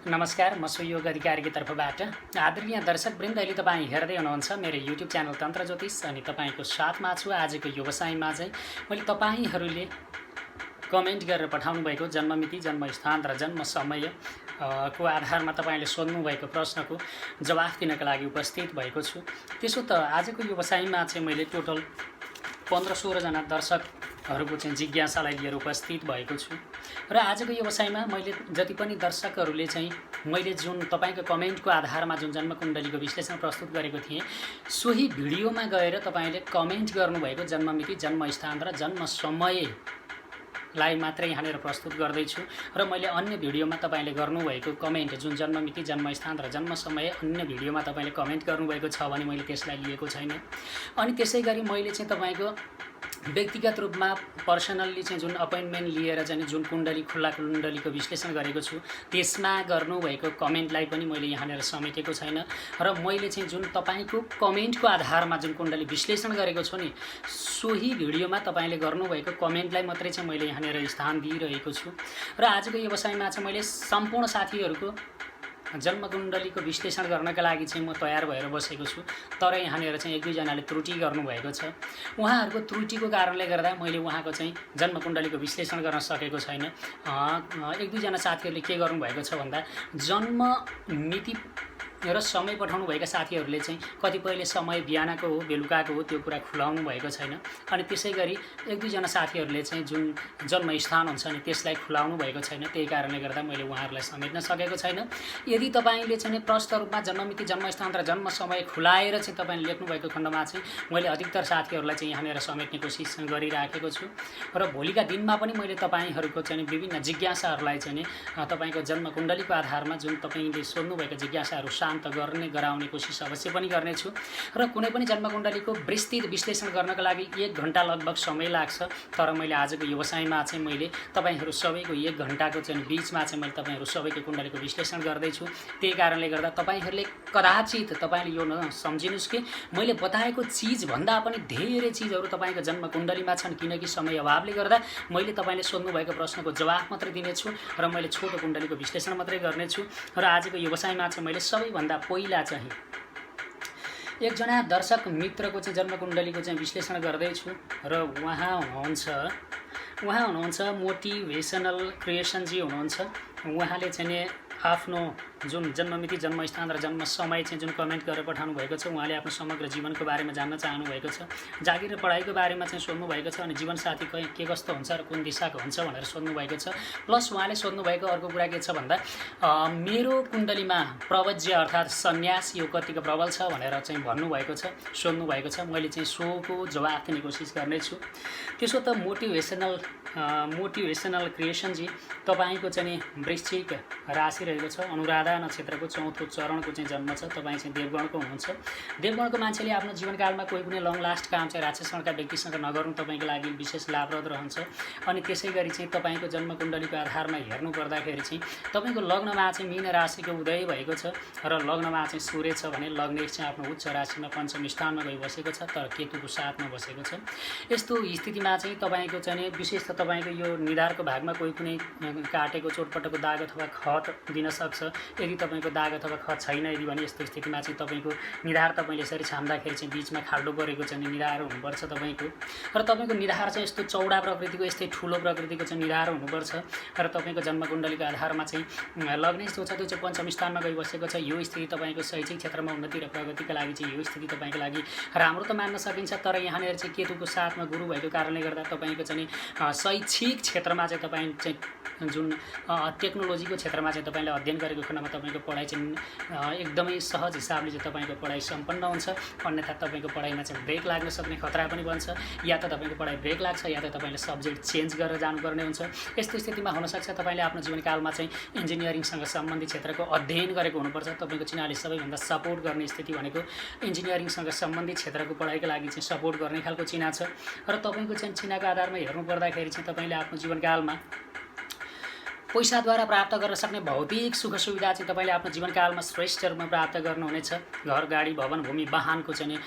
नमस्कार, म सुयोग अधिकारीको तर्फबाट आदरणीय दर्शकवृन्द, अहिले तपाईँ हेर्दै हुनुहुन्छ मेरो युट्युब च्यानल तन्त्र ज्योतिष अनि तपाईँको साथमा छु। आजको व्यवसायमा चाहिँ मैले तपाईँहरूले कमेन्ट गरेर पठाउनु भएको जन्ममिति, जन्मस्थान र जन्म समय को आधारमा तपाईँले सोध्नुभएको प्रश्नको जवाफ दिनका लागि उपस्थित भएको छु। त्यसो त आजको व्यवसायमा चाहिँ मैले टोटल 15-16 जना दर्शकहरूको चाहिँ जिज्ञासालाई लिएर उपस्थित भएको छु र आजको व्यवसायमा मैले जति पनि दर्शकहरूले चाहिँ मैले जुन तपाईँको कमेन्टको आधारमा जुन जन्मकुण्डलीको विश्लेषण प्रस्तुत गरेको थिएँ, सोही भिडियोमा गएर तपाईँले कमेन्ट गर्नुभएको जन्ममिति, जन्मस्थान र जन्म समयलाई मात्रै यहाँनिर प्रस्तुत गर्दैछु र मैले अन्य भिडियोमा तपाईँले गर्नुभएको कमेन्ट जुन जन्ममिति, जन्मस्थान र जन्म समय अन्य भिडियोमा तपाईँले कमेन्ट गर्नुभएको छ भने मैले त्यसलाई लिएको छैन। अनि त्यसै गरी मैले चाहिँ तपाईँको व्यक्तिगत रूपमा पर्सनल्ली चाहिँ जुन अपोइन्टमेन्ट लिएर चाहिँ जुन कुण्डली, खुल्ला कुण्डलीको विश्लेषण गरेको छु त्यसमा गर्नुभएको कमेन्टलाई पनि मैले यहाँनिर समेटेको छैन र मैले चाहिँ जुन तपाईँको कमेन्टको आधारमा जुन कुण्डली विश्लेषण गरेको छु नि, सोही भिडियोमा तपाईँले गर्नुभएको कमेन्टलाई मात्रै चाहिँ मैले यहाँनिर स्थान दिइरहेको छु। र आजको व्यवसायमा चाहिँ मैले सम्पूर्ण साथीहरूको जन्मकुण्डलीको विश्लेषण गर्नका लागि चाहिँ म तयार भएर बसेको छु। तर यहाँनिर चाहिँ एक दुईजनाले त्रुटि गर्नुभएको छ। उहाँहरूको त्रुटिको कारणले गर्दा मैले उहाँको चाहिँ जन्मकुण्डलीको विश्लेषण गर्न सकेको छैन। एक दुईजना साथीहरूले के गर्नुभएको छ भन्दा जन्म मिति र समय पठाउनुभएका साथीहरूले चाहिँ कतिपयले समय बिहानको हो, बेलुकाको हो, त्यो कुरा खुलाउनु भएको छैन। अनि त्यसै गरी एक दुईजना साथीहरूले चाहिँ जुन जन्मस्थान हुन्छ नि त्यसलाई खुलाउनु भएको छैन। त्यही कारणले गर्दा मैले उहाँहरूलाई समेट्न सकेको छैन। यदि तपाईँले चाहिँ प्रष्ट रूपमा जन्ममिति, जन्मस्थान र जन्म समय खुलाएर चाहिँ तपाईँले लेख्नुभएको खण्डमा चाहिँ मैले अधिकतर साथीहरूलाई चाहिँ यहाँनिर समेट्ने कोसिस गरिराखेको छु र भोलिका दिनमा पनि मैले तपाईँहरूको चाहिँ विभिन्न जिज्ञासाहरूलाई चाहिँ तपाईँको जन्मकुण्डलीको आधारमा जुन तपाईँले सोध्नुभएको जिज्ञासाहरू शान्त गर्ने, गराउने कोसिस अवश्य पनि गर्नेछु। र कुनै पनि जन्मकुण्डलीको विस्तृत विश्लेषण गर्नका लागि 1 घण्टा लगभग समय लाग्छ। तर मैले आजको व्यवसायमा चाहिँ मैले तपाईँहरू सबैको 1 घण्टाको चाहिँ बिचमा चाहिँ मैले तपाईँहरू सबैको कुण्डलीको विश्लेषण गर्दैछु। त्यही कारणले गर्दा तपाईँहरूले कदाचित तपाईँले यो नसम्झिनुहोस् कि मैले बताएको चिजभन्दा पनि धेरै चिजहरू तपाईँको जन्मकुण्डलीमा छन्, किनकि समय अभावले गर्दा मैले तपाईँले सोध्नुभएको प्रश्नको जवाफ मात्रै दिनेछु र मैले छोटो कुण्डलीको विश्लेषण मात्रै गर्नेछु। र आजको व्यवसायमा चाहिँ मैले सबैभन्दा पहिला चाहिँ एकजना दर्शक मित्रको चाहिँ जन्मकुण्डलीको चाहिँ विश्लेषण गर्दैछु र उहाँ हुनुहुन्छ मोटिभेसनल क्रिएसनजी हुनुहुन्छ। उहाँले चाहिँ आफ्नो जुन जन्ममिति, जन्मस्थान र जन्म समय चाहिँ जुन कमेन्ट गरेर पठाउनु भएको छ, उहाँले आफ्नो समग्र जीवनको बारेमा जान्न चाहनु भएको छ, जागिर र पढाइको बारेमा चाहिँ सोध्नु भएको छ अनि जीवनसाथी के कस्तो हुन्छ र कुन दिशाको हुन्छ भनेर सोध्नु भएको छ। प्लस उहाँले सोध्नु भएको अर्को कुरा के छ भन्दा मेरो कुण्डलीमा प्रवज्य अर्थात् सन्यास यो कतिको प्रबल छ भनेर चाहिँ भन्नुभएको छ, सोध्नु भएको छ। मैले चाहिँ सोको जवाफ दिने कोसिस गर्नेछु। त्यसो त मोटिभेसनल क्रिएसनजी, तपाईँको चाहिँ वृश्चिक राशि रहेको छ, अनुराधा नक्षत्रको 4औं चरणको चाहिँ जन्म छ। तपाईँ चाहिँ देवगणको हुनुहुन्छ। देवगणको मान्छेले आफ्नो जीवनकालमा कोही पनि लङ लास्ट काम चाहिँ राक्षसगणका व्यक्तिसँग नगर्नु तपाईँको लागि विशेष लाभप्रद रहन्छ। अनि त्यसै गरी चाहिँ तपाईँको जन्मकुण्डलीको आधारमा हेर्नु पर्दाखेरि चाहिँ तपाईँको लग्नमा चाहिँ मीन राशिको उदय भएको छ र लग्नमा चाहिँ सूर्य छ भने लग्नेश चाहिँ आफ्नो उच्च राशिमा पञ्चम स्थानमा गई बसेको छ, तर केतुको साथमा बसेको छ। यस्तो स्थितिमा चाहिँ तपाईँको चाहिँ विशेष त तपाईँको यो निधारको भागमा कोही कुनै काटेको, चोटपटकको दाग अथवा खत दिन सक्छ। यदि तपाईँको दाग अथवा खत छैन यदि भने यस्तो स्थितिमा चाहिँ तपाईँको निधार तपाईँले यसरी छाम्दाखेरि चाहिँ बिचमा खाल्डो गरेको चाहिँ निधार हुनुपर्छ तपाईँको। र तपाईँको निधार चाहिँ यस्तो चौडा प्रकृतिको, यस्तै ठुलो प्रकृतिको चाहिँ निधार हुनुपर्छ। र तपाईँको जन्मकुण्डलीको आधारमा चाहिँ लग्नेश जो छ त्यो चाहिँ पञ्चम स्थानमा गई बसेको छ। यो स्थिति तपाईँको शैक्षिक क्षेत्रमा उन्नति र प्रगतिका लागि चाहिँ यो स्थिति तपाईँको लागि राम्रो त मान्न सकिन्छ। तर यहाँनिर चाहिँ केतुको साथमा गुरु भएको कारणले गर्दा तपाईँको चाहिँ शैक्षिक क्षेत्रमा चाहिँ तपाईँ चाहिँ जुन टेक्नोलोजीको क्षेत्रमा चाहिँ तपाईँले अध्ययन गरेको खण्डमा तपाईँको पढाइ चाहिँ एकदमै सहज हिसाबले चाहिँ तपाईँको पढाइ सम्पन्न हुन्छ। अन्यथा तपाईँको पढाइमा चाहिँ ब्रेक लाग्न सक्ने खतरा पनि बन्छ। या त तपाईँको पढाइ ब्रेक लाग्छ या त तपाईँले सब्जेक्ट चेन्ज गरेर जानुपर्ने हुन्छ। यस्तो स्थितिमा हुनसक्छ तपाईँले आफ्नो जीवनकालमा चाहिँ इन्जिनियरिङसँग सम्बन्धित क्षेत्रको अध्ययन गरेको हुनुपर्छ। तपाईँको चिनाले सबैभन्दा सपोर्ट गर्ने स्थिति भनेको इन्जिनियरिङसँग सम्बन्धित क्षेत्रको पढाइको लागि चाहिँ सपोर्ट गर्ने खालको चिना छ। र तपाईँको चाहिँ चिनाको आधारमा हेर्नु पर्दाखेरि चाहिँ तपाईँले आफ्नो जीवनकालमा पैसाद्वारा प्राप्त गर्न सक्ने भौतिक सुख सुविधा चाहिँ तपाईँले आफ्नो जीवनकालमा श्रेष्ठ रूपमा प्राप्त गर्नुहुनेछ। घर गाडी भवन भूमि वाहनको चाहिँ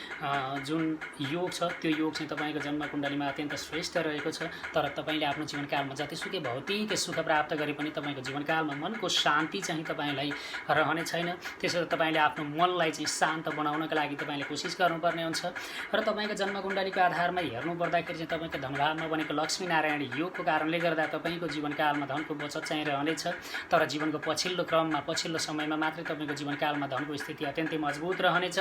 जुन योग छ त्यो योग चाहिँ तपाईँको जन्म कुण्डलीमा अत्यन्त श्रेष्ठ रहेको छ। तर तपाईँले आफ्नो जीवनकालमा जतिसुकै भौतिक सुख प्राप्त गरे पनि तपाईँको जीवनकालमा मनको शान्ति चाहिँ तपाईँलाई रहने छैन। त्यसो तपाईँले आफ्नो मनलाई चाहिँ शान्त बनाउनका लागि तपाईँले कोसिस गर्नुपर्ने हुन्छ। र तपाईँको जन्म कुण्डलीको आधारमा हेर्नु पर्दाखेरि चाहिँ तपाईँको धनभावमा बनेको लक्ष्मीनारायण योगको कारणले गर्दा तपाईँको जीवनकालमा धनको बचत चाहिँ रहनेछ। तर जीवनको पछिल्लो क्रममा पछिल्लो समयमा मात्रै तपाईँको जीवनकालमा धनको स्थिति अत्यन्तै मजबुत रहनेछ।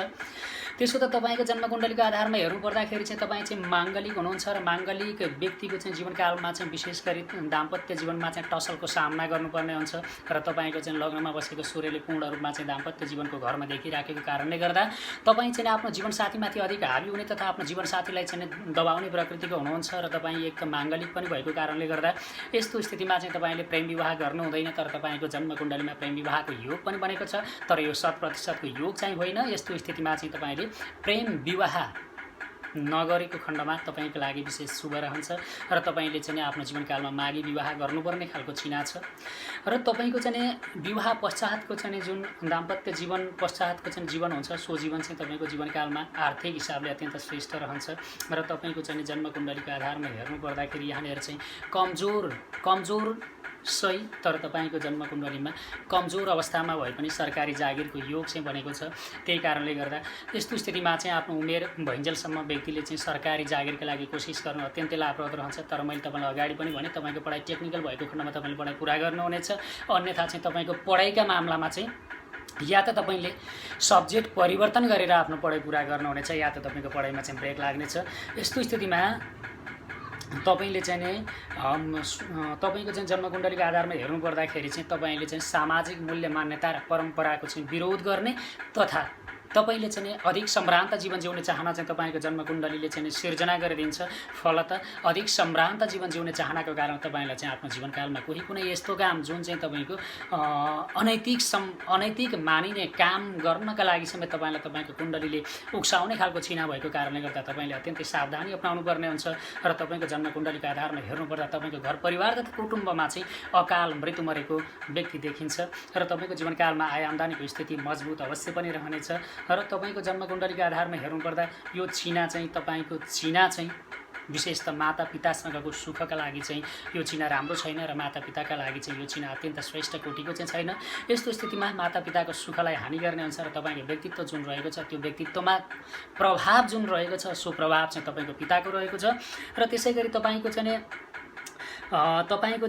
त्यसो त तपाईँको जन्म कुण्डलीको आधारमा हेर्नु पर्दाखेरि चाहिँ तपाईँ चाहिँ माङ्गलिक हुनुहुन्छ र माङ्गलिक व्यक्तिको चाहिँ जीवनकालमा चाहिँ विशेष गरी दाम्पत्य जीवनमा चाहिँ टसलको सामना गर्नुपर्ने हुन्छ। र तपाईँको चाहिँ लग्नमा बसेको सूर्यले पूर्ण रूपमा चाहिँ दाम्पत्य जीवनको घरमा देखिराखेको कारणले गर्दा तपाईँ चाहिँ आफ्नो जीवनसाथीमाथि अधिक हावी हुने तथा आफ्नो जीवनसाथीलाई चाहिँ दबाउने प्रकृतिको हुनुहुन्छ। र तपाईँ एक माङ्गलिक पनि भएको कारणले गर्दा यस्तो स्थितिमा चाहिँ तपाईँले प्रेम विवाह गर्नु हुँदैन। तर तपाईँको जन्म कुण्डलीमा प्रेम विवाहको योग पनि बनेको छ, तर यो 100% योग चाहिँ होइन। यस्तो स्थितिमा चाहिँ तपाईँले प्रेम विवाह नगरेको खण्डमा तपाईँको लागि विशेष शुभ रहन्छ। र तपाईँले चाहिँ आफ्नो जीवनकालमा मागी विवाह गर्नुपर्ने खालको चिना छ। र तपाईँको चाहिँ विवाह पश्चातको चाहिँ जुन दाम्पत्य जीवन पश्चातको चाहिँ जीवन हुन्छ सो जीवन चाहिँ तपाईँको जीवनकालमा आर्थिक हिसाबले अत्यन्त श्रेष्ठ रहन्छ। र तपाईँको चाहिँ जन्म कुण्डलीको आधारमा हेर्नु पर्दाखेरि यहाँनिर चाहिँ कमजोर सही, तर तपाईँको जन्म कुण्डलीमा कमजोर अवस्थामा भए पनि सरकारी जागिरको योग चाहिँ बनेको छ। त्यही कारणले गर्दा यस्तो स्थितिमा चाहिँ आफ्नो उमेर भइन्जेलसम्म व्यक्तिले चाहिँ सरकारी जागिरका लागि कोसिस गर्नु अत्यन्तै लाभप्रद रहन्छ। तर मैले तपाईँलाई अगाडि पनि भने तपाईँको पढाइ टेक्निकल भएको खण्डमा तपाईँले पढाइ पुरा गर्नुहुनेछ। अन्यथा चाहिँ तपाईँको पढाइका मामलामा चाहिँ या त तपाईँले सब्जेक्ट परिवर्तन गरेर आफ्नो पढाइ पुरा गर्नुहुनेछ या त तपाईँको पढाइमा चाहिँ ब्रेक लाग्नेछ। यस्तो स्थितिमा तपाईँले चाहिँ नि तपाईँको चाहिँ जन्म कुण्डलीको आधारमा हेर्नु पर्दाखेरि चाहिँ तपाईँले चाहिँ सामाजिक मूल्य मान्यता र परम्पराको चाहिँ विरोध गर्ने तथा तपाईँले चाहिँ अधिक सम्भ्रान्त जीवन जिउने चाहना चाहिँ तपाईँको जन्म कुण्डलीले चाहिँ सिर्जना गरिदिन्छ। फलत अधिक सम्भ्रान्त जीवन जिउने चाहनाको कारण तपाईँलाई चाहिँ आफ्नो जीवनकालमा कुनै यस्तो काम जुन चाहिँ तपाईँको अनैतिक मानिने काम गर्नका लागि समेत तपाईँलाई तपाईँको कुण्डलीले उक्साउने खालको चिना भएको कारणले गर्दा तपाईँले अत्यन्तै सावधानी अपनाउनु पर्ने हुन्छ। र तपाईँको जन्म कुण्डलीको आधारमा हेर्नुपर्दा तपाईँको घर परिवार तथा कुटुम्बमा चाहिँ अकाल मृत्यु मरेको व्यक्ति देखिन्छ। र तपाईँको जीवनकालमा आय आम्दानीको स्थिति मजबुत अवश्य पनि रहनेछ। र तपाईँको जन्म कुण्डलीको आधारमा हेर्नुपर्दा यो चिना चाहिँ विशेष त मातापितासँगको सुखका लागि चाहिँ यो चिना राम्रो छैन र मातापिताका लागि चाहिँ यो चिना अत्यन्त श्रेष्ठ कोटिको चाहिँ छैन। यस्तो स्थितिमा मातापिताको सुखलाई हानि गर्ने हुन्छ। र तपाईँको व्यक्तित्व जुन रहेको छ त्यो व्यक्तित्वमा प्रभाव जुन रहेको छ सो प्रभाव चाहिँ तपाईँको पिताको रहेको छ। र त्यसै गरी तपाईँको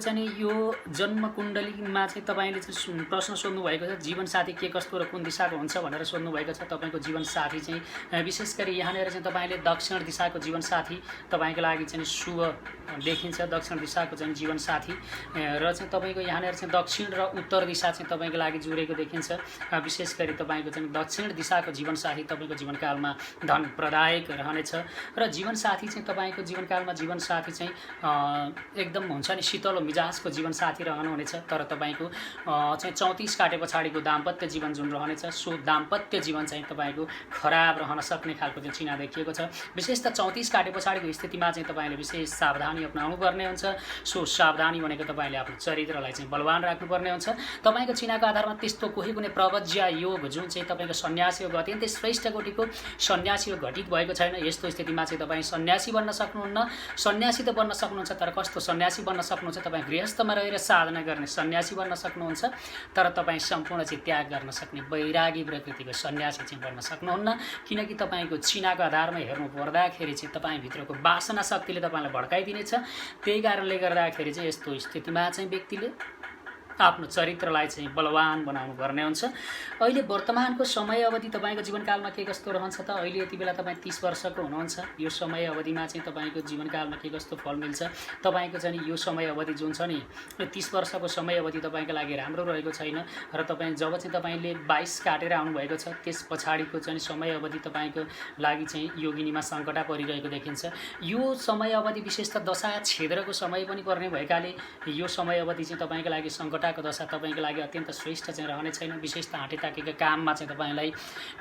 चाहिँ यो जन्म कुण्डलीमा चाहिँ तपाईँले चाहिँ प्रश्न सोध्नुभएको छ जीवनसाथी के कस्तो र कुन दिशाको हुन्छ भनेर सोध्नुभएको छ। तपाईँको जीवनसाथी चाहिँ विशेष गरी यहाँनिर चाहिँ तपाईँले दक्षिण दिशाको जीवनसाथी तपाईँको लागि चाहिँ शुभ देखिन्छ। दक्षिण दिशाको चाहिँ जीवनसाथी र चाहिँ तपाईँको यहाँनिर चाहिँ दक्षिण र उत्तर दिशा चाहिँ तपाईँको लागि जुरेको देखिन्छ। विशेष गरी तपाईँको चाहिँ दक्षिण दिशाको जीवनसाथी तपाईँको जीवनकालमा धन प्रदायक रहनेछ। र जीवनसाथी चाहिँ तपाईँको जीवनकालमा जीवनसाथी चाहिँ एकदम हुन्छ नि शीतल मिजाजको जीवनसाथी रहनुहुनेछ। तर तपाईँको चाहिँ 34 काटे पछाडिको दाम्पत्य जीवन जुन रहनेछ सो दाम्पत्य जीवन चाहिँ तपाईँको खराब रहन सक्ने खालको चाहिँ चिना देखिएको छ। विशेष त 34 काटे पछाडिको स्थितिमा चाहिँ तपाईँले विशेष सावधानी अपनाउनु पर्ने हुन्छ। सो सावधानी भनेको तपाईँले आफ्नो चरित्रलाई चाहिँ बलवान राख्नुपर्ने हुन्छ। तपाईँको चिनाको आधारमा त्यस्तो कुनै प्रवज्य योग जुन चाहिँ तपाईँको सन्यासी योग अत्यन्तै श्रेष्ठ कोटिको सन्यासी योग घटित भएको छैन। यस्तो स्थितिमा चाहिँ तपाईँ सन्यासी बन्न सक्नुहुन्न। सन्यासी त बन्न सक्नुहुन्छ तर कस्तो सन्यासी बन्न सक्नुहुन्छ तपाईँ गृहस्थमा रहेर साधना गर्ने सन्यासी बन्न सक्नुहुन्छ। तर तपाईँ सम्पूर्ण चाहिँ त्याग गर्न सक्ने वैरागी प्रकृतिको सन्यासी चाहिँ बन्न सक्नुहुन्न। किनकि तपाईँको चिनाको आधारमा हेर्नु पर्दाखेरि चाहिँ तपाईँभित्रको वासना शक्तिले तपाईँलाई भड्काइदिनेछ। त्यही कारणले गर्दाखेरि चाहिँ यस्तो स्थितिमा चाहिँ व्यक्तिले आफ्नो चरित्रलाई चाहिँ बलवान बनाउनु पर्ने हुन्छ। अहिले वर्तमानको समय अवधि तपाईँको जीवनकालमा के कस्तो रहन्छ त अहिले यति बेला तपाईँ 30 वर्षको हुनुहुन्छ। यो समय अवधिमा चाहिँ तपाईँको जीवनकालमा के कस्तो फल मिल्छ तपाईँको चाहिँ यो समय अवधि जुन छ नि यो 30 वर्षको समय अवधि तपाईँको लागि राम्रो रहेको छैन। र तपाईँ जब चाहिँ तपाईँले 22 काटेर आउनुभएको छ त्यस पछाडिको चाहिँ समय अवधि तपाईँको लागि चाहिँ योगिनीमा सङ्कटा परिरहेको देखिन्छ। यो समय अवधि विशेष त दशा क्षेत्रको समय पनि पर्ने भएकाले यो समय अवधि चाहिँ तपाईँको लागि सङ्कटाको दशा तपाईँको लागि अत्यन्त श्रेष्ठ चाहिँ रहने छैन। विशेष त हाँटे ताकेको काममा चाहिँ तपाईँलाई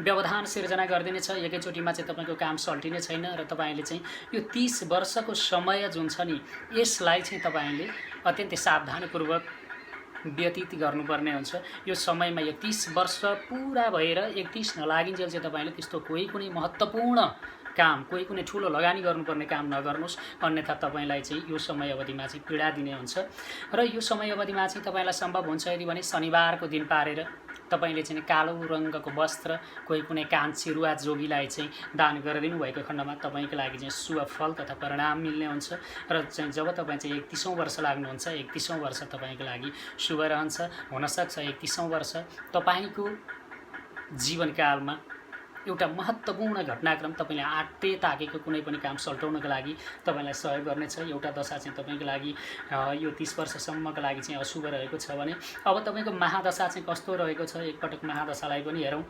व्यवधान सिर्जना गरिदिनेछ। एकैचोटिमा चाहिँ तपाईँको काम सल्टिने छैन। र तपाईँले चाहिँ यो 30 वर्षको समय जुन छ नि यसलाई चाहिँ तपाईँले अत्यन्तै सावधानीपूर्वक व्यतीत गर्नुपर्ने हुन्छ। यो समयमा 31 वर्ष पुरा भएर 31 नलागिन्जेल चाहिँ तपाईँले त्यस्तो कुनै महत्त्वपूर्ण काम, कुनै ठुलो लगानी गर्नुपर्ने काम नगर्नुहोस्, अन्यथा तपाईँलाई चाहिँ यो समय अवधिमा चाहिँ पीडा दिने हुन्छ। र यो समय अवधिमा चाहिँ तपाईँलाई सम्भव हुन्छ यदि भने शनिबारको दिन पारेर तपाईँले चाहिँ कालो रङ्गको वस्त्र कुनै कान्छी रुवा जोगीलाई चाहिँ दान गरिदिनु भएको खण्डमा तपाईँको लागि चाहिँ शुभ फल तथा परिणाम मिल्ने हुन्छ। र चाहिँ जब तपाईँ चाहिँ 31औं वर्ष लाग्नुहुन्छ, 31औं वर्ष तपाईँको लागि शुभ रहन्छ। हुनसक्छ 31औं वर्ष तपाईँको जीवनकालमा एउटा महत्त्वपूर्ण घटनाक्रम तपाईँले आँटे ताकेको कुनै पनि काम सल्टाउनको लागि तपाईँलाई सहयोग गर्नेछ। एउटा दशा चाहिँ तपाईँको लागि यो 30 वर्षसम्मको लागि चाहिँ अशुभ रहेको छ भने अब तपाईँको महादशा चाहिँ कस्तो रहेको छ, एकपटक महादशालाई पनि हेरौँ।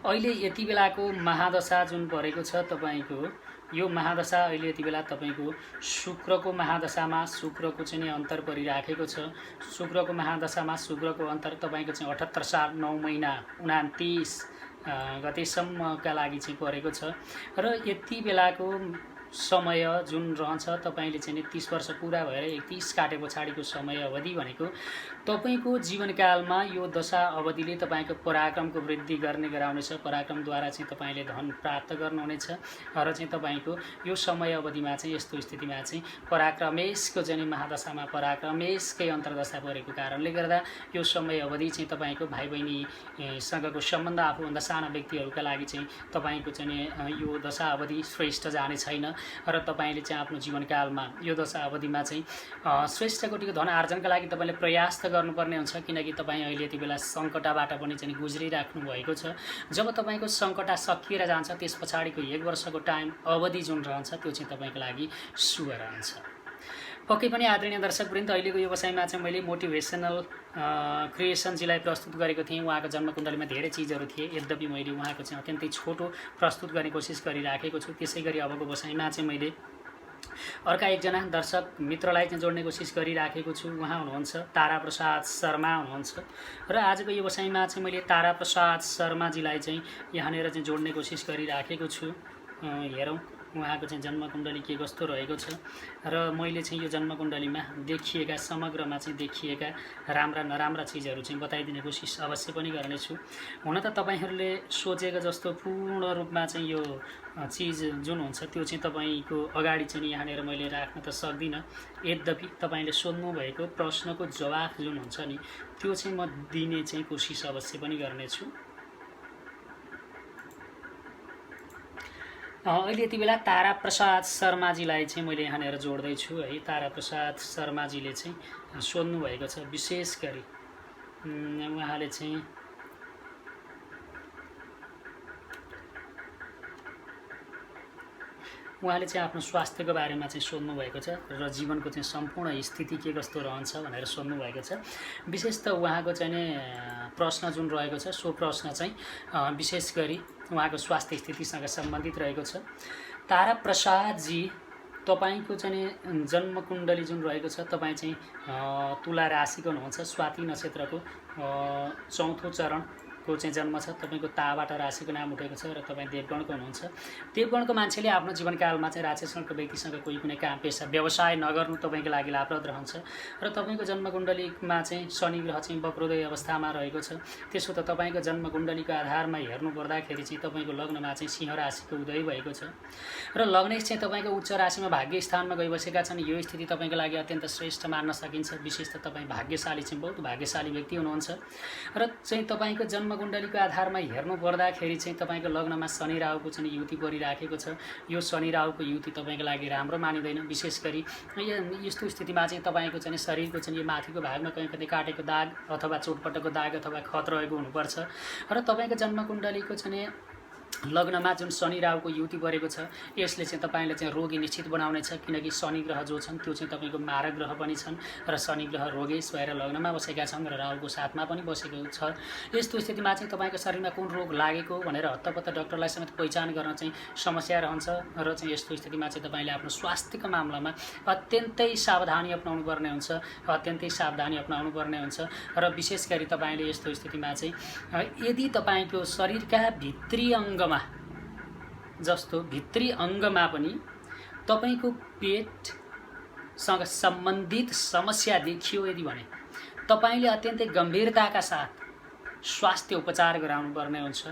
अहिले यति बेलाको महादशा जुन परेको छ तपाईँको, यो महादशा अहिले यति बेला तपाईँको शुक्रको महादशामा शुक्रको चाहिँ नि अन्तर परिराखेको छ। शुक्रको महादशामा शुक्रको अन्तर तपाईँको चाहिँ 78 साल 9 महिना 29 गतेसम्मका लागि चाहिँ परेको छ। र यति बेलाको समय जुन रहन्छ तपाईँले चाहिँ 30 वर्ष पुरा भएर 31 काटे पछाडिको समय अवधि भनेको तपाईँको जीवनकालमा यो दशा अवधिले तपाईँको पराक्रमको वृद्धि गर्ने गराउनेछ। पराक्रमद्वारा चाहिँ तपाईँले धन प्राप्त गर्नुहुनेछ। र चाहिँ तपाईँको यो समय अवधिमा चाहिँ यस्तो स्थितिमा चाहिँ पराक्रमेशको चाहिँ महादशामा पराक्रमेशकै अन्तर्दशा परेको कारणले गर्दा यो समय अवधि चाहिँ तपाईँको भाइ बहिनीसँगको सम्बन्ध, आफूभन्दा साना व्यक्तिहरूका लागि चाहिँ तपाईँको चाहिँ यो दशा अवधि श्रेष्ठ जाने छैन। र तपाईँले चाहिँ आफ्नो जीवनकालमा यो दशा अवधिमा चाहिँ श्रेष्ठ कोटिको धन आर्जनका लागि तपाईँले प्रयास त गर्नुपर्ने हुन्छ, किनकि तपाईँ अहिले यति बेला सङ्कटबाट पनि चाहिँ गुज्रिराख्नु भएको छ। जब तपाईँको सङ्कट सकिएर जान्छ त्यस पछाडिको 1 वर्षको टाइम अवधि जुन रहन्छ त्यो चाहिँ तपाईँको लागि शुभ रहन्छ। पक्कै पनि आदरणीय दर्शकवृन्द, अहिलेको व्यवसायमा चाहिँ मैले मोटिभेसनल क्रिएसनजीलाई प्रस्तुत गरेको थिएँ। उहाँको जन्मकुण्डलीमा धेरै चिजहरू थिए, यद्यपि मैले उहाँको चाहिँ अत्यन्तै छोटो प्रस्तुत गर्ने कोसिस गरिराखेको छु। त्यसै गरी अबको व्यवसायमा चाहिँ मैले अर्का एकजना दर्शक मित्रलाई चाहिँ जोड्ने कोसिस गरिराखेको छु। उहाँ हुनुहुन्छ तारा प्रसाद शर्मा हुनुहुन्छ। र आजको व्यवसायमा चाहिँ मैले तारा प्रसाद शर्माजीलाई चाहिँ यहाँनिर चाहिँ जोड्ने कोसिस गरिराखेको छु। हेरौँ उहाँको चाहिँ जन्मकुण्डली के कस्तो रहेको छ र मैले चाहिँ यो जन्मकुण्डलीमा देखिएका समग्रमा चाहिँ देखिएका राम्रा नराम्रा चिजहरू चाहिँ बताइदिने कोसिस अवश्य पनि गर्नेछु। हुन त तपाईँहरूले सोचेको जस्तो पूर्ण रूपमा चाहिँ यो चिज जुन हुन्छ त्यो चाहिँ तपाईँको अगाडि चाहिँ यहाँनिर मैले राख्न त सक्दिनँ। यद्यपि तपाईँले सोध्नु भएको प्रश्नको जवाफ जुन हुन्छ नि त्यो चाहिँ म दिने चाहिँ कोसिस अवश्य पनि गर्नेछु। अहिले यति बेला तारा प्रसाद शर्माजीलाई चाहिँ मैले यहाँनिर जोड्दैछु है। तारा प्रसाद शर्माजीले चाहिँ सोध्नु भएको छ, विशेष गरी उहाँले चाहिँ आफ्नो स्वास्थ्यको बारेमा चाहिँ सोध्नु भएको छ र जीवनको चाहिँ सम्पूर्ण स्थिति के कस्तो रहन्छ भनेर सोध्नु भएको छ। विशेष त उहाँको चाहिँ प्रश्न जुन रहेको छ सो प्रश्न चाहिँ विशेष गरी उहाँको स्वास्थ्य स्थितिसँग सम्बन्धित रहेको छ। तारा प्रसादजी, तपाईँको चाहिँ जन्मकुण्डली जुन रहेको छ, तपाईँ चाहिँ तुला राशिको हुनुहुन्छ। स्वाति नक्षत्रको चौथो चरणको चाहिँ जन्म छ। तपाईँको ताबाट राशिको नाम उठेको छ र तपाईँ देवगणको हुनुहुन्छ। देवगणको मान्छेले आफ्नो जीवनकालमा चाहिँ राक्षसगणको व्यक्तिसँग कुनै काम पेसा व्यवसाय नगर्नु तपाईँको लागि लाभप्रद रहन्छ। र तपाईँको जन्मकुण्डलीमा चाहिँ शनि ग्रह चाहिँ वक्रोदय अवस्थामा रहेको छ। त्यसो त तपाईँको जन्मकुण्डलीको आधारमा हेर्नु पर्दाखेरि चाहिँ तपाईँको लग्नमा चाहिँ सिंह राशिको उदय भएको छ र लग्नेश चाहिँ तपाईँको उच्च राशिमा भाग्य स्थानमा गइबसेका छन्। यो स्थिति तपाईँको लागि अत्यन्त श्रेष्ठ मान्न सकिन्छ। विशेष त तपाईँ भाग्यशाली चाहिँ बहुत भाग्यशाली व्यक्ति हुनुहुन्छ। र चाहिँ तपाईँको जन्मकुण्डलीको आधारमा हेर्नु पर्दाखेरि चाहिँ तपाईँको लग्नमा शनि राहुको चाहिँ युति परिराखेको छ। यो शनि राहुको युति तपाईँको लागि राम्रो मानिँदैन। विशेष गरी यस्तो स्थितिमा चाहिँ तपाईँको चाहिँ शरीरको चाहिँ यो माथिको भागमा कहीँ कतै काटेको दाग अथवा चोटपटकको दाग अथवा खत रहेको हुनुपर्छ। र तपाईँको जन्मकुण्डलीको चाहिँ लग्नमा जुन शनि राहुको युति परेको छ यसले चाहिँ तपाईँले चाहिँ रोगी निश्चित बनाउनेछ, किनकि शनि ग्रह जो छन् त्यो चाहिँ तपाईँको मारक ग्रह पनि छन् र शनि ग्रह रोगेश भएर लग्नमा बसेका छन् र राहुको साथमा पनि बसेको छ। यस्तो स्थितिमा चाहिँ तपाईँको शरीरमा कुन रोग लागेको भनेर हत्तपत्त डाक्टरलाई समेत पहिचान गर्न चाहिँ समस्या रहन्छ। र चाहिँ यस्तो स्थितिमा चाहिँ तपाईँले आफ्नो स्वास्थ्यको मामलामा अत्यन्तै सावधानी अपनाउनु पर्ने हुन्छ, अत्यन्तै सावधानी अपनाउनु पर्ने हुन्छ। र विशेष गरी तपाईँले यस्तो स्थितिमा चाहिँ यदि तपाईँको शरीरका भित्री अङ्गमा जस्तो भित्री अङ्गमा पनि तपाईँको पेटसँग सम्बन्धित समस्या देखियो यदि भने तपाईँले अत्यन्तै गम्भीरताका साथ स्वास्थ्य उपचार गराउनुपर्ने हुन्छ।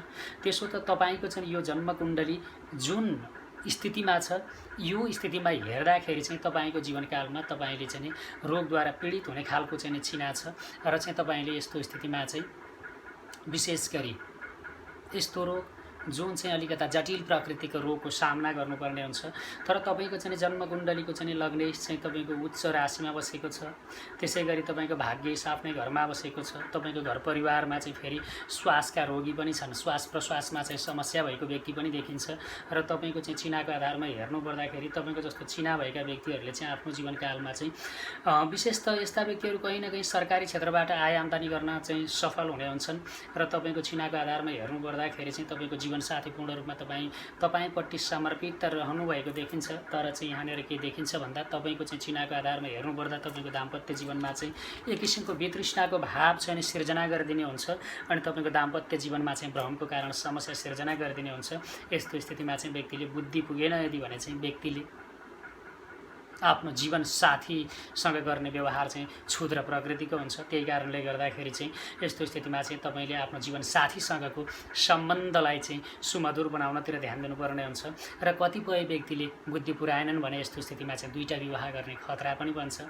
त्यसो त तपाईँको चाहिँ यो जन्मकुण्डली जुन स्थितिमा छ, यो स्थितिमा हेर्दाखेरि चाहिँ तपाईँको जीवनकालमा तपाईँले चाहिँ रोगद्वारा पीडित हुने खालको चाहिँ चिना छ र चाहिँ तपाईँले यस्तो स्थितिमा चाहिँ विशेष गरी यस्तो रोग जुन चाहिँ अलिकता जटिल प्रकृतिको रोगको सामना गर्नुपर्ने हुन्छ। तर तपाईँको चाहिँ जन्मकुण्डलीको चाहिँ लग्नेश चाहिँ तपाईँको उच्च राशिमा बसेको छ। त्यसै गरी तपाईँको भाग्येश आफ्नै घरमा बसेको छ। तपाईँको घर परिवारमा चाहिँ फेरि श्वासका रोगी पनि छन्, श्वास प्रश्वासमा चाहिँ समस्या भएको व्यक्ति पनि देखिन्छ। र तपाईँको चाहिँ चिनाको आधारमा हेर्नु पर्दाखेरि तपाईँको जस्तो चिना भएका व्यक्तिहरूले चाहिँ आफ्नो जीवनकालमा चाहिँ विशेष त यस्ता व्यक्तिहरू कहीँ न कहीँ सरकारी क्षेत्रबाट आय आम्दानी गर्न चाहिँ सफल हुने हुन्छन्। र तपाईँको चिनाको आधारमा हेर्नु पर्दाखेरि चाहिँ तपाईँको जीवनसाथी पूर्ण रूपमा तपाईँपट्टि समर्पित त रहनुभएको देखिन्छ। तर चाहिँ यहाँनिर के देखिन्छ भन्दा तपाईँको चाहिँ चिनाको आधारमा हेर्नुपर्दा तपाईँको दाम्पत्य जीवनमा चाहिँ एक किसिमको वितृष्णाको भाव चाहिँ सिर्जना गरिदिने हुन्छ अनि तपाईँको दाम्पत्य जीवनमा चाहिँ भ्रमको कारण समस्या सिर्जना गरिदिने हुन्छ। यस्तो स्थितिमा चाहिँ व्यक्तिले बुद्धि पुगेन यदि भने चाहिँ व्यक्तिले आफ्नो जीवन साथीसँग गर्ने व्यवहार चाहिँ क्षुद्र प्रकृतिको हुन्छ। त्यही कारणले गर्दाखेरि चाहिँ यस्तो स्थितिमा चाहिँ तपाईँले आफ्नो जीवन साथीसँगको सम्बन्धलाई चाहिँ सुमधुर बनाउनतिर ध्यान दिनुपर्ने हुन्छ। र कतिपय व्यक्तिले बुद्धि पुर्याएनन् भने यस्तो स्थितिमा चाहिँ दुईटा विवाह गर्ने खतरा पनि बन्छ।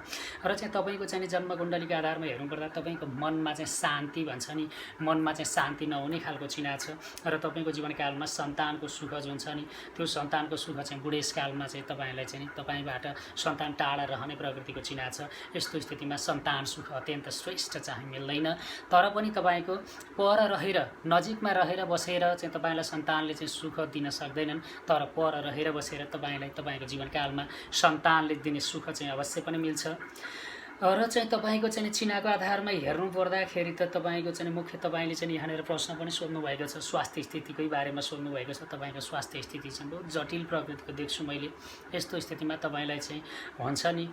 र चाहिँ तपाईँको चाहिँ जन्मकुण्डलीको आधारमा हेर्नुपर्दा तपाईँको मनमा चाहिँ शान्ति भन्छ नि, मनमा चाहिँ शान्ति नहुने खालको चिना छ। र तपाईँको जीवनकालमा सन्तानको सुख जुन छ नि, त्यो सन्तानको सुख चाहिँ बुढेसकालमा चाहिँ तपाईँलाई चाहिँ तपाईँबाट सन्तान टाढा रहने प्रकृतिको चिना छ। यस्तो स्थितिमा सन्तान सुख अत्यन्त श्रेष्ठ चाहिँ मिल्दैन। तर पनि तपाईँको पर रहेर नजिकमा रहेर बसेर चाहिँ तपाईँलाई सन्तानले चाहिँ सुख दिन सक्दैनन्। तर पर रहेर बसेर तपाईँलाई तपाईँको जीवनकालमा सन्तानले दिने सुख चाहिँ अवश्य पनि मिल्छ। र चाहिँ तपाईँको चाहिँ चिनाको आधारमा हेर्नु पर्दाखेरि त तपाईँको चाहिँ मुख्य तपाईँले चाहिँ यहाँनिर प्रश्न पनि सोध्नुभएको छ, स्वास्थ्य स्थितिकै बारेमा सोध्नुभएको छ। तपाईँको स्वास्थ्य स्थिति चाहिँ बहुत जटिल प्रकृतिको देख्छु मैले। यस्तो स्थितिमा तपाईँलाई चाहिँ हुन्छ नि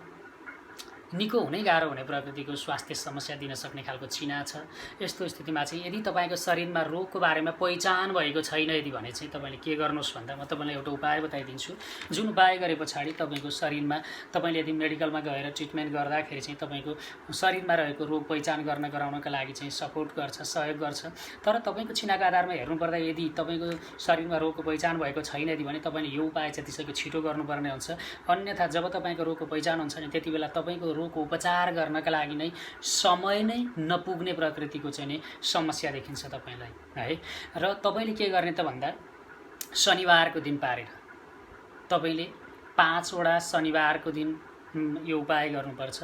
निको हुनै गाह्रो हुने प्रकृतिको स्वास्थ्य समस्या दिन सक्ने खालको चिना छ। यस्तो स्थितिमा चाहिँ यदि तपाईँको शरीरमा रोगको बारेमा पहिचान भएको छैन यदि भने चाहिँ तपाईँले के गर्नुहोस् भन्दा म तपाईँलाई एउटा उपाय बताइदिन्छु। जुन उपाय गरे पछाडि तपाईँको शरीरमा तपाईँले यदि मेडिकलमा गएर ट्रिटमेन्ट गर्दाखेरि चाहिँ तपाईँको शरीरमा रहेको रोग पहिचान गराउनका लागि चाहिँ सपोर्ट गर्छ, सहयोग गर्छ। तर तपाईँको चिनाको आधारमा हेर्नुपर्दा यदि तपाईँको शरीरमा रोगको पहिचान भएको छैन यदि भने तपाईँले यो उपाय जतिसक्दो छिटो गर्नुपर्ने हुन्छ। अन्यथा जब तपाईँको रोगको पहिचान हुन्छ नि त्यति बेला तपाईँको रोगको उपचार गर्नका लागि नै समय नै नपुग्ने प्रकृतिको चाहिँ नि समस्या देखिन्छ तपाईँलाई है। र तपाईँले के गर्ने त भन्दा शनिबारको दिन पारेर तपाईँले 5 वटा शनिबारको दिन यो उपाय गर्नुपर्छ।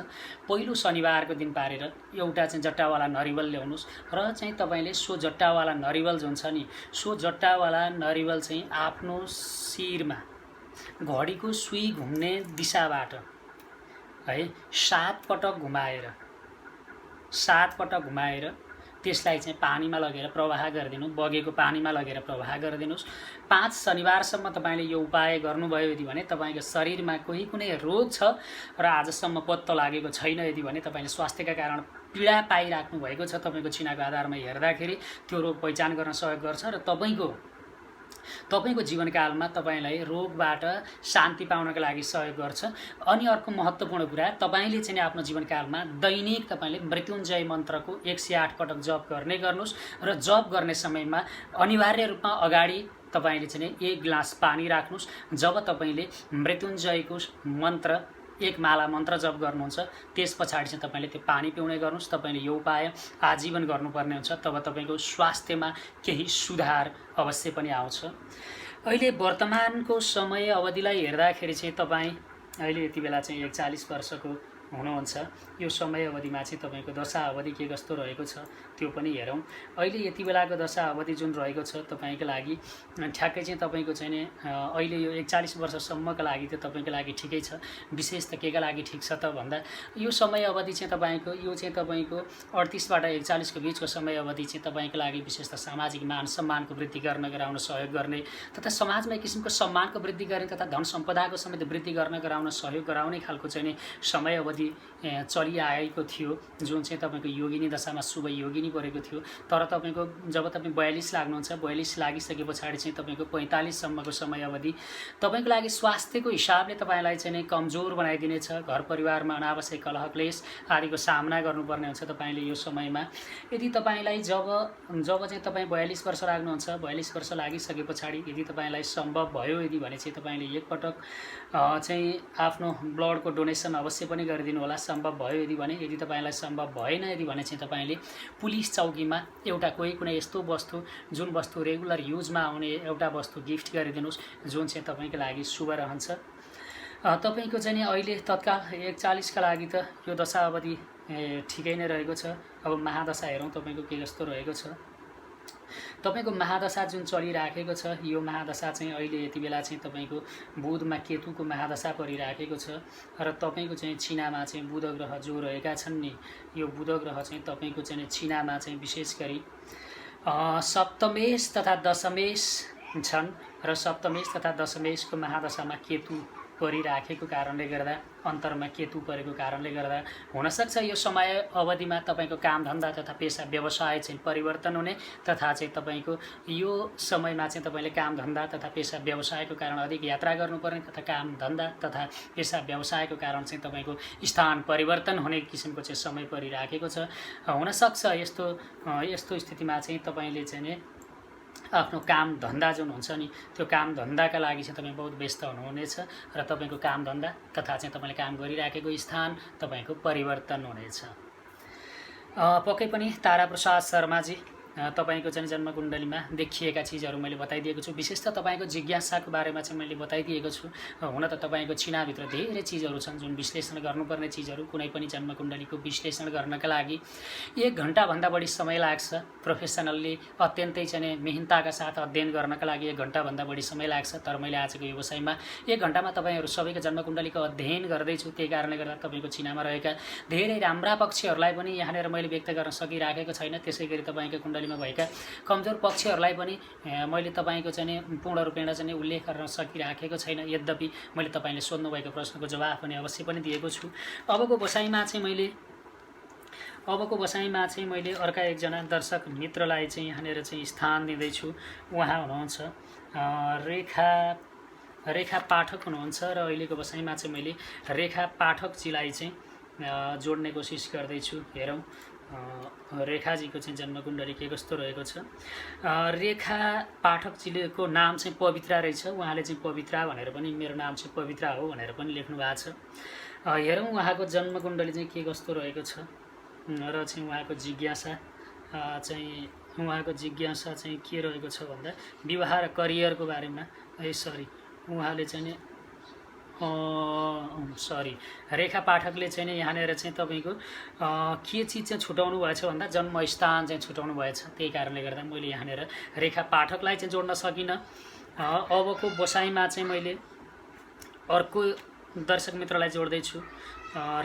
पहिलो शनिबारको दिन पारेर एउटा चाहिँ जट्टावाला नरिवल ल्याउनुहोस् र चाहिँ तपाईँले सो जट्टावाला नरिवल जुन छ नि सो जट्टावाला नरिवल चाहिँ आफ्नो शिरमा घडीको सुई घुम्ने दिशाबाट है 7 पटक घुमाएर त्यसलाई चाहिँ पानीमा लगेर प्रवाह गरिदिनु, बगेको पानीमा लगेर प्रवाह गरिदिनुहोस्। 5 शनिबारसम्म तपाईँले यो उपाय गर्नुभयो यदि भने तपाईँको शरीरमा कुनै रोग छ र आजसम्म पत्तो लागेको छैन यदि भने तपाईँले स्वास्थ्यका कारण पीडा पाइराख्नु भएको छ, तपाईँको चिनाको आधारमा हेर्दाखेरि त्यो रोग पहिचान गर्न सहयोग गर्छ र तपाईँको जीवनकालमा तपाईँलाई रोगबाट शान्ति पाउनका लागि सहयोग गर्छ। अनि अर्को महत्त्वपूर्ण कुरा, तपाईँले चाहिँ आफ्नो जीवनकालमा दैनिक तपाईँले मृत्युञ्जय मन्त्रको 108 पटक जप गर्नुहोस् र जप गर्ने समयमा अनिवार्य रूपमा अगाडि तपाईँले चाहिँ 1 गिलास पानी राख्नुहोस्। जब तपाईँले मृत्युञ्जयको मन्त्र 1 माला मन्त्र जप गर्नुहुन्छ त्यस पछाडि चाहिँ तपाईँले त्यो पानी पिउने गर्नुहोस्। तपाईँले यो उपाय आजीवन गर्नुपर्ने हुन्छ, तब तपाईँको स्वास्थ्यमा केही सुधार अवश्य पनि आउँछ। अहिले वर्तमानको समय अवधिलाई हेर्दाखेरि चाहिँ तपाईँ अहिले यति बेला चाहिँ 41 वर्षको हुनुहुन्छ। यो समय अवधिमा चाहिँ तपाईँको दशा अवधि के कस्तो रहेको छ त्यो पनि हेरौँ। अहिले यति बेलाको दशा अवधि जुन रहेको छ तपाईँको लागि ठ्याक्कै चाहिँ तपाईँको चाहिँ नि अहिले यो 41 वर्षसम्मका लागि त तपाईँको लागि ठिकै छ। विशेष त केका लागि ठिक छ त भन्दा यो समय अवधि चाहिँ तपाईँको 38 बाट 41 को बिचको समय अवधि चाहिँ तपाईँको लागि विशेष त सामाजिक मान सम्मानको वृद्धि गराउन सहयोग गर्ने तथा समाजमा एक किसिमको सम्मानको वृद्धि गर्ने तथा धन सम्पदाको समेत वृद्धि गराउन सहयोग गराउने खालको चाहिँ नि समय अवधि चलिआएको थियो, जुन चाहिँ तपाईँको योगिनी दशामा शुभ योगिनी परेको थियो। तर तपाईँको जब तपाईँ 42 लाग्नुहुन्छ, 42 लागिसके पछाडि चाहिँ तपाईँको 45सम्मको समय अवधि तपाईँको लागि स्वास्थ्यको हिसाबले तपाईँलाई चाहिँ नै कमजोर बनाइदिनेछ। घर परिवारमा अनावश्यक कलह क्लेश आदिको सामना गर्नुपर्ने हुन्छ तपाईँले यो समयमा। यदि तपाईँलाई जब चाहिँ तपाईँ 42 वर्ष लाग्नुहुन्छ, 42 वर्ष लागिसके पछाडि यदि तपाईँलाई सम्भव भयो यदि भने चाहिँ तपाईँले एकपटक चाहिँ आफ्नो ब्लडको डोनेसन अवश्य पनि गरिदिनु होला, सम्भव भयो यदि भने। यदि तपाईँलाई सम्भव भएन यदि भने चाहिँ तपाईँले पुलिस चौकीमा एउटा कुनै यस्तो वस्तु जुन वस्तु रेगुलर युजमा आउने एउटा वस्तु गिफ्ट गरिदिनुहोस्, जुन चाहिँ तपाईँको लागि शुभ रहन्छ। तपाईँको चाहिँ अहिले तत्काल 41का लागि त यो दशा अवधि ठिकै नै रहेको छ। अब महादशा हेरौँ तपाईँको के कस्तो रहेको छ। तपाईँको महादशा जुन चलिराखेको छ, यो महादशा चाहिँ अहिले यति बेला चाहिँ तपाईँको बुधमा केतुको महादशा परिराखेको छ र तपाईँको चाहिँ छिनामा चाहिँ बुध ग्रह जो रहेका छन् नि, यो बुध ग्रह चाहिँ तपाईँको चाहिँ छिनामा चाहिँ विशेष गरी सप्तमेश तथा दशमेश छन् र सप्तमेश तथा दशमेशको महादशामा केतु परिराखेको कारणले गर्दा, अन्तरमा केतु परेको कारणले गर्दा हुनसक्छ यो समय अवधिमा तपाईँको कामधन्दा तथा पेसा व्यवसाय चाहिँ परिवर्तन हुने, तथा चाहिँ तपाईँको यो समयमा चाहिँ तपाईँले कामधन्दा तथा पेसा व्यवसायको कारण अधिक यात्रा गर्नुपर्ने तथा कामधन्दा तथा पेसा व्यवसायको कारण चाहिँ तपाईँको स्थान परिवर्तन हुने किसिमको चाहिँ समय परिराखेको छ। हुनसक्छ यस्तो स्थितिमा चाहिँ तपाईँले चाहिँ आफ्नो काम धन्दा जुन हुन्छ नि, त्यो काम धन्दाका लागि चाहिँ तपाईँ बहुत व्यस्त हुनुहुनेछ र तपाईँको काम धन्दा तथा चाहिँ तपाईँले काम गरिराखेको स्थान तपाईँको परिवर्तन हुनेछ। पक्कै पनि ताराप्रसाद शर्माजी तपाईँको चाहिँ जन्मकुण्डलीमा देखिएका चिजहरू मैले बताइदिएको छु। विशेष त तपाईँको जिज्ञासाको बारेमा चाहिँ मैले बताइदिएको छु। हुन त तपाईँको छिनाभित्र धेरै चिजहरू छन् जुन विश्लेषण गर्नुपर्ने चिजहरू। कुनै पनि जन्मकुण्डलीको विश्लेषण गर्नका लागि 1 घण्टाभन्दा बढी समय लाग्छ। प्रोफेसनल्ली अत्यन्तै चाहिँ मेहनताका साथ अध्ययन गर्नका लागि 1 घण्टाभन्दा बढी समय लाग्छ। तर मैले आजको यो विषयमा 1 घण्टामा तपाईँहरू सबैको जन्मकुण्डलीको अध्ययन गर्दैछु। त्यही कारणले गर्दा तपाईँको छिनामा रहेका धेरै राम्रा पक्षहरूलाई पनि यहाँनिर मैले व्यक्त गर्न सकिराखेको छैन। त्यसै गरी तपाईँको कुण्डली भएका कमजोर पक्षहरूलाई पनि मैले तपाईँको चाहिँ पूर्ण रूपेण चाहिँ उल्लेख गर्न सकिराखेको छैन। यद्यपि मैले तपाईँले सोध्नु भएको प्रश्नको जवाफ पनि अवश्य पनि दिएको छु। अबको बसाइमा चाहिँ मैले अर्का एकजना दर्शक मित्रलाई चाहिँ यहाँनिर चाहिँ स्थान दिँदैछु। उहाँ हुनुहुन्छ रेखा पाठक हुनुहुन्छ र अहिलेको बसाइमा चाहिँ मैले रेखा पाठकजीलाई चाहिँ जोड्ने कोसिस गर्दैछु। हेरौँ रेखाजीको चाहिँ जन्मकुण्डली के कस्तो रहेको छ। रेखा पाठकजीको नाम चाहिँ पवित्रा रहेछ। उहाँले चाहिँ पवित्रा भनेर पनि मेरो नाम चाहिँ पवित्रा हो भनेर पनि लेख्नु भएको छ। हेरौँ उहाँको जन्मकुण्डली चाहिँ के कस्तो रहेको छ र चाहिँ उहाँको जिज्ञासा चाहिँ के रहेको छ भन्दा विवाह र करियरको बारेमा। उहाँले चाहिँ रेखा पाठकले चाहिँ यहाँनिर चाहिँ तपाईँको के चिज चाहिँ छुटाउनु भएछ भन्दा जन्मस्थान चाहिँ छुटाउनु भएछ। त्यही कारणले गर्दा मैले यहाँनिर रेखा पाठकलाई चाहिँ जोड्न सकिनँ। अबको बसाइमा चाहिँ मैले अर्को दर्शक मित्रलाई जोड्दैछु।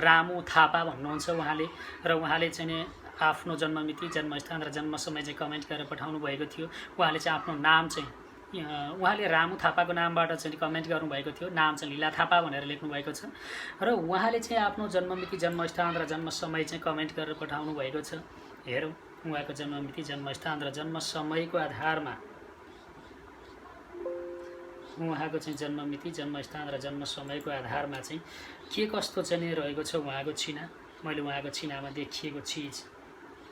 रामु थापा भन्नुहुन्छ उहाँले, र उहाँले चाहिँ आफ्नो जन्ममिति, जन्मस्थान र जन्म समय चाहिँ कमेन्ट गरेर पठाउनु भएको थियो। उहाँले चाहिँ आफ्नो नाम चाहिँ उहाँले रामु थापाको नामबाट चाहिँ कमेन्ट गर्नुभएको थियो। नाम चाहिँ लीला थापा भनेर लेख्नु भएको छ र उहाँले चाहिँ आफ्नो जन्ममिति, जन्मस्थान र जन्म समय चाहिँ कमेन्ट गरेर पठाउनु भएको छ। हेरौँ उहाँको जन्ममिति, जन्मस्थान र जन्म समयको आधारमा उहाँको चाहिँ जन्ममिति, जन्मस्थान र जन्म समयको आधारमा चाहिँ के कस्तो चाहिँ रहेको छ उहाँको छिना। मैले उहाँको छिनामा देखिएको चिज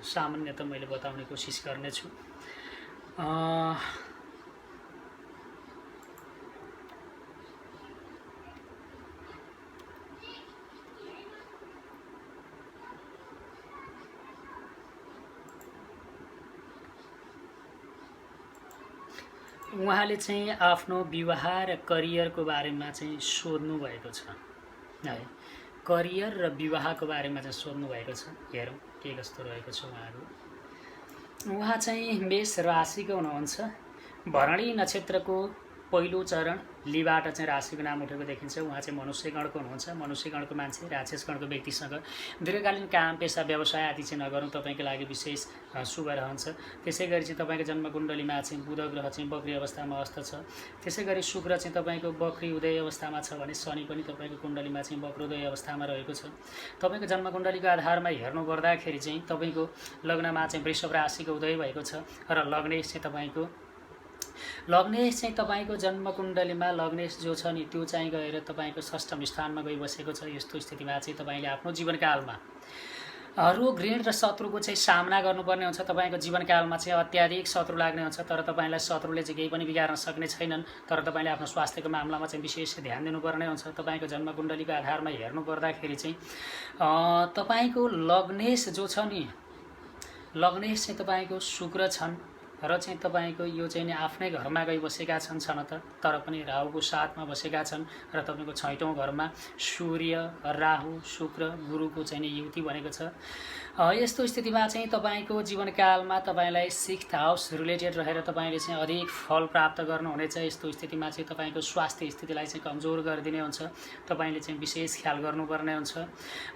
सामान्यतः मैले बताउने कोसिस गर्नेछु। उहाँले चाहिँ आफ्नो विवाह र करियरको बारेमा चाहिँ सोध्नु भएको छ है। करियर र विवाहको बारेमा चाहिँ सोध्नु भएको छ। हेरौँ के कस्तो रहेको छ उहाँको। उहाँ चाहिँ मेष राशिको हुनुहुन्छ। भरणी नक्षत्रको पहिलो चरण लीबाट चाहिँ राशिको नाम उठेको देखिन्छ। उहाँ चाहिँ मनुष्यगणको हुनुहुन्छ। मनुष्यगणको मान्छे राक्षसगणको व्यक्तिसँग दीर्घकालीन काम पेसा व्यवसाय आदि चाहिँ नगर्नु तपाईँको लागि विशेष शुभ रहन्छ। त्यसै गरी चाहिँ तपाईँको जन्मकुण्डलीमा चाहिँ बुध ग्रह चाहिँ वक्री अवस्थामा अस्त छ। त्यसै गरी शुक्र चाहिँ तपाईँको वक्री उदय अवस्थामा छ भने शनि पनि तपाईँको कुण्डलीमा चाहिँ वक्रोदय अवस्थामा रहेको छ। तपाईँको जन्मकुण्डलीको आधारमा हेर्नु पर्दाखेरि चाहिँ तपाईँको लग्नमा चाहिँ वृषभ राशिको उदय भएको छ र लग्नेश चाहिँ तपाईँको जन्मकुण्डलीमा लग्नेश जो छ नि त्यो चाहिँ गएर तपाईँको षष्ठम स्थानमा गइबसेको छ। यस्तो स्थितिमा चाहिँ तपाईँले आफ्नो जीवनकालमा रोग ऋण र शत्रुको चाहिँ सामना गर्नुपर्ने हुन्छ। तपाईँको जीवनकालमा चाहिँ अत्याधिक शत्रु लाग्ने हुन्छ, तर तपाईँलाई शत्रुले चाहिँ केही पनि बिगार्न सक्ने छैनन्। तर तपाईँले आफ्नो स्वास्थ्यको मामलामा चाहिँ विशेष ध्यान दिनुपर्ने हुन्छ। तपाईँको जन्मकुण्डलीको आधारमा हेर्नु पर्दाखेरि चाहिँ तपाईँको लग्नेश जो छ नि लग्नेश चाहिँ तपाईँको शुक्र छन् र चाहिँ तपाईँको यो चाहिँ नि आफ्नै घरमा गइबसेका छन् छन तर पनि राहुको साथमा बसेका छन् र तपाईँको 6औं घरमा सूर्य राहु शुक्र गुरुको चाहिँ नि युति बनेको छ। यस्तो स्थितिमा चाहिँ तपाईँको जीवनकालमा तपाईँलाई 6th हाउस रिलेटेड रहेर तपाईँले चाहिँ अधिक फल प्राप्त गर्नुहुनेछ। यस्तो स्थितिमा चाहिँ तपाईँको स्वास्थ्य स्थितिलाई चाहिँ कमजोर गरिदिने हुन्छ। तपाईँले चाहिँ विशेष ख्याल गर्नुपर्ने हुन्छ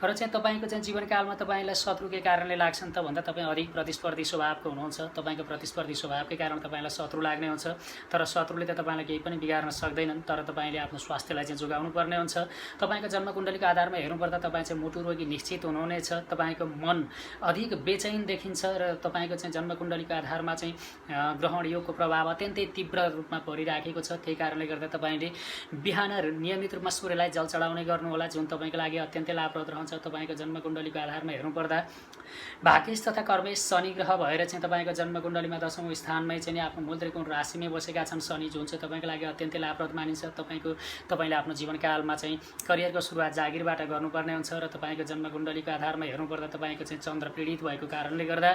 र चाहिँ तपाईँको चाहिँ जीवनकालमा तपाईँलाई शत्रु के कारणले लाग्छन् त भन्दा तपाईँ अधिक प्रतिस्पर्धी स्वभावको हुनुहुन्छ। तपाईँको प्रतिस्पर्धी स्वभावकै कारण तपाईँलाई शत्रु लाग्ने हुन्छ, तर शत्रुले त तपाईँलाई केही पनि बिगार्न सक्दैनन्। तर तपाईँले आफ्नो स्वास्थ्यलाई चाहिँ जोगाउनु पर्ने हुन्छ। तपाईँको जन्मकुण्डलीको आधारमा हेर्नुपर्दा तपाईँ चाहिँ मुटु रोगी निश्चित हुनुहुनेछ। तपाईँको मन अधिक बेचैन देखिन्छ र तपाईँको चाहिँ जन्मकुण्डलीको आधारमा चाहिँ ग्रहण योगको प्रभाव अत्यन्तै तीव्र रूपमा परिराखेको छ। त्यही कारणले गर्दा तपाईँले बिहान नियमित रूपमा सूर्यलाई जल चढाउने गर्नुहोला, जुन तपाईँको लागि अत्यन्तै लाभप्रद रहन्छ। तपाईँको जन्मकुण्डलीको आधारमा हेर्नुपर्दा भाग्येश तथा कर्मेश शनि ग्रह भएर चाहिँ तपाईँको जन्मकुण्डलीमा 10औं स्थानमै चाहिँ आफ्नो मूल त्रिकोण राशिमै बसेका छन् शनि, जुन चाहिँ तपाईँको लागि अत्यन्तै लाभप्रद मानिन्छ। तपाईँले आफ्नो जीवनकालमा चाहिँ करियरको सुरुवात जागिरबाट गर्नुपर्ने हुन्छ र तपाईँको जन्मकुण्डलीको आधारमा हेर्नुपर्दा तपाईँको चाहिँ चन्द्र पीडित भएको कारणले गर्दा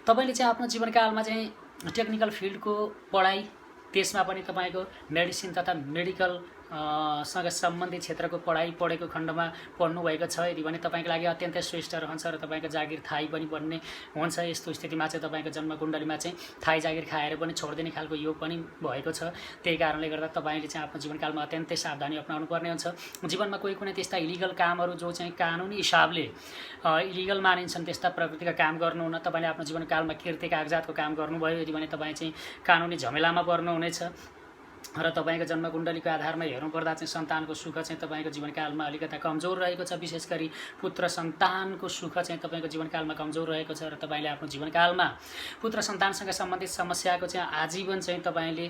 तपाईँले चाहिँ आफ्नो जीवनकालमा चाहिँ टेक्निकल फिल्डको पढाइ, त्यसमा पनि तपाईँको मेडिसिन तथा मेडिकल सँग सम्बन्धित क्षेत्रको पढाइ पढेको खण्डमा पढ्नुभएको छ यदि भने तपाईँको लागि अत्यन्तै श्रेष्ठ रहन्छ र तपाईँको जागिर थाई पनि बन्ने हुन्छ। यस्तो स्थितिमा चाहिँ तपाईँको जन्मकुण्डलीमा चाहिँ थाई जागिर खाएर पनि छोडिदिने खालको योग पनि भएको छ। त्यही कारणले गर्दा तपाईँले चाहिँ आफ्नो जीवनकालमा अत्यन्तै सावधानी अपनाउनु पर्ने हुन्छ। जीवनमा कोही कुनै त्यस्ता इलिगल कामहरू जो चाहिँ कानुनी हिसाबले इलिगल मानिन्छन् त्यस्ता प्रकृतिका काम गर्नुहुन्न। तपाईँले आफ्नो जीवनकालमा किर्ती कागजातको काम गर्नुभयो यदि भने तपाईँ चाहिँ कानुनी झमेलामा पर्नुहुनेछ। र तपाईँको जन्मकुण्डलीको आधारमा हेर्नुपर्दा चाहिँ सन्तानको सुख चाहिँ तपाईँको जीवनकालमा अलिकता कमजोर रहेको छ। विशेष गरी पुत्र सन्तानको सुख चाहिँ तपाईँको जीवनकालमा कमजोर रहेको छ र तपाईँले आफ्नो जीवनकालमा पुत्र सन्तानसँग सम्बन्धित समस्याको चाहिँ आजीवन चाहिँ तपाईँले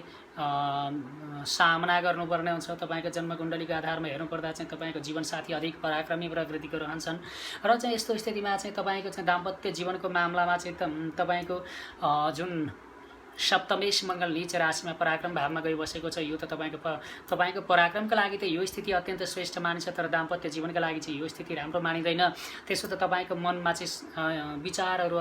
सामना गर्नुपर्ने हुन्छ। तपाईँको जन्मकुण्डलीको आधारमा हेर्नुपर्दा चाहिँ तपाईँको जीवनसाथी अधिक पराक्रमी प्रकृतिको रहन्छन् र चाहिँ यस्तो स्थितिमा चाहिँ तपाईँको चाहिँ दाम्पत्य जीवनको मामलामा चाहिँ तपाईँको जुन सप्तमेश मङ्गल नीच राशिमा पराक्रम भावमा गइबसेको छ, यो त तपाईँको पराक्रमका लागि त यो स्थिति अत्यन्त श्रेष्ठ मानिन्छ, तर दाम्पत्य जीवनका लागि चाहिँ यो स्थिति राम्रो मानिँदैन। त्यसो त तपाईँको मनमा चाहिँ विचारहरू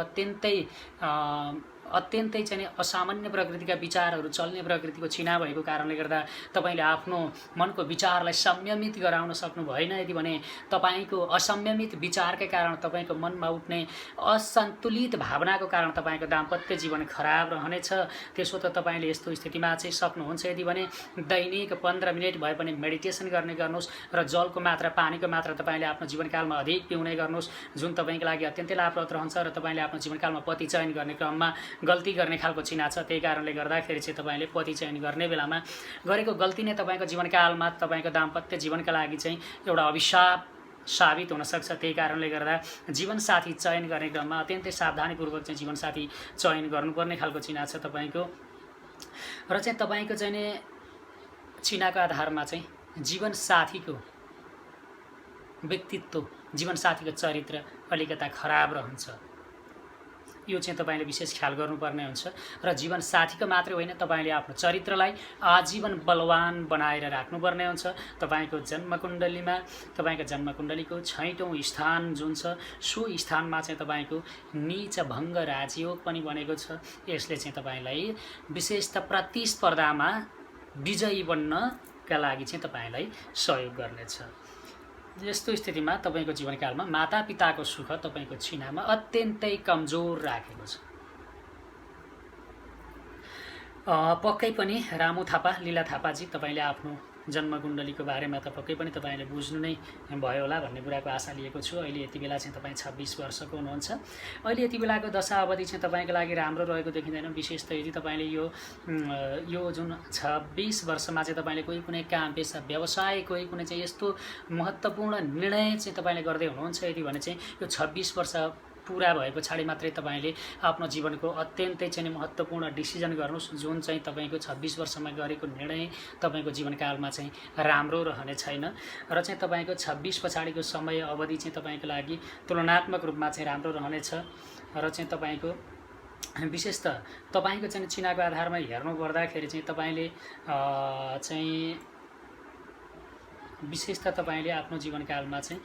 अत्यन्तै चाहिँ असामान्य प्रकृतिका विचारहरू चल्ने प्रकृतिको छिना भएको कारणले गर्दा तपाईँले आफ्नो मनको विचारलाई संयमित गराउन सक्नु भएन। यदि भने तपाईँको असंयमित विचारकै कारण तपाईँको मनमा उठ्ने असन्तुलित भावनाको कारण तपाईँको दाम्पत्य जीवन खराब रहनेछ। त्यसो त तपाईँले यस्तो स्थितिमा चाहिँ सक्नुहुन्छ यदि भने दैनिक 15 मिनट भए पनि मेडिटेसन गर्ने गर्नुहोस् र जलको मात्रा पानीको मात्रा तपाईँले आफ्नो जीवनकालमा अधिक पिउने गर्नुहोस्, जुन तपाईँको लागि अत्यन्तै लाभप्रद रहन्छ। र तपाईँले आफ्नो जीवनकालमा पति चयन गर्ने क्रममा गल्ती गर्ने खालको चिना छ। त्यही कारणले गर्दाखेरि चाहिँ तपाईँले पति चयन गर्ने बेलामा गरेको गल्ती नै तपाईँको जीवनकालमा तपाईँको दाम्पत्य जीवनका लागि चाहिँ एउटा अभिशाप साबित हुनसक्छ। त्यही कारणले गर्दा जीवनसाथी चयन गर्ने क्रममा अत्यन्तै सावधानीपूर्वक चाहिँ जीवनसाथी चयन गर्नुपर्ने खालको चिना छ तपाईँको। र चाहिँ तपाईँको चाहिँ नि चिनाको आधारमा चाहिँ जीवनसाथीको व्यक्तित्व, जीवनसाथीको चरित्र अलिकता खराब रहन्छ। यो चाहिँ तपाईँले विशेष ख्याल गर्नुपर्ने हुन्छ। र जीवनसाथीको मात्रै होइन, तपाईँले आफ्नो चरित्रलाई आजीवन बलवान बनाएर राख्नुपर्ने हुन्छ। तपाईँको जन्मकुण्डलीको 6औं स्थान जुन छ सो स्थानमा चाहिँ तपाईँको नीच भङ्ग राजयोग पनि बनेको छ। यसले चाहिँ तपाईँलाई विशेषतः प्रतिस्पर्धामा विजयी बन्नका लागि चाहिँ तपाईँलाई सहयोग गर्नेछ। यस्तो स्थितिमा तपाईँको जीवनकालमा मातापिताको सुख तपाईँको छिनामा अत्यन्तै कमजोर राखेको छ। पक्कै पनि रामु थापा, लीला थापाजी, तपाईँले आफ्नो जन्मकुण्डलीको बारेमा त पक्कै पनि तपाईँले बुझ्नु नै भयो होला भन्ने कुराको आशा लिएको छु। अहिले यति बेला चाहिँ तपाईँ 26 वर्षको हुनुहुन्छ। अहिले यति बेलाको दशा अवधि चाहिँ तपाईँको लागि राम्रो रहेको देखिँदैन। विशेष त यदि तपाईँले यो जुन 26 वर्षमा चाहिँ तपाईँले कोही कुनै काम, पेसा, व्यवसाय, कोही कुनै चाहिँ यस्तो महत्त्वपूर्ण निर्णय चाहिँ तपाईँले गर्दै हुनुहुन्छ यदि भने चाहिँ यो 26 वर्ष पुरा भए पछाडि मात्रै तपाईँले आफ्नो जीवनको अत्यन्तै चाहिँ महत्त्वपूर्ण डिसिजन गर्नुहोस्, जुन चाहिँ तपाईँको 26 वर्षमा गरेको निर्णय तपाईँको जीवनकालमा चाहिँ राम्रो रहने छैन र चाहिँ तपाईँको 26 पछाडिको समय अवधि चाहिँ तपाईँको लागि तुलनात्मक रूपमा चाहिँ राम्रो रहनेछ र चाहिँ तपाईँको विशेष त तपाईँको चाहिँ चिनाको आधारमा हेर्नु पर्दाखेरि चाहिँ तपाईँले चाहिँ विशेष त तपाईँले आफ्नो जीवनकालमा चाहिँ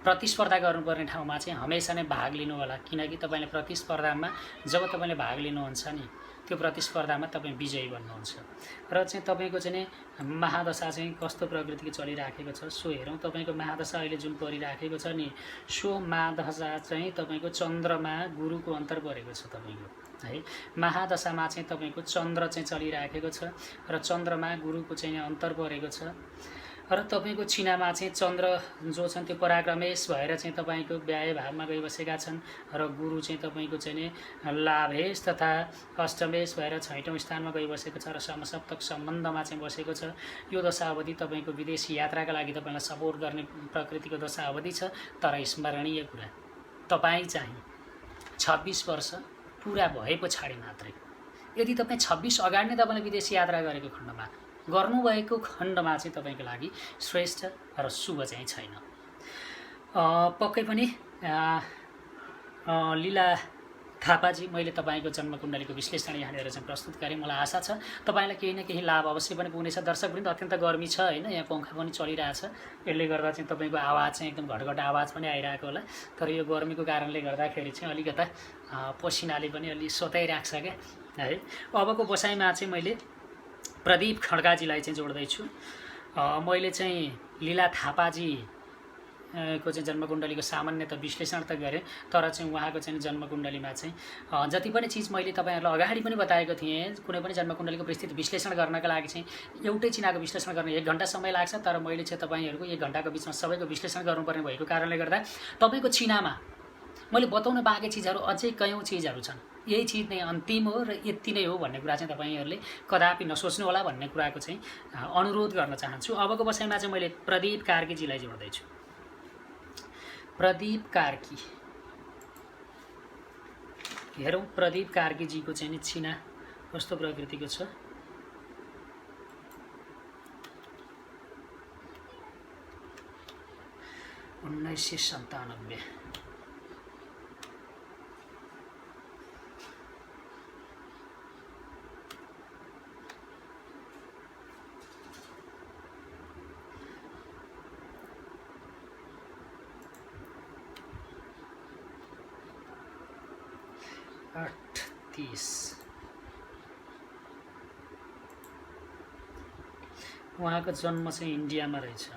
प्रतिस्पर्धा गर्नुपर्ने ठाउँमा चाहिँ हमेसा नै भाग लिनु होला। किनकि तपाईँले प्रतिस्पर्धामा जब तपाईँले भाग लिनुहुन्छ नि त्यो प्रतिस्पर्धामा तपाईँ विजयी बन्नुहुन्छ र चाहिँ तपाईँको चाहिँ महादशा चाहिँ कस्तो प्रकृतिको चलिराखेको छ सो हेरौँ। तपाईँको महादशा अहिले जुन परिराखेको छ नि सो महादशा चाहिँ तपाईँको चन्द्रमा गुरुको अन्तर परेको छ तपाईँको है। महादशामा चाहिँ तपाईँको चन्द्र चाहिँ चलिराखेको छ र चन्द्रमा गुरुको चाहिँ अन्तर परेको छ र तपाईँको चिनामा चाहिँ चन्द्र जो छन् त्यो पराक्रमेश भएर चाहिँ तपाईँको व्याय भावमा गइबसेका छन् र गुरु चाहिँ तपाईँको चाहिँ लाभेश तथा अष्टमेश भएर 6औं स्थानमा गइबसेको छ र समसप्तक सम्बन्धमा चाहिँ बसेको छ। यो दशा अवधि तपाईँको विदेशी यात्राका लागि तपाईँलाई सपोर्ट गर्ने प्रकृतिको दशा अवधि छ। तर स्मरणीय कुरा, तपाईँ चाहिँ 26 वर्ष पुरा भए पछाडि मात्रै, यदि तपाईँ 26 अगाडि नै तपाईँले विदेशी यात्रा गरेको खण्डमा गर्नुभएको खण्डमा चाहिँ तपाईँको लागि श्रेष्ठ र शुभ चाहिँ छैन। पक्कै पनि लीला थापाजी, मैले तपाईँको जन्मकुण्डलीको विश्लेषण यहाँनिर चाहिँ प्रस्तुत गरेँ। मलाई आशा छ तपाईँलाई केही न केही लाभ अवश्य पनि पुग्नेछ। दर्शकवृन्द, अत्यन्त गर्मी छ होइन, यहाँ पङ्खा पनि चलिरहेछ, यसले गर्दा चाहिँ तपाईँको आवाज चाहिँ एकदम घटघट आवाज पनि आइरहेको होला। तर यो गर्मीको कारणले गर्दाखेरि चाहिँ अलिकता पसिनाले पनि अलि सताइरहेको छ क्या है। अबको बसाइमा चाहिँ मैले प्रदीप खड्काजीलाई चाहिँ जोड्दैछु। मैले चाहिँ लीला थापाजी को चाहिँ जन्मकुण्डलीको सामान्य त विश्लेषण त गरेँ, तर चाहिँ उहाँको चाहिँ जन्मकुण्डलीमा चाहिँ जति पनि चिज मैले तपाईँहरूलाई अगाडि पनि बताएको थिएँ, कुनै पनि जन्मकुण्डलीको परिस्थिति विश्लेषण गर्नका लागि चाहिँ एउटै चिनाको विश्लेषण गर्न 1 घण्टा समय लाग्छ। तर मैले चाहिँ तपाईँहरूको 1 घण्टाको बिचमा सबैको विश्लेषण गर्नुपर्ने भएको कारणले गर्दा तपाईँको चिनामा मैले बताउन बाँकी चिजहरू अझै कयौँ चिजहरू छन्। यही चिज नै अन्तिम हो र यति नै हो भन्ने कुरा चाहिँ तपाईँहरूले कदापि नसोच्नु होला भन्ने कुराको चाहिँ अनुरोध गर्न चाहन्छु। अबको बसाइमा चाहिँ मैले प्रदीप कार्कीजीलाई जोड्दैछु। प्रदीप कार्की, हेरौँ प्रदीप कार्कीजीको चाहिँ नि चिना कस्तो प्रकृतिको छ। $1997। उहाँको जन्म चाहिँ इन्डियामा रहेछ।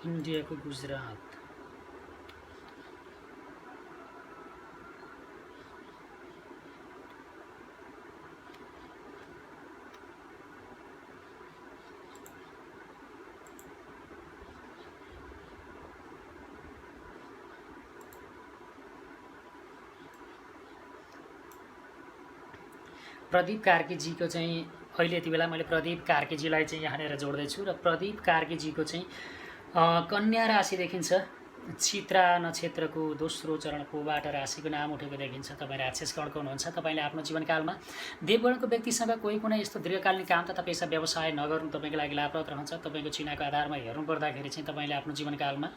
इन्डियाको गुजरात। प्रदीप कार्कीजीको चाहिँ अहिले यति बेला मैले प्रदीप कार्कीजीलाई चाहिँ यहाँनिर जोड्दैछु र प्रदीप कार्कीजीको चाहिँ कन्या राशि देखिन्छ। चित्रा नक्षत्रको दोस्रो चरणकोबाट राशिको नाम उठेको देखिन्छ। तपाईँ राक्षसगणको हुनुहुन्छ। तपाईँले आफ्नो जीवनकालमा देवगणको व्यक्तिसँग कोही कुनै यस्तो दीर्घकालीन काम तथा पेसा व्यवसाय नगर्नु तपाईँको लागि लाभप्रद रहन्छ। तपाईँको चिनाको आधारमा हेर्नु पर्दाखेरि चाहिँ तपाईँले आफ्नो जीवनकालमा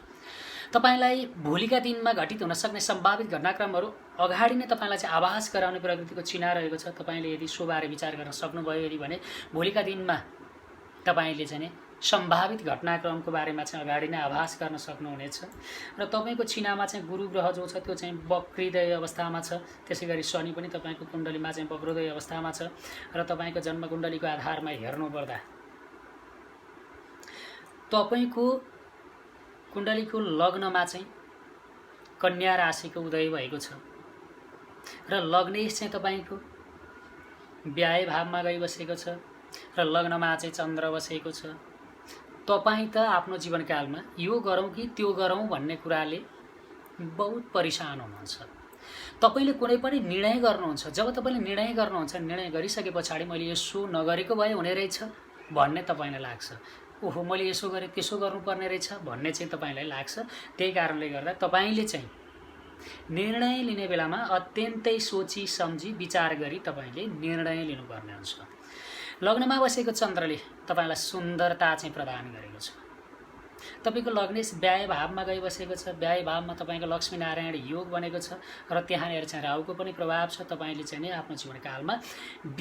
तपाईँलाई भोलिका दिनमा घटित हुन सक्ने सम्भावित घटनाक्रमहरू अगाडि नै तपाईँलाई चाहिँ आभास गराउने प्रकृतिको चिना रहेको छ। तपाईँले यदि सोबारे विचार गर्न सक्नुभयो यदि भने भोलिका दिनमा तपाईँले चाहिँ सम्भावित घटनाक्रमको बारेमा चाहिँ अगाडि नै आभास गर्न सक्नुहुनेछ। र तपाईँको चिनामा चाहिँ गुरु ग्रह जो छ त्यो चाहिँ वक्रिदय अवस्थामा छ। त्यसै गरी शनि पनि तपाईँको कुण्डलीमा चाहिँ वक्रोदय अवस्थामा छ। र तपाईँको जन्मकुण्डलीको आधारमा हेर्नुपर्दा तपाईँको कुण्डलीको लग्नमा चाहिँ कन्या राशिको उदय भएको छ र लग्नेश चाहिँ तपाईँको व्याय भावमा गइबसेको छ र लग्नमा चाहिँ चन्द्र बसेको छ। तपाईँ त आफ्नो जीवनकालमा यो गरौँ कि त्यो गरौँ भन्ने कुराले बहुत परेशान हुनुहुन्छ। तपाईले कुनै पनि निर्णय गर्नुहुन्छ, जब तपाईले निर्णय गर्नुहुन्छ, निर्णय गरिसके पछाडि मैले यसो नगरेको भए हुने रहेछ भन्ने तपाईलाई लाग्छ। ओहो मैले यसो गरे त्यसो गर्नुपर्ने रहेछ भन्ने चाहिँ तपाईलाई लाग्छ। त्यही कारणले गर्दा तपाईले चाहिँ निर्णय लिने बेलामा अत्यन्तै सोची सम्झी विचार गरी तपाईले निर्णय लिनुपर्ने हुन्छ। लग्नमा बसेको चन्द्रले तपाईलाई सुन्दरता चाहिँ प्रदान गरेको छ। तपाईको लग्नेश व्याय भावमा गइबसेको छ। व्याय भावमा तपाईको लक्ष्मी नारायण योग बनेको छ र त्यहाँनिर चाहिँ राहुको पनि प्रभाव छ। तपाईले चाहिँ नि आफ्नो जीवनकालमा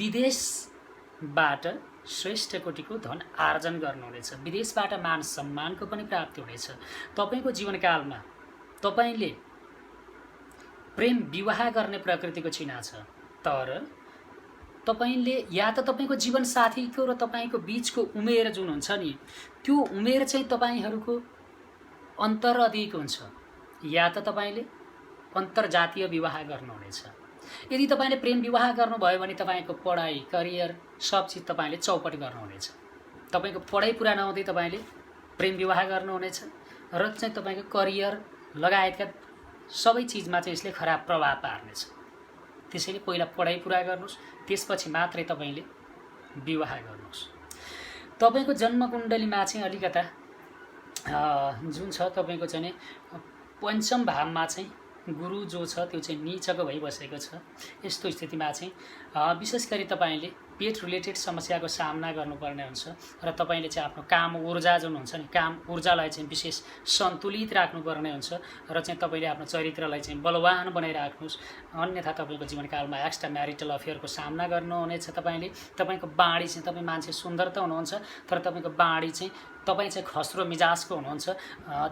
विदेशबाट श्रेष्ठ कोटिको धन आर्जन गर्नुहुनेछ। विदेशबाट मान सम्मानको पनि प्राप्ति हुनेछ। तपाईको जीवनकालमा तपाईले प्रेम विवाह गर्ने प्रकृतिको चिन्ह छ, तर तपाईले या त तपाईको जीवन साथीको र तपाईको बीचको उमेर जुन हुन्छ नि त्यो उमेर चाहिँ तपाईहरुको अन्तर अधिक हुन्छ, या त तपाईले अन्तर्जातीय विवाह गर्नुहुनेछ। यदि तपाईले प्रेम विवाह गर्नुभयो भने तपाईको पढाइ करियर सब चीज तपाईले चौपट गर्नुहुनेछ। तपाईको पढाइ पुरा नहुँदै तपाईले प्रेम विवाह गर्नुहुनेछ र चाहिँ तपाईको करियर लगायतका सबै चीजमा चाहिँ यसले खराब प्रभाव पार्नेछ। त्यसैले पहिला पढाइ पुरा गर्नुस्, त्यसपछि मात्रै तपाईले विवाह गर्नुस्। तपाईको जन्म कुण्डलीमा चाहिँ अलिकता जुन छ तपाईको चाहिँ पञ्चम भावमा चाहिँ गुरु जो छ त्यो चाहिँ नीचको भइबसेको छ। यस्तो स्थितिमा चाहिँ विशेष गरी तपाईले पेट रिलेटेड समस्याको सामना गर्नुपर्ने हुन्छ र तपाईले चाहिँ आफ्नो काम ऊर्जा जुन हुन्छ नि काम ऊर्जालाई चाहिँ विशेष सन्तुलित राख्नुपर्ने हुन्छ र चाहिँ तपाईले आफ्नो चरित्रलाई चाहिँ बलवान बनाइराख्नुस्। अन्यथा तपाईको जीवनकालमा एक्स्ट्रा म्यारिटल अफेयरको सामना गर्नुहुनेछ। तपाईले तपाईको बाणी चाहिँ तपाई मान्छे सुन्दर त हुनुहुन्छ, तर तपाईको बाणी चाहिँ तपाई चाहिँ खस्रो मिजाजको हुनुहुन्छ।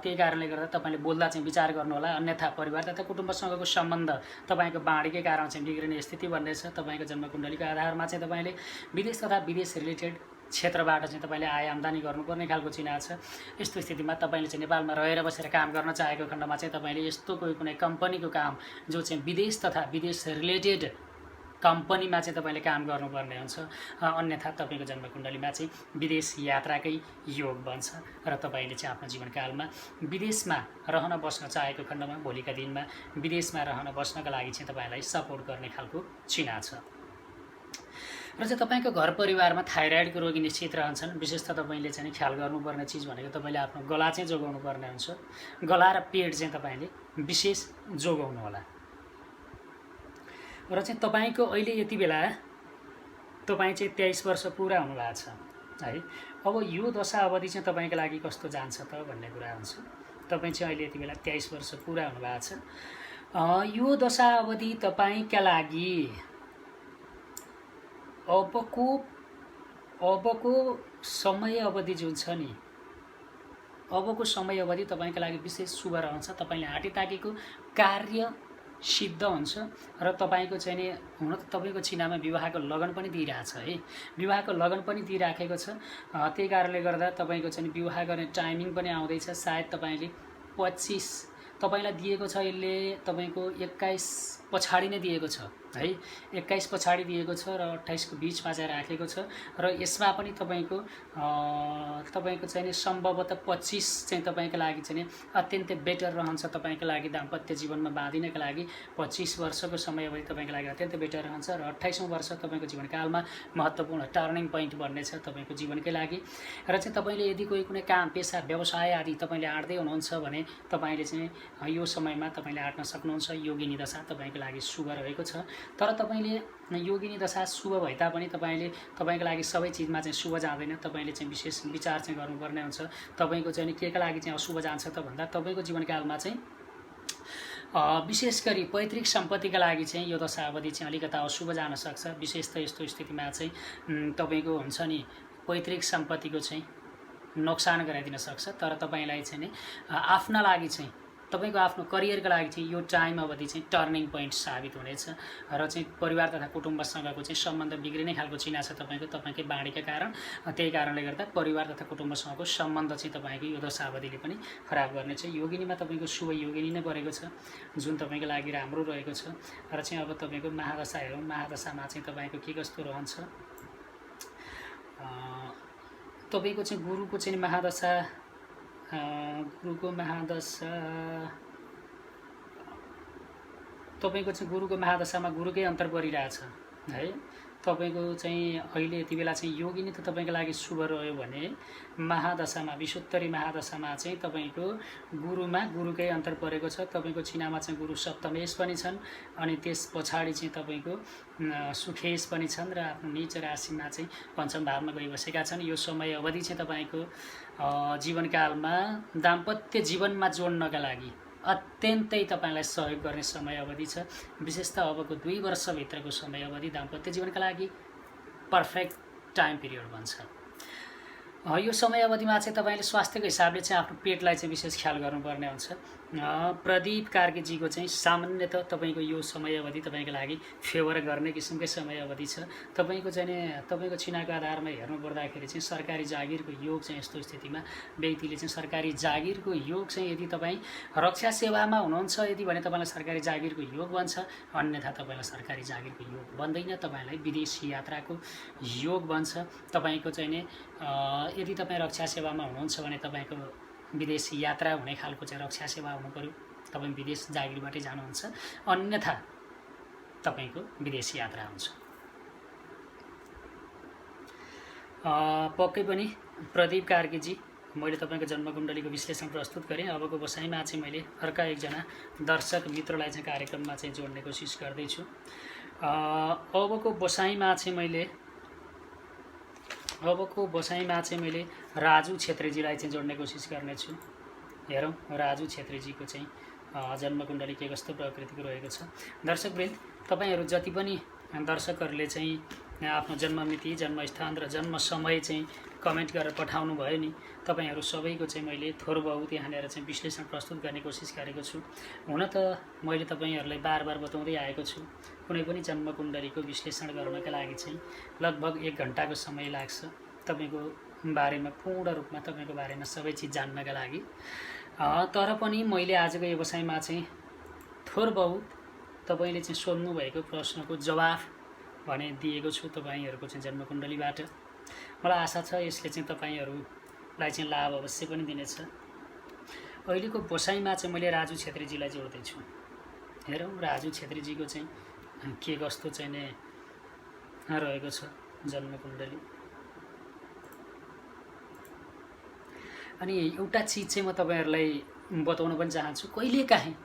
त्यही कारणले गर्दा तपाईले बोल्दा चाहिँ विचार गर्नु होला, अन्यथा परिवार तथा कुटुम्बसँगको सम्बन्ध तपाईको बाणीकै कारण चाहिँ बिग्रिने स्थिति बन्नेछ। तपाईको जन्म कुण्डलीको आधारमा चाहिँ तपाईले विदेश तथा विदेश रिलेटेड क्षेत्रबाट चाहिँ तपाईले आय आम्दानी गर्नुपर्ने खालको चिन्ह छ। यस्तो स्थितिमा तपाईले चाहिँ नेपालमा रहेर बसेर काम गर्न चाहेको खण्डमा चाहिँ तपाईले यस्तो कुनै कम्पनीको काम जो चाहिँ विदेश तथा विदेश रिलेटेड कम्पनीमा चाहिँ तपाईले काम गर्नुपर्ने हुन्छ। अन्यथा तपाईको जन्म कुण्डलीमा चाहिँ विदेश यात्राकै योग बन्छ र तपाईले चाहिँ आफ्नो जीवनकालमा विदेशमा रहन बस्न चाहेको खण्डमा भोलिका दिनमा विदेशमा रहन बस्नका लागि चाहिँ तपाईलाई सपोर्ट गर्ने खालको चिन्ह छ। र चाहिँ तपाईको घर परिवारमा थाइरोइडको रोगी निश्चित रहन्छन्। विशेष त तपाईले चाहिँ ख्याल गर्नुपर्ने चीज भनेको तपाईले आफ्नो गला चाहिँ जोगाउनु पर्ने हुन्छ। गला र पेट चाहिँ तपाईले विशेष जोगाउनु होला। र चाहिँ तपाईको अहिले यति बेला तपाई चाहिँ 23 वर्ष पुरा हुनु भएको छ है। अब यो दशा अवधि चाहिँ तपाईको लागि कस्तो जान्छ त भन्ने कुरा हुन्छ। तपाई चाहिँ अहिले यति बेला 23 वर्ष पुरा हुनु भएको छ। यो दशा अवधि तपाईका लागि अबको समय अवधि जुन छ नि अबको समय अवधि तपाईका लागि विशेष शुभ रहन्छ। तपाईले आँटी ताकेको कार्य सिद्ध हुन्छ र तपाईको चाहिँ नि हुन त तपाईको चिनामा विवाहको लगन पनि दिइरहेछ है। विवाहको लगन पनि दिइराखेको छ। त्यही कारणले गर्दा तपाईको चाहिँ विवाह गर्ने टाइमिङ पनि आउँदैछ। सायद तपाईले 25 तपाईलाई दिएको छ, यसले तपाईको 21 पछाडि नै दिएको छ है। 21 पछाडि दिएको छ र 28 को बीचमा चाहिँ राखेको छ र यसमा पनि तपाईको चाहिँ सम्भवतः 25 चाहिँ तपाईको लागि चाहिँ अत्यन्तै बेटर रहन्छ। तपाईको लागि दाम्पत्य जीवनमा बाँधिनका लागि 25 वर्षको समय अवधि तपाईको लागि अत्यन्तै बेटर रहन्छ र 28औं वर्ष तपाईको जीवनकालमा महत्त्वपूर्ण टर्निङ पोइन्ट बन्नेछ तपाईको जीवनकै लागि। र चाहिँ तपाईले यदि कुनै काम पेसा व्यवसाय आदि तपाईले आड्दै हुनुहुन्छ भने तपाईले चाहिँ यो समयमा तपाईले आड्न सक्नुहुन्छ। योगिनी दशा तपाईको लागि शुभ रहेको छ। तर तपाईले योगिनी दशा शुभ भए तापनि तपाईले तपाईको लागि सबै चीजमा चाहिँ शुभ जाँदैन। तपाईले चाहिँ विशेष विचार चाहिँ गर्नुपर्ने हुन्छ। तपाईको चाहिँ केका लागि चाहिँ अशुभ जान्छ त भन्दा तपाईको जीवनकालमा चाहिँ विशेष गरी पैतृक सम्पत्तिका लागि चाहिँ यो दशा अवधि चाहिँ अलिकता अशुभ जान सक्छ। विशेष त यस्तो स्थितिमा चाहिँ तपाईको हुन्छ नि पैतृक सम्पत्तिको चाहिँ नोक्सान गराइदिन सक्छ। तर तपाईलाई चाहिँ आफ्ना लागि चाहिँ तपाईँको आफ्नो करियरका लागि चाहिँ यो टाइम अवधि चाहिँ टर्निङ पोइन्ट साबित हुनेछ र चाहिँ परिवार तथा कुटुम्बसँगको चाहिँ सम्बन्ध बिग्रिने खालको चिना छ तपाईँकै बाढीका कारण। त्यही कारणले गर्दा परिवार तथा कुटुम्बसँगको सम्बन्ध चाहिँ तपाईँको यो दशावधिले पनि खराब गर्नेछ। योगिनीमा तपाईँको शुभ योगिनी नै परेको छ जुन तपाईँको लागि राम्रो रहेको छ र चाहिँ अब तपाईँको महादशा हेरौँ। महादशामा चाहिँ तपाईँको के कस्तो रहन्छ। तपाईँको चाहिँ गुरुको चाहिँ महादशा तपाईँको चाहिँ गुरुको महादशामा गुरुकै अन्तर परिरहेछ है। तपाईँको चाहिँ अहिले यति बेला चाहिँ योगिनी त तपाईँको लागि शुभ रह्यो भने महादशामा विशुत्तरी महादशामा चाहिँ तपाईँको गुरुमा गुरुकै अन्तर परेको छ। तपाईँको चिनामा चाहिँ गुरु सप्तमेश पनि छन् अनि त्यस पछाडि चाहिँ तपाईँको सुखेश पनि छन् र आफ्नो नीच राशिमा चाहिँ पञ्चम भावमा गइबसेका छन्। यो समय अवधि चाहिँ तपाईँको जीवनकालमा दाम्पत्य जीवनमा जोड्नका लागि अत्यन्तै तपाईँलाई सहयोग गर्ने समय अवधि छ। विशेषतः अबको 2 वर्षभित्रको समय अवधि दाम्पत्य जीवनका लागि पर्फेक्ट टाइम पिरियड बन्छ। यो समय अवधिमा चाहिँ तपाईँले स्वास्थ्यको हिसाबले चाहिँ आफ्नो पेटलाई चाहिँ विशेष ख्याल गर्नुपर्ने हुन्छ। प्रदीप कार्कीजीको चाहिँ सामान्यतः तपाईँको यो समय अवधि तपाईँको लागि फेभर गर्ने किसिमकै समय अवधि छ। तपाईँको चाहिँ तपाईँको चिनाको आधारमा हेर्नु पर्दाखेरि चाहिँ सरकारी जागिरको योग चाहिँ यस्तो स्थितिमा व्यक्तिले चाहिँ सरकारी जागिरको योग चाहिँ यदि तपाईँ रक्षा सेवामा हुनुहुन्छ यदि भने तपाईँलाई सरकारी जागिरको योग बन्छ, अन्यथा तपाईँलाई सरकारी जागिरको योग बन्दैन, तपाईँलाई विदेशी यात्राको योग बन्छ। तपाईँको चाहिँ नि यदि तपाईँ रक्षा सेवामा हुनुहुन्छ भने तपाईँको विदेशी यात्रा हुने खालको चाहिँ रक्षा सेवा हुनु पर्यो। तपाईँ विदेश जागिरबाटै जानुहुन्छ, अन्यथा तपाईँको विदेशी यात्रा हुन्छ। पक्कै पनि प्रदीप कार्कीजी मैले तपाईँको जन्मकुण्डलीको विश्लेषण प्रस्तुत गरेँ। अबको बसाइमा चाहिँ मैले अर्का एकजना दर्शक मित्रलाई चाहिँ कार्यक्रममा चाहिँ जोड्ने कोसिस गर्दैछु। अबको बसाइमा चाहिँ मैले राजु छेत्रीजीलाई चाहिँ जोड्ने कोसिस गर्नेछु। हेरौँ राजु छेत्रीजीको चाहिँ जन्मकुण्डली के कस्तो प्रकृतिको रहेको छ। दर्शकवृन्द, तपाईँहरू जति पनि दर्शकहरूले चाहिँ आफ्नो जन्ममिति, जन्मस्थान र जन्म समय चाहिँ कमेन्ट गरेर पठाउनु भयो नि, तपाईँहरू सबैको चाहिँ मैले थोर बहुत यहाँनिर चाहिँ विश्लेषण प्रस्तुत गर्ने कोसिस गरेको छु। हुन त मैले तपाईँहरूलाई बार बार बताउँदै आएको छु, कुनै पनि जन्मकुण्डलीको विश्लेषण गर्नका लागि चाहिँ लगभग 1 घन्टाको समय लाग्छ तपाईँको बारेमा पूर्ण रूपमा तपाईँको बारेमा सबै चिज जान्नका लागि। तर पनि मैले आजको व्यवसायमा चाहिँ थोर बहुत तपाईँले चाहिँ सोध्नुभएको प्रश्नको जवाफ भने दिएको छु तपाईँहरूको चाहिँ जन्मकुण्डलीबाट। मलाई आशा छ यसले चाहिँ तपाईँहरूलाई चाहिँ लाभ अवश्य पनि दिनेछ। अहिलेको बसाइमा चाहिँ मैले राजु छेत्रीजीलाई जोड्दैछु। हेरौँ राजु छेत्रीजीको चाहिँ के कस्तो चाहिँ नै रहेको छ जन्मकुण्डली। अनि एउटा चिज चाहिँ म तपाईँहरूलाई बताउन पनि चाहन्छु। कहिलेकाहीँ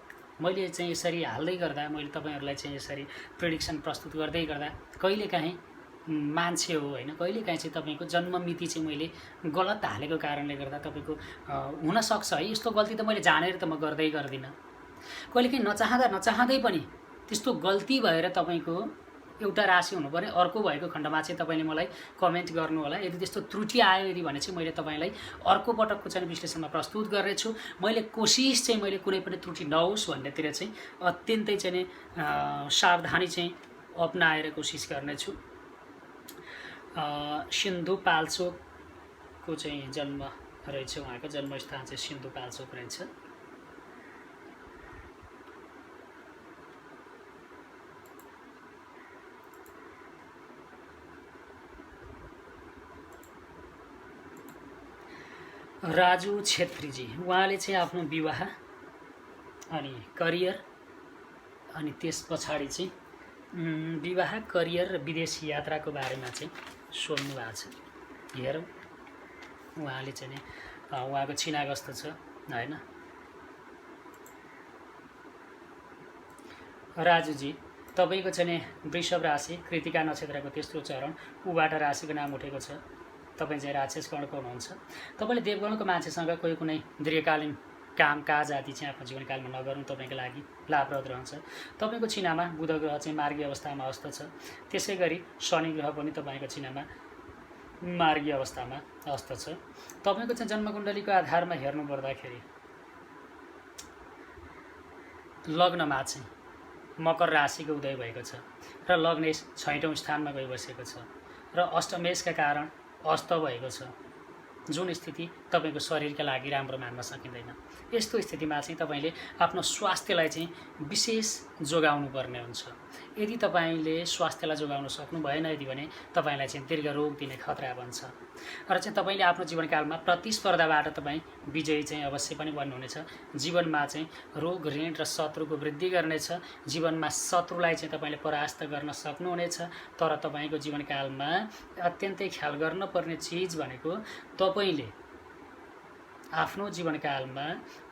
मैले चाहिँ यसरी हाल्दै गर्दा, मैले तपाईँहरूलाई चाहिँ यसरी प्रेडिक्सन प्रस्तुत गर्दै गर्दा कहिलेकाहीँ मान्छे हो होइन, कहिलेकाहीँ चाहिँ तपाईँको जन्ममिति चाहिँ मैले गलत हालेको कारणले गर्दा तपाईँको हुनसक्छ है। यस्तो गल्ती त मैले जानेर त म गर्दिनँ। कहिलेकाहीँ नचाहँदै पनि त्यस्तो गल्ती भएर तपाईँको एउटा राशि हुनु पर्ने अर्को भएको खण्डमा चाहिँ तपाईँले मलाई कमेन्ट गर्नु होला। यदि त्यस्तो त्रुटि आयो यदि भने चाहिँ मैले तपाईँलाई अर्को पटकको चाहिँ विश्लेषणमा प्रस्तुत गर्नेछु। मैले कोसिस चाहिँ मैले कुनै पनि त्रुटि नहोस् भन्नेतिर चाहिँ अत्यन्तै चाहिँ सावधानी चाहिँ अपनाएर कोसिस गर्नेछु। सिन्धु पाल्चोकको चाहिँ जन्म रहेछ, उहाँको जन्मस्थान चाहिँ सिन्धु पाल्चोक रहेछ। राजु छेत्रीजी उहाँले चाहिँ आफ्नो विवाह अनि करियर अनि त्यस पछाडि चाहिँ विवाह, करियर र विदेशी यात्राको बारेमा चाहिँ सोध्नु भएको छ। हेरौँ उहाँले चाहिँ उहाँको छिना कस्तो छ होइन। राजुजी तपाईँको चाहिँ वृषभ राशि, कृतिका नक्षत्रको तेस्रो चरण, उबाट राशिको नाम उठेको छ। तपाईँ चाहिँ राक्षस गणको हुनुहुन्छ। तपाईँले देवगणको मान्छेसँग कुनै दीर्घकालीन कामकाज आदि चाहिँ आफ्नो जीवनकालमा नगर्नु तपाईँको लागि लाभप्रद रहन्छ। तपाईँको चिनामा बुध ग्रह चाहिँ मार्गीय अवस्थामा अस्त छ। त्यसै गरी शनि ग्रह पनि तपाईँको चिनामा मार्गीय अवस्थामा अस्त छ। तपाईँको चाहिँ जन्मकुण्डलीको आधारमा हेर्नु पर्दाखेरि लग्नमा चाहिँ मकर राशिको उदय भएको छ र लग्नेश 6औं स्थानमा गइबसेको छ र अष्टमेशका कारण अस्त भएको छ, जुन स्थिति तपाईको शरीरका लागि राम्रो मान्न सकिँदैन। यस्तो स्थितिमा चाहिँ तपाईले आफ्नो स्वास्थ्यलाई चाहिँ विशेष जोगाउनु पर्ने हुन्छ। यदि तपाईले स्वास्थ्यलाई जोगाउन सक्नु भएन यदि भने तपाईलाई चाहिँ दीर्घ रोग दिने खतरा बन्छ र चाहिँ तपाईले आफ्नो जीवनकालमा प्रतिस्पर्धाबाट तपाई विजयी चाहिँ अवश्य पनि बन्नुहुनेछ। जीवनमा चाहिँ रोग ऋण र शत्रुको वृद्धि गर्नेछ। जीवनमा शत्रुलाई चाहिँ तपाईले परास्त गर्न सक्नुहुनेछ। तर तपाईको जीवनकालमा अत्यन्तै ख्याल गर्नुपर्ने चीज भनेको तपाईले आफ्नो जीवनकालमा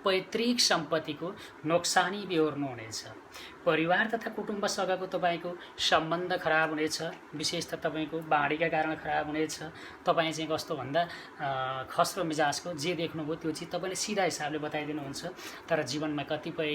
पैतृक सम्पत्तिको नोक्सानी बेहोर्नुहुनेछ। परिवार तथा कुटुम्बसँगको तपाईको सम्बन्ध खराब हुनेछ। विशेषतः तपाईको बाढीका कारण खराब हुनेछ। तपाई चाहिँ कस्तो भन्दा खस्रो मिजाजको जे देख्नुभयो त्यो चिज तपाईले सिधा हिसाबले बताइदिनुहुन्छ। तर जीवनमा कतिपय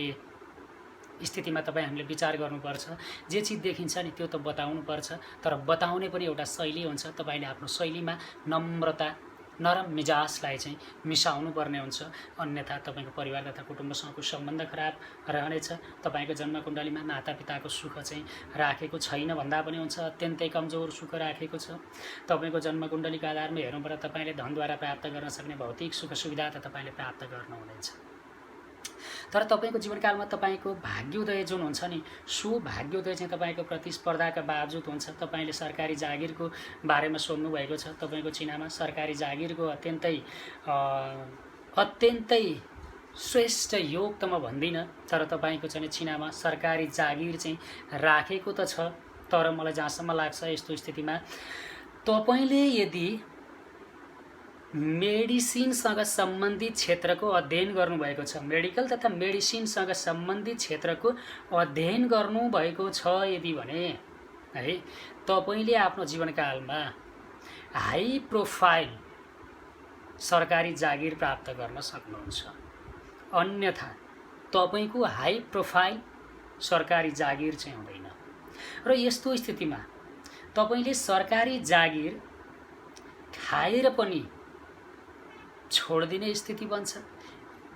स्थितिमा तपाईँ हामीले विचार गर्नुपर्छ। जे चिज देखिन्छ नि त्यो त बताउनुपर्छ, तर बताउने पनि एउटा शैली हुन्छ। तपाईले आफ्नो शैलीमा नम्रता नरम मिजाजलाई चाहिँ मिसाउनु पर्ने हुन्छ। अन्यथा तपाईको परिवार तथा कुटुम्बसँगको सम्बन्ध खराब रहनेछ। तपाईको जन्मकुण्डलीमा मातापिताको सुख चाहिँ राखेको छैन भन्दा पनि हुन्छ। अत्यन्तै कमजोर सुख राखेको छ। तपाईको जन्मकुण्डलीको आधारमा हेर्नुपर्दा तपाईले धनद्वारा प्राप्त गर्न सक्ने भौतिक सुख सुविधा त तपाईले प्राप्त गर्नुहुनेछ। तर तपाईको जीवनकालमा तपाईको भाग्योदय जुन हुन्छ नि, सो भाग्योदय चाहिँ तपाईको प्रतिस्पर्धाका बावजुद हुन्छ। तपाईले सरकारी जागिरको बारेमा सोध्नु भएको छ। तपाईको चिनामा सरकारी जागिरको अत्यन्तै श्रेष्ठ योग त म भन्दिनँ, तर तपाईको चाहिँ चिनामा सरकारी जागिर चाहिँ राखेको त छ। तर मलाई जहाँसम्म लाग्छ यस्तो स्थितिमा तपाईले यदि मेडिसिनसँग सम्बन्धित क्षेत्रको अध्ययन गर्नुभएको छ, मेडिकल तथा मेडिसिनसँग सम्बन्धित क्षेत्रको अध्ययन गर्नुभएको छ यदि भने है तपाईले आफ्नो जीवनकालमा हाई प्रोफाइल सरकारी जागिर प्राप्त गर्न सक्नुहुन्छ। अन्यथा तपाईको हाई प्रोफाइल सरकारी जागिर चाहिँ हुँदैन। र यस्तो स्थितिमा तपाईले सरकारी जागिर खाएर पनि छोडिदिने स्थिति बन्छ।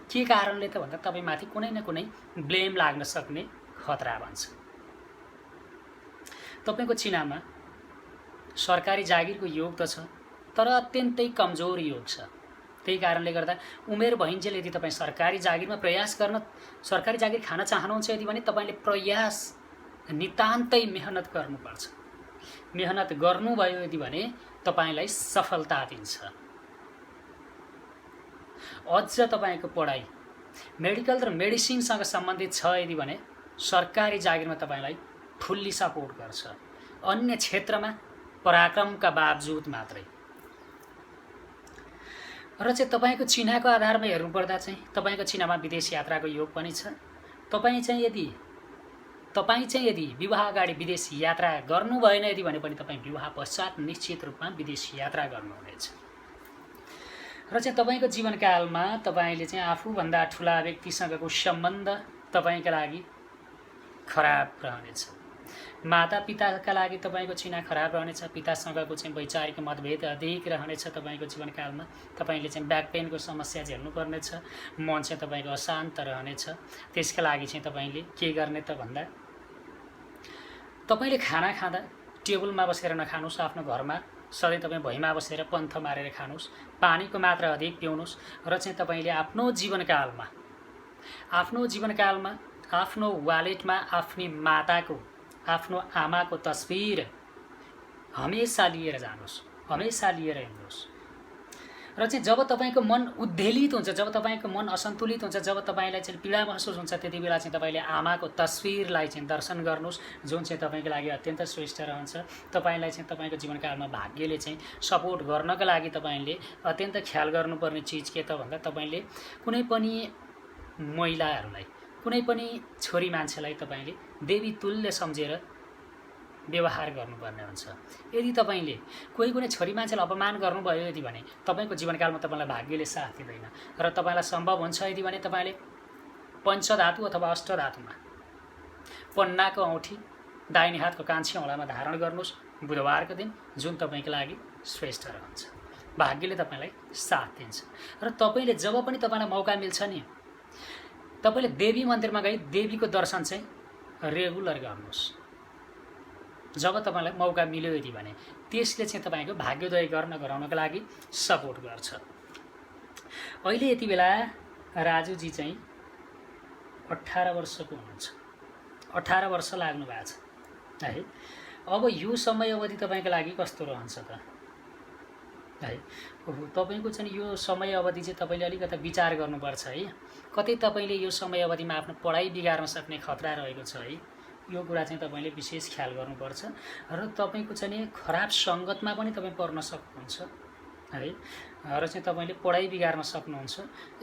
के कारणले त भन्दा तपाईमाथि कुनै न कुनै ब्लेम लाग्न सक्ने खतरा बन्छ। तपाईको चिनामा सरकारी जागिरको योग त छ, तर अत्यन्तै कमजोर योग छ। त्यही कारणले गर्दा उमेर भइन्जेल यदि तपाईँ सरकारी जागिरमा सरकारी जागिर खान चाहनुहुन्छ यदि भने तपाईले प्रयास नितान्तै मेहनत गर्नुपर्छ। मेहनत गर्नुभयो यदि भने तपाईलाई सफलता दिन्छ। अझ तपाईको पढाइ मेडिकल र मेडिसिनसँग सम्बन्धित छ यदि भने सरकारी जागिरमा तपाईलाई फुल्ली सपोर्ट गर्छ। अन्य क्षेत्रमा पराक्रमका बावजुद मात्रै। र चाहिँ तपाईको चिनाको आधारमा हेर्नुपर्दा चाहिँ तपाईको चिनामा विदेश यात्राको योग पनि छ। तपाईँ चाहिँ यदि विवाह अगाडि विदेश यात्रा गर्नु भएन यदि भने पनि तपाईँ विवाह पश्चात निश्चित रूपमा विदेश यात्रा गर्नुहुनेछ। र चाहिँ तपाईको जीवनकालमा तपाईले चाहिँ आफूभन्दा ठुला व्यक्तिसँगको सम्बन्ध तपाईका लागि खराब रहनेछ। मातापिताका लागि तपाईको चिना खराब रहनेछ। पितासँगको चाहिँ वैचारिक मतभेद अधिक रहनेछ। तपाईको जीवनकालमा तपाईले चाहिँ ब्याक पेनको समस्या झेल्नु पर्नेछ। मन चाहिँ तपाईको अशान्त रहनेछ। त्यसका लागि चाहिँ तपाईले के गर्ने त भन्दा तपाईले खाना खाँदा टेबलमा बसेर नखानुस्। आफ्नो घरमा सधैँ तपाईँ भुइँमा बसेर पन्थ मारेर खानुस्। पानीको मात्रा अधिक पिउनुस्। र चाहिँ तपाईले आफ्नो जीवनकालमा आफ्नो वालेटमा आफ्नी माताको आफ्नो आमाको तस्बिर हमेसा लिएर जानुस्, हमेसा लिएर हिँड्नुस्। र चाहिँ जब तपाईको मन उद्वेलित हुन्छ, जब तपाईको मन असन्तुलित हुन्छ, जब तपाईलाई चाहिँ पीडा महसुस हुन्छ, त्यति बेला चाहिँ तपाईले आमाको तस्बिरलाई चाहिँ दर्शन गर्नुस्, जुन चाहिँ तपाईको लागि अत्यन्त श्रेष्ठ रहन्छ। तपाईलाई चाहिँ तपाईको जीवनकालमा भाग्यले चाहिँ सपोर्ट गर्नको लागि तपाईले अत्यन्त ख्याल गर्नुपर्ने चीज के त भन्दा तपाईले कुनै पनि महिलाहरूलाई, कुनै पनि छोरी मान्छेलाई तपाईले देवी तुल्य सम्झेर व्यवहार गर्नुपर्ने हुन्छ। यदि तपाईले कुनै छोरी मान्छेलाई अपमान गर्नुभयो यदि भने तपाईको जीवनकालमा तपाईलाई भाग्यले साथ दिँदैन। र तपाईलाई सम्भव हुन्छ यदि भने तपाईले पञ्चधातु अथवा अष्टधातुमा पन्नाको औँठी दाहिने हातको कान्छी औँलामा धारण गर्नुस् बुधबारको दिन, जुन तपाईको लागि श्रेष्ठ रहन्छ। भाग्यले तपाईलाई साथ दिन्छ। र तपाईले जब पनि तपाईलाई मौका मिल्छ नि तपाईँले देवी मन्दिरमा गई देवीको दर्शन चाहिँ रेगुलर गर्नुहोस्। जब तपाईँलाई मौका मिल्यो यदि भने त्यसले चाहिँ तपाईँको भाग्योदय गराउनको लागि सपोर्ट गर्छ। अहिले यति बेला राजुजी चाहिँ 18 वर्षको हुनुहुन्छ, 18 वर्ष लाग्नु भएको छ है। अब यो समय अवधि तपाईँको लागि कस्तो रहन्छ त है? तपाईँको चाहिँ यो समय अवधि चाहिँ तपाईँले अलिकति विचार गर्नुपर्छ है। कतै तपाईँले यो समय अवधिमा आफ्नो पढाइ बिगार्न सक्ने खतरा रहेको छ है। यो कुरा चाहिँ तपाईँले विशेष ख्याल गर्नुपर्छ र तपाईँको चाहिँ खराब सङ्गतमा पनि तपाईँ पर्न सक्नुहुन्छ है र चाहिँ तपाईँले पढाइ बिगार्न सक्नुहुन्छ।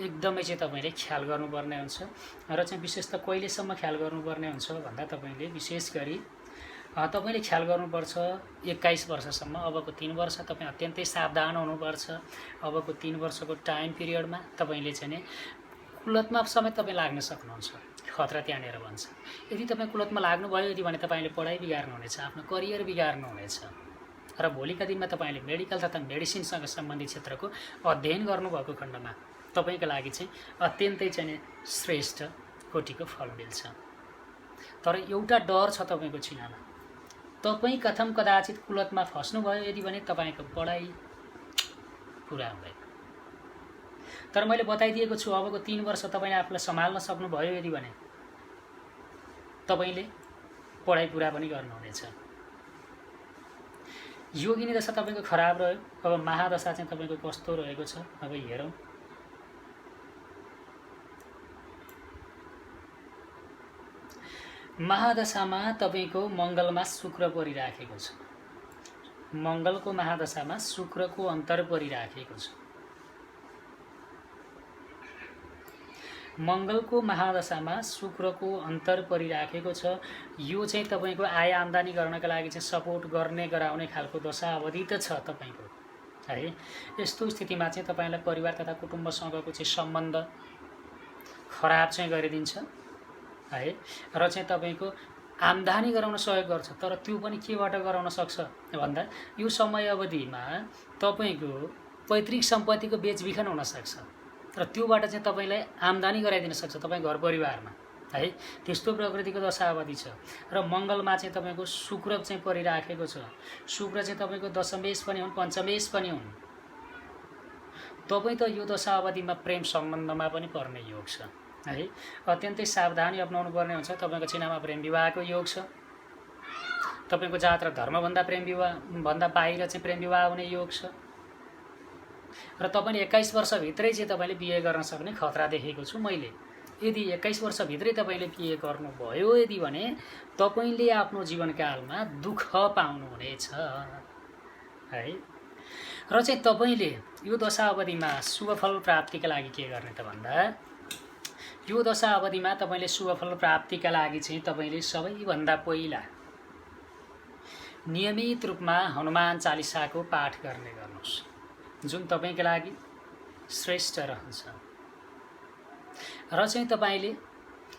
एकदमै चाहिँ तपाईँले ख्याल गर्नुपर्ने हुन्छ र चाहिँ विशेष त कहिलेसम्म ख्याल गर्नुपर्ने हुन्छ भन्दा तपाईँले विशेष गरी तपाईँले ख्याल गर्नुपर्छ 21 वर्षसम्म। अबको 3 वर्ष तपाईँ अत्यन्तै सावधान हुनुपर्छ। अबको 3 वर्षको टाइम पिरियडमा तपाईँले चाहिँ कुलतमा समेत तपाईँ लाग्न सक्नुहुन्छ, खतरा त्यहाँनिर भन्छ। यदि तपाईँ कुलतमा लाग्नुभयो यदि भने तपाईँले पढाइ बिगार्नुहुनेछ, आफ्नो करियर बिगार्नुहुनेछ र भोलिका दिनमा तपाईँले मेडिकल तथा मेडिसिनसँग सम्बन्धित क्षेत्रको अध्ययन गर्नुभएको खण्डमा तपाईँको लागि चाहिँ अत्यन्तै चाहिँ श्रेष्ठ कोटिको फल मिल्छ। तर एउटा डर छ तपाईँको छिनामा, तपाईँ कथम कदाचित कुलतमा फस्नुभयो यदि भने तपाईँको पढाइ पुरा हुँदैन। तर मैले बताइदिएको छु अबको 3 वर्ष तपाईँले आफूलाई सम्हाल्न सक्नुभयो यदि भने तपाईँले पढाइ पुरा पनि गर्नुहुनेछ। योगिनी दशा तपाईँको खराब रह्यो। अब महादशा चाहिँ तपाईँको कस्तो रहेको छ अब हेरौँ। महादशामा तपाईँको मङ्गलमा शुक्र परिराखेको छ। मङ्गलको महादशामा शुक्रको अन्तर परिराखेको छ। मङ्गलको महादशामा शुक्रको अन्तर परिराखेको छ। यो चाहिँ तपाईँको आय आम्दानी गर्नका लागि चाहिँ सपोर्ट गर्ने गराउने खालको दशा अवधि त छ तपाईँको है। यस्तो स्थितिमा चाहिँ तपाईँलाई परिवार तथा कुटुम्बसँगको चाहिँ सम्बन्ध खराब चाहिँ गरिदिन्छ है र चाहिँ तपाईँको आम्दानी गराउन सहयोग गर्छ। तर त्यो पनि केबाट गराउन सक्छ भन्दा यो समय अवधिमा तपाईँको पैतृक सम्पत्तिको बेचबिखन हुनसक्छ र त्योबाट चाहिँ तपाईँलाई आम्दानी गराइदिन सक्छ तपाईँ घर परिवारमा है। त्यस्तो प्रकृतिको दशा अवधि छ र मङ्गलमा चाहिँ तपाईँको शुक्र चाहिँ परिराखेको छ। शुक्र चाहिँ तपाईँको दशमेश पनि हुन्, पञ्चमेश पनि हुन्। तपाईँ त यो दशा अवधिमा प्रेम सम्बन्धमा पनि पर्ने योग छ है। अत्यन्तै सावधानी अपनाउनु पर्ने हुन्छ। तपाईँको चिनामा प्रेम विवाहको योग छ। तपाईँको जात र धर्मभन्दा प्रेम विवाह भन्दा बाहिर चाहिँ प्रेम विवाह हुने योग छ र तपाईँले 21 वर्षभित्रै चाहिँ तपाईँले बिहे गर्न सक्ने खतरा देखेको छु मैले। यदि 21 वर्षभित्रै तपाईँले बिहे गर्नुभयो यदि भने तपाईँले आफ्नो जीवनकालमा दुःख पाउनुहुनेछ है। र चाहिँ तपाईँले यो दशा अवधिमा शुभफल प्राप्तिका लागि के गर्ने त भन्दा यो दशा अवधिमा तपाईँले शुभफल प्राप्तिका लागि चाहिँ तपाईँले सबैभन्दा पहिला नियमित रूपमा हनुमान चालिसाको पाठ गर्ने गर्नुहोस्, जुन तपाईँको लागि श्रेष्ठ रहन्छ। र चाहिँ तपाईँले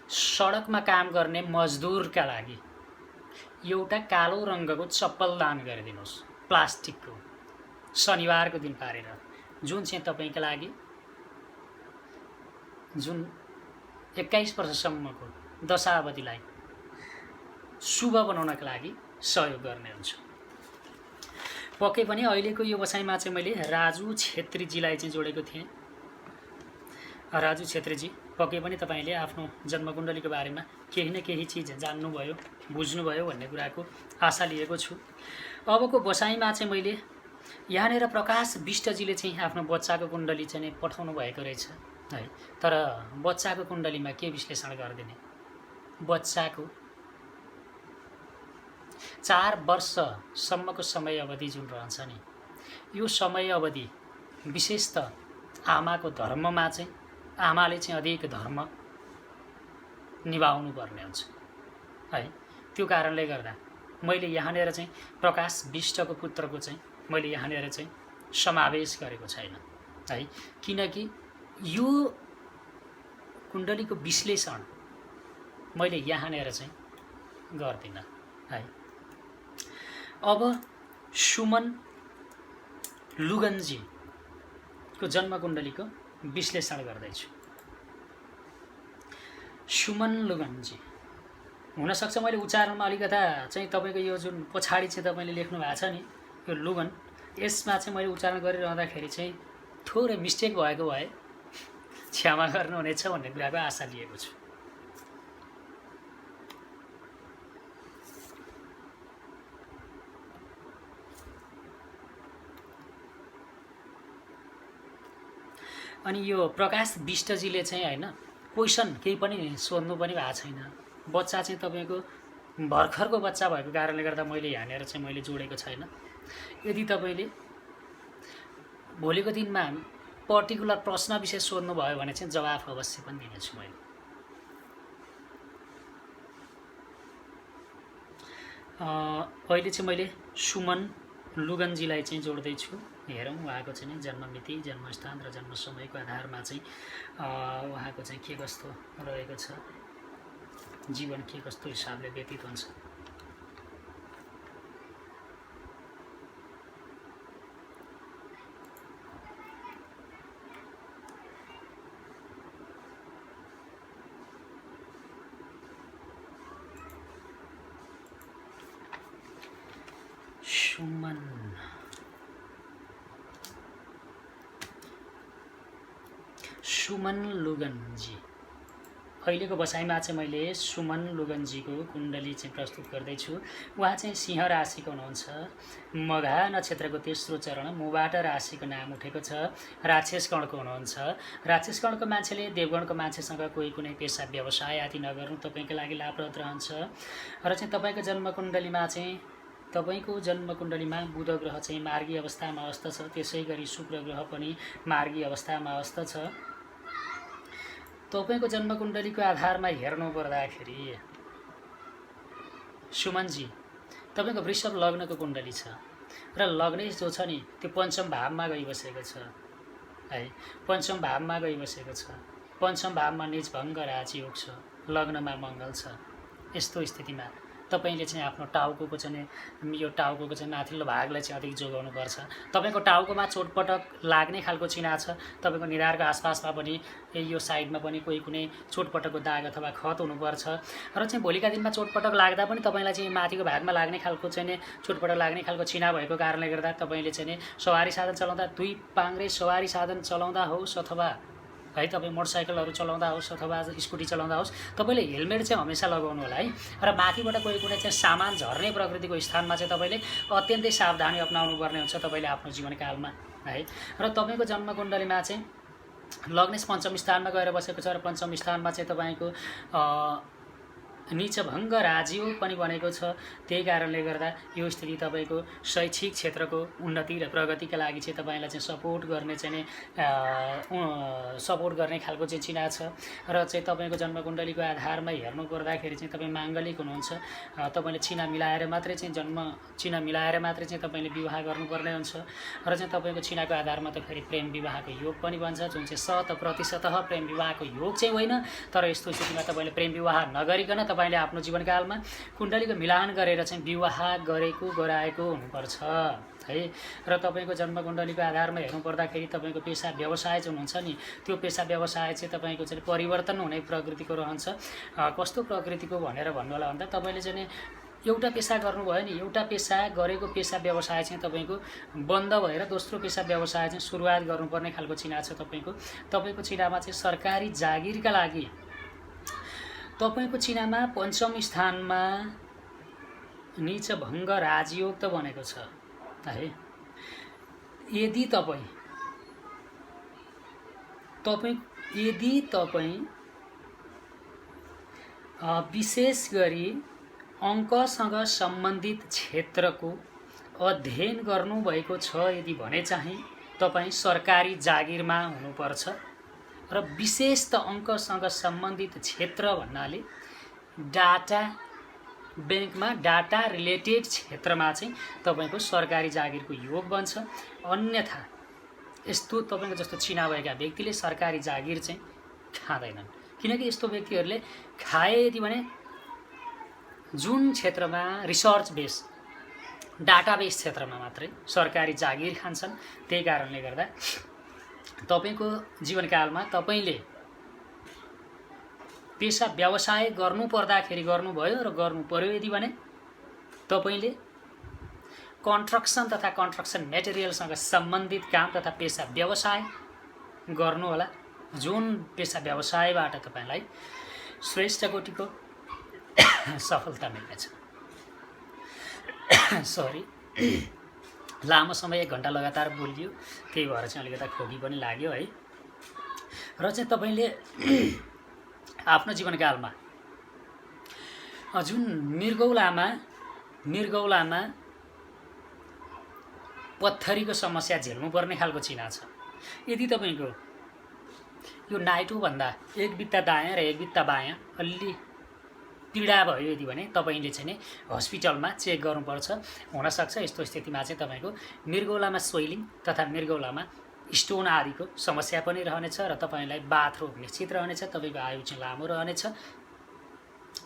सडकमा काम गर्ने मजदुरका लागि एउटा कालो रङ्गको चप्पल दान गरिदिनुहोस्, प्लास्टिकको, शनिबारको दिन पारेर, जुन चाहिँ तपाईँको लागि जुन 21 वर्षसम्मको दशावधिलाई शुभ बनाउनका लागि सहयोग गर्ने हुन्छ। पक्कै पनि अहिलेको यो व्यवसायमा चाहिँ मैले राजु छेत्रीजीलाई चाहिँ जोडेको थिएँ। राजु छेत्रीजी, पक्कै पनि तपाईँले आफ्नो जन्मकुण्डलीको बारेमा केही न केही चिज जान्नुभयो, बुझ्नुभयो भन्ने कुराको आशा लिएको छु। अबको व्यवसायमा चाहिँ मैले यहाँनिर प्रकाश विष्टजीले चाहिँ आफ्नो बच्चाको कुण्डली चाहिँ पठाउनु भएको रहेछ है। तर बच्चाको कुण्डलीमा के विश्लेषण गरिदिने, बच्चाको 4 वर्षसम्मको समय अवधि जुन रहन्छ नि, यो समय अवधि विशेष त आमाको धर्ममा चाहिँ आमाले चाहिँ अधिक धर्म निभाउनु पर्ने हुन्छ है। त्यो कारणले गर्दा मैले यहाँनिर चाहिँ प्रकाश विष्टको पुत्रको चाहिँ मैले यहाँनिर चाहिँ समावेश गरेको छैन है, किनकि यो कुण्डलीको विश्लेषण मैले यहाँनिर चाहिँ गर्दिनँ है। अब सुमन लुगनजीको जन्मकुण्डलीको विश्लेषण गर्दैछु। सुमन लुगनजी। हुनसक्छ मैले उच्चारणमा अलिकता चाहिँ तपाईँको यो जुन पछाडि चाहिँ तपाईँले लेख्नु भएको छ नि यो लुगन, यसमा चाहिँ मैले उच्चारण गरिरहँदाखेरि चाहिँ थोरै मिस्टेक भएको भए क्षमा गर्नुहुनेछ भन्ने कुराको आशा लिएको छु। अनि यो प्रकाश विष्टजीले चाहिँ होइन क्वेसन केही पनि सोध्नु पनि भएको छैन। बच्चा चाहिँ तपाईँको भर्खरको बच्चा भएको कारणले गर्दा मैले यहाँनिर चाहिँ मैले जोडेको छैन। यदि तपाईँले भोलिको दिनमा पर्टिकुलर प्रश्न विषय सोध्नुभयो भने चाहिँ जवाफ अवश्य पनि दिनेछु मैले। अहिले चाहिँ मैले सुमन लुगनजीलाई चाहिँ जोड्दैछु। हेरौँ उहाँको चाहिँ नि जन्ममिति, जन्मस्थान र जन्म समयको आधारमा चाहिँ उहाँको चाहिँ के कस्तो रहेको छ, जीवन के कस्तो हिसाबले व्यतीत हुन्छ। सुमन लुगनजी अहिलेको बसाइमा चाहिँ मैले सुमन लुगनजीको कुण्डली चाहिँ प्रस्तुत गर्दैछु। उहाँ चाहिँ सिंह राशिको हुनुहुन्छ। मघा नक्षत्रको तेस्रो चरण मुबाट राशिको नाम उठेको छ। राक्षस गणको हुनुहुन्छ। राक्षस गणको मान्छेले देवगणको मान्छेसँग कोही कुनै पेसा व्यवसाय आदि नगर्नु तपाईँको लागि लाभप्रद रहन्छ। र चाहिँ तपाईँको जन्मकुण्डलीमा चाहिँ तपाईँको जन्मकुण्डलीमा बुध ग्रह चाहिँ मार्गी अवस्थामा अवस्था छ। त्यसै गरी शुक्र ग्रह पनि मार्गी अवस्थामा अवस्था छ। तपाईँको जन्मकुण्डलीको आधारमा हेर्नु पर्दाखेरि सुमनजी तपाईँको वृषभ लग्नको कुण्डली छ र लग्नै जो छ नि त्यो पञ्चम भावमा गइबसेको छ है। पञ्चम भावमा गइबसेको छ। पञ्चम भावमा निज भङ्ग राजयोग छ, लग्नमा मङ्गल छ। यस्तो स्थितिमा तपाईँले चाहिँ आफ्नो टाउकोको चाहिँ यो टाउकोको चाहिँ माथिल्लो भागलाई चाहिँ अधिक जोगाउनुपर्छ। तपाईँको टाउकोमा चोटपटक लाग्ने खालको चिना छ। तपाईँको निधारको आसपासमा पनि यो साइडमा पनि कोही कुनै चोटपटकको दाग अथवा खत हुनुपर्छ। र चाहिँ भोलिका दिनमा चोटपटक लाग्दा पनि तपाईँलाई चाहिँ माथिको भागमा लाग्ने खालको चाहिँ चोटपटक लाग्ने खालको चिना भएको कारणले गर्दा तपाईँले चाहिँ सवारी साधन चलाउँदा, दुई पाङ्ग्रे सवारी साधन चलाउँदा होस् अथवा है तपाईँ मोटरसाइकलहरू चलाउँदा होस् अथवा स्कुटी चलाउँदा होस्, तपाईँले हेलमेट चाहिँ हमेसा लगाउनु होला है। र माथिबाट कोही कुनै चाहिँ सामान झर्ने प्रकृतिको स्थानमा चाहिँ तपाईँले अत्यन्तै सावधानी अपनाउनु पर्ने हुन्छ तपाईँले आफ्नो जीवनकालमा है। र तपाईँको जन्मकुण्डलीमा चाहिँ लग्नेश पञ्चम स्थानमा गएर बसेको छ र पञ्चम स्थानमा चाहिँ तपाईँको नीच भङ्ग राजयोग पनि बनेको छ। त्यही कारणले गर्दा यो स्थिति तपाईँको शैक्षिक क्षेत्रको उन्नति र प्रगतिका लागि चाहिँ तपाईँलाई चाहिँ सपोर्ट गर्ने खालको चाहिँ चिना छ। र चाहिँ तपाईँको जन्मकुण्डलीको आधारमा हेर्नु पर्दाखेरि चाहिँ तपाईँ माङ्गलिक हुनुहुन्छ। तपाईँले चिना मिलाएर मात्रै चाहिँ तपाईँले विवाह गर्नुपर्ने हुन्छ। र चाहिँ तपाईँको चिनाको आधारमा त फेरि प्रेम विवाहको योग पनि बन्छ, जुन चाहिँ 100% प्रेम विवाहको योग चाहिँ होइन। तर यस्तो स्थितिमा तपाईँले प्रेम विवाह नगरिकन तपाईँले आफ्नो जीवनकालमा कुण्डलीको मिलान गरेर चाहिँ विवाह गराएको हुनुपर्छ है। र तपाईँको जन्मकुण्डलीको आधारमा हेर्नु पर्दाखेरि तपाईँको पेसा व्यवसाय जुन हुन्छ नि त्यो पेसा व्यवसाय चाहिँ तपाईँको चाहिँ परिवर्तन हुने प्रकृतिको रहन्छ। कस्तो प्रकृतिको भनेर भन्नु होला भन्दा तपाईँले चाहिँ एउटा पेसा गर्नुभयो नि, एउटा पेसा गरेको पेसा व्यवसाय चाहिँ तपाईँको बन्द भएर दोस्रो पेसा व्यवसाय चाहिँ सुरुवात गर्नुपर्ने खालको चिना छ। तपाईँको चिनामा चाहिँ सरकारी जागिरका लागि तपाईँको चिनामा पञ्चम स्थानमा नीच भङ्ग राजयोग त बनेको छ है। यदि तपाईँ विशेष गरी अङ्कसँग सम्बन्धित क्षेत्रको अध्ययन गर्नुभएको छ यदि भने चाहिँ तपाईँ सरकारी जागिरमा हुनुपर्छ। र विशेष त अङ्कसँग सम्बन्धित क्षेत्र भन्नाले डाटा ब्याङ्कमा डाटा रिलेटेड क्षेत्रमा चाहिँ तपाईँको सरकारी जागिरको योग बन्छ। अन्यथा यस्तो तपाईँको जस्तो चिना भएका व्यक्तिले सरकारी जागिर चाहिँ खाँदैनन्। किनकि यस्तो व्यक्तिहरूले खाए यदि भने जुन क्षेत्रमा रिसर्च बेस डाटाबेस क्षेत्रमा मात्रै सरकारी जागिर खान्छन्। त्यही कारणले गर्दा तपाईँको जीवनकालमा तपाईँले पेसा व्यवसाय गर्नु पर्दाखेरि गर्नुभयो र गर्नु पर्यो यदि भने तपाईले कन्स्ट्रक्सन तथा कन्स्ट्रक्सन मेटेरियलसँग सम्बन्धित काम तथा पेसा व्यवसाय गर्नु होला, जुन पेसा व्यवसायबाट तपाईलाई श्रेष्ठ कोटिको सफलता मिल्नेछ। सरी, लामो समय 1 घण्टा लगातार बोलियो, त्यही भएर चाहिँ अलिकता खोकी पनि लाग्यो है। र चाहिँ तपाईले आफ्नो जीवनकालमा जुन मृगौलामा पत्थरीको समस्या झेल्नु पर्ने खालको चिना छ, यदि तपाईको यो नाइटो भन्दा एक बित्ता दायाँ र एक बित्ता बायाँ अलि पीडा भयो यदि भने तपाईले चाहिँ नि हस्पिटलमा चेक गर्नुपर्छ। हुनसक्छ यस्तो स्थितिमा चाहिँ तपाईको मृगौलामा स्वेलिङ तथा मृगौलामा स्टोन आदिको समस्या पनि रहनेछ र तपाईलाई बाथरोग निश्चित रहनेछ। तपाईको आयु चाहिँ लामो रहनेछ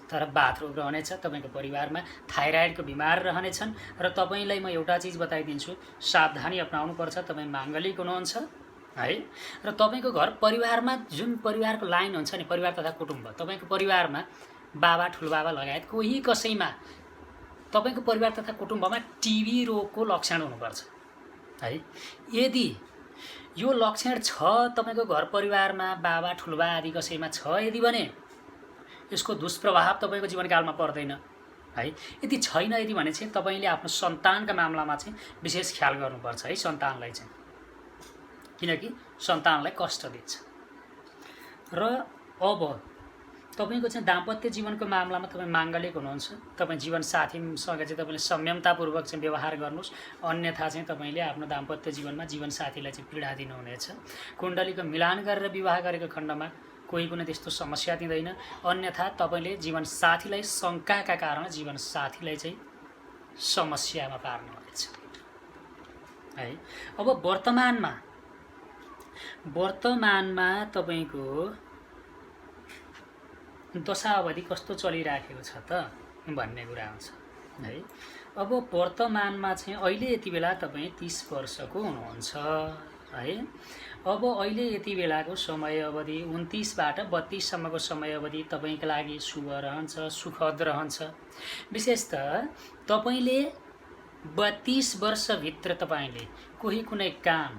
तर बाथरोग रहनेछ। तपाईको परिवारमा थाइराइडको बिमार रहनेछन् र तपाईलाई म एउटा चीज बताइदिन्छु, सावधानी अपनाउनु पर्छ। तपाई माङ्गलिक हुनुहुन्छ है र तपाईको घर परिवारमा जुन परिवारको लाइन हुन्छ नि, परिवार तथा कुटुम्ब, तपाईको परिवारमा बाबा ठुलबाबा लगायत कोही कसैमा तपाईको परिवार तथा कुटुम्बमा टिबी रोगको लक्षण हुनुपर्छ है। यदि यो लक्षण छ तपाईको घर परिवारमा बाबा ठुलबा आदि कसैमा छ यदि भने यसको दुष्प्रभाव तपाईको जीवनकालमा पर्दैन है। यदि छैन यदि भने चाहिँ तपाईले आफ्नो सन्तानका मामलामा चाहिँ विशेष ख्याल गर्नुपर्छ है सन्तानलाई चाहिँ, किनकि सन्तानलाई कष्ट दिन्छ। र अब तपाईको चाहिँ दाम्पत्य जीवनको मामलामा तपाई माङ्गलिक हुनुहुन्छ, तपाई जीवन साथीसँग चाहिँ तपाईले संयमतापूर्वक चाहिँ व्यवहार गर्नुस्, अन्यथा चाहिँ तपाईले आफ्नो दाम्पत्य जीवनमा जीवन साथीलाई चाहिँ पीडा दिनुहुनेछ। कुण्डलीको मिलान गरेर विवाह गरेको खण्डमा कोही कुनै त्यस्तो समस्या दिँदैन, अन्यथा तपाईले जीवन साथीलाई शङ्काका कारण जीवन साथीलाई चाहिँ समस्यामा पार्नुहुनेछ है। अब वर्तमानमा तपाईको दशावधि कस्तो चलिराखेको छ त भन्ने कुरा आउँछ है। अब वर्तमानमा चाहिँ अहिले यति बेला तपाई 30 वर्षको हुनुहुन्छ है। अब अहिले यति बेलाको समय अवधि 29 बाट 32 सम्मको समय अवधि तपाईका लागि शुभ रहन्छ, सुखद रहन्छ। विशेषतः तपाईले 32 वर्षभित्र तपाईले कोही कुनै काम,